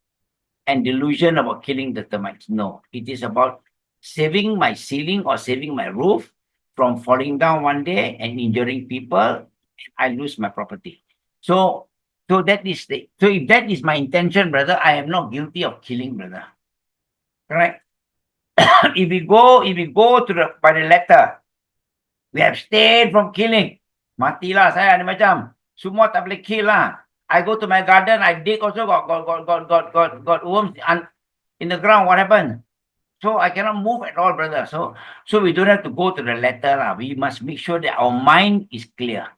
and delusion about killing the termites. No, it is about saving my ceiling or saving my roof from falling down one day and injuring people. I lose my property. So that is if that is my intention, brother, I am not guilty of killing, brother. Correct? if we go to the by the letter, we abstain from killing. Matilah saya ni macam semua tak boleh kill lah. I go to my garden, I dig also got worms in the ground. What happened? So I cannot move at all, brother. So we don't have to go to the letter lah. We must make sure that our mind is clear.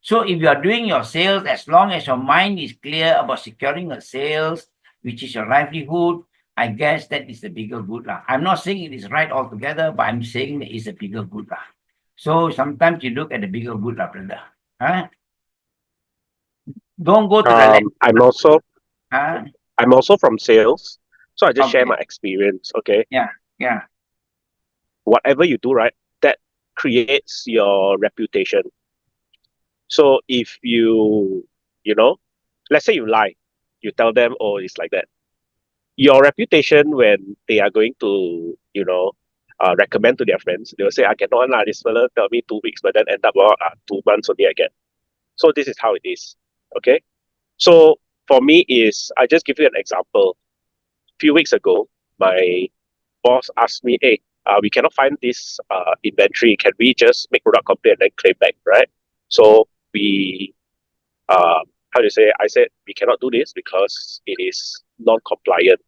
So if you are doing your sales, as long as your mind is clear about securing a sales, which is your livelihood, I guess that is the bigger good lah. I'm not saying it is right altogether, but I'm saying that it's a bigger good lah. So sometimes you look at the bigger good lah, brother. Huh? Don't go to the letter. I'm also from sales, so I just share my experience. Okay. Yeah. Whatever you do, right, that creates your reputation. So if you know, let's say you lie, you tell them, oh, it's like that. Your reputation when they are going to, recommend to their friends, they will say, I cannot lah, this fella tell me 2 weeks, but then end up 2 months only I get. So this is how it is. Okay. So for me I just give you an example. A few weeks ago, my boss asked me, hey, we cannot find this inventory. Can we just make product complaint and then claim back, right? So we, I said, we cannot do this because it is non-compliant.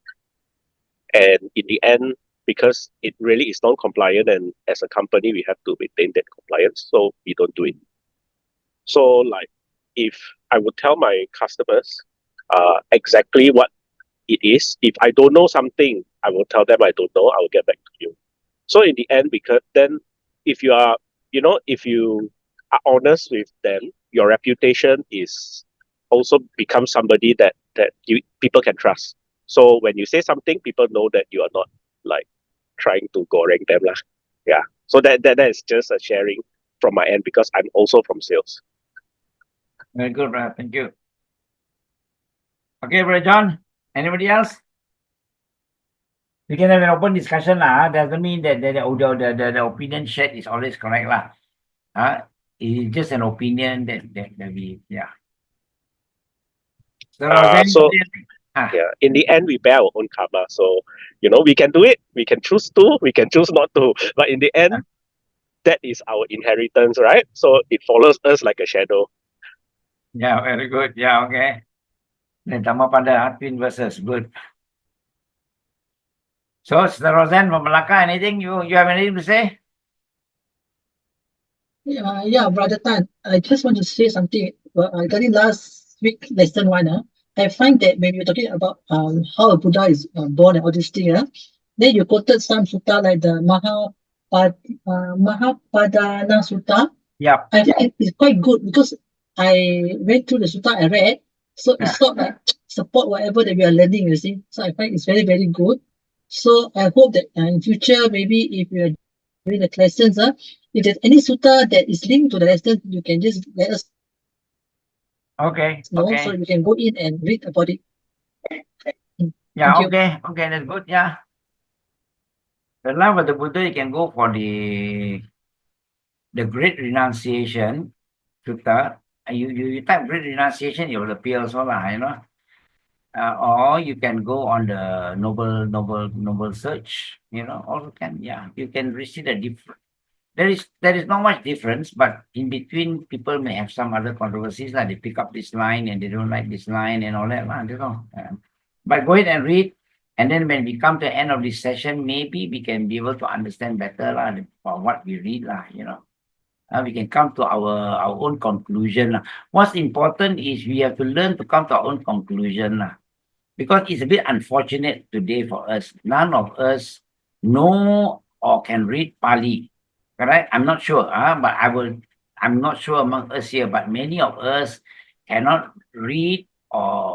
And in the end, because it really is non-compliant, and as a company, we have to maintain that compliance, so we don't do it. So like, if I would tell my customers exactly what it is, if I don't know something, I will tell them I don't know, I will get back to you. So in the end, because then if you are, if you are honest with them, your reputation is also become somebody that people can trust. So when you say something, people know that you are not like trying to goreng them lah. Yeah. So that is just a sharing from my end, because I'm also from sales. Very good, brother. Thank you. Okay, brother John. Anybody else? We can have an open discussion lah. Doesn't mean that the opinion shared is always correct lah. It's just an opinion that we in the end, we bear our own karma. So, we can do it, we can choose to, we can choose not to. But in the end, that is our inheritance, right? So it follows us like a shadow. Yeah, very good. Yeah, okay. Then tama pada twin verses. Good. So, Sister Roseanne from Malacca, anything you have anything to say? Yeah, Brother Tan, I just want to say something regarding last week lesson 1. I find that when you're talking about how a Buddha is born and all these things, then you quoted some sutta like the Mahapadana Sutta. Yeah. I think it's quite good because I went through the sutta I read, so it's sort of like support whatever that we are learning, you see. So I find it's very, very good. So I hope that in future, maybe if we are doing the lessons, if there's any sutta that is linked to the lesson, you can just let us know, so you can go in and read about it. Yeah, okay, that's good. Yeah. The life of the Buddha, you can go for the Great Renunciation Sutta. You type Great Renunciation, it will appear also lah, or you can go on the Noble Search, also can. Yeah, you can receive the different. There is not much difference, but in between, people may have some other controversies. They pick up this line and they don't like this line and all that. But go ahead and read. And then when we come to the end of this session, maybe we can be able to understand better what we read. We can come to our own conclusion. What's important is we have to learn to come to our own conclusion. Because it's a bit unfortunate today for us. None of us know or can read Pali. Correct? I'm not sure, but I'm not sure among us here, but many of us cannot read or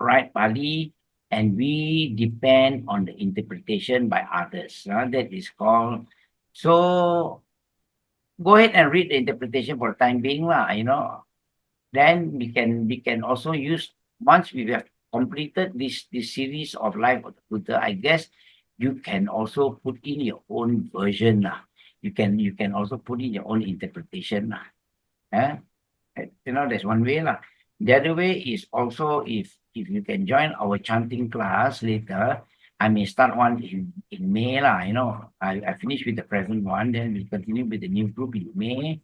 write Pali, and we depend on the interpretation by others. That is called. So go ahead and read the interpretation for the time being, Then we can also use, once we have completed this series of Life of the Buddha, I guess you can also put in your own version. You can also put in your own interpretation. There's one way. The other way is also, if you can join our chanting class later, I may start one in May. I finish with the present one, then we'll continue with the new group in May.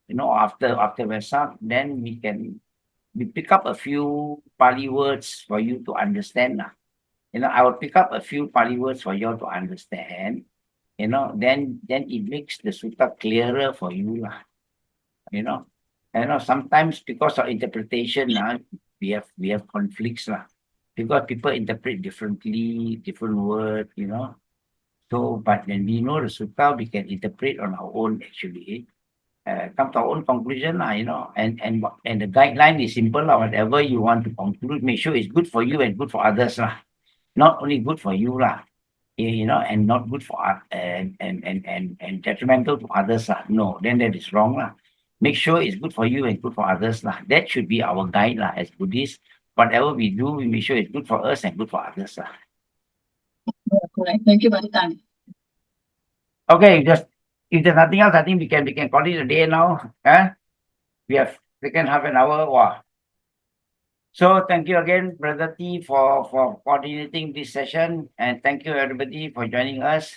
After Vesak, then we pick up a few Pali words for you to understand. I will pick up a few Pali words for you to understand. Then it makes the sutta clearer for you. Sometimes because of interpretation, we have conflicts. Because people interpret differently, different words, So, but when we know the sutta, we can interpret on our own actually. Come to our own conclusion, and the guideline is simple. Whatever you want to conclude, make sure it's good for you and good for others. Not only good for you, and not good for and detrimental to others. No, then that is wrong. Make sure it's good for you and good for others. That should be our guide as Buddhists. Whatever we do, we make sure it's good for us and good for others. Correct. Thank you, Brother Tan. Okay, if there's nothing else, I think we can call it a day now. We have taken half an hour. Wow. So thank you again, Brother T, for coordinating this session, and thank you everybody for joining us.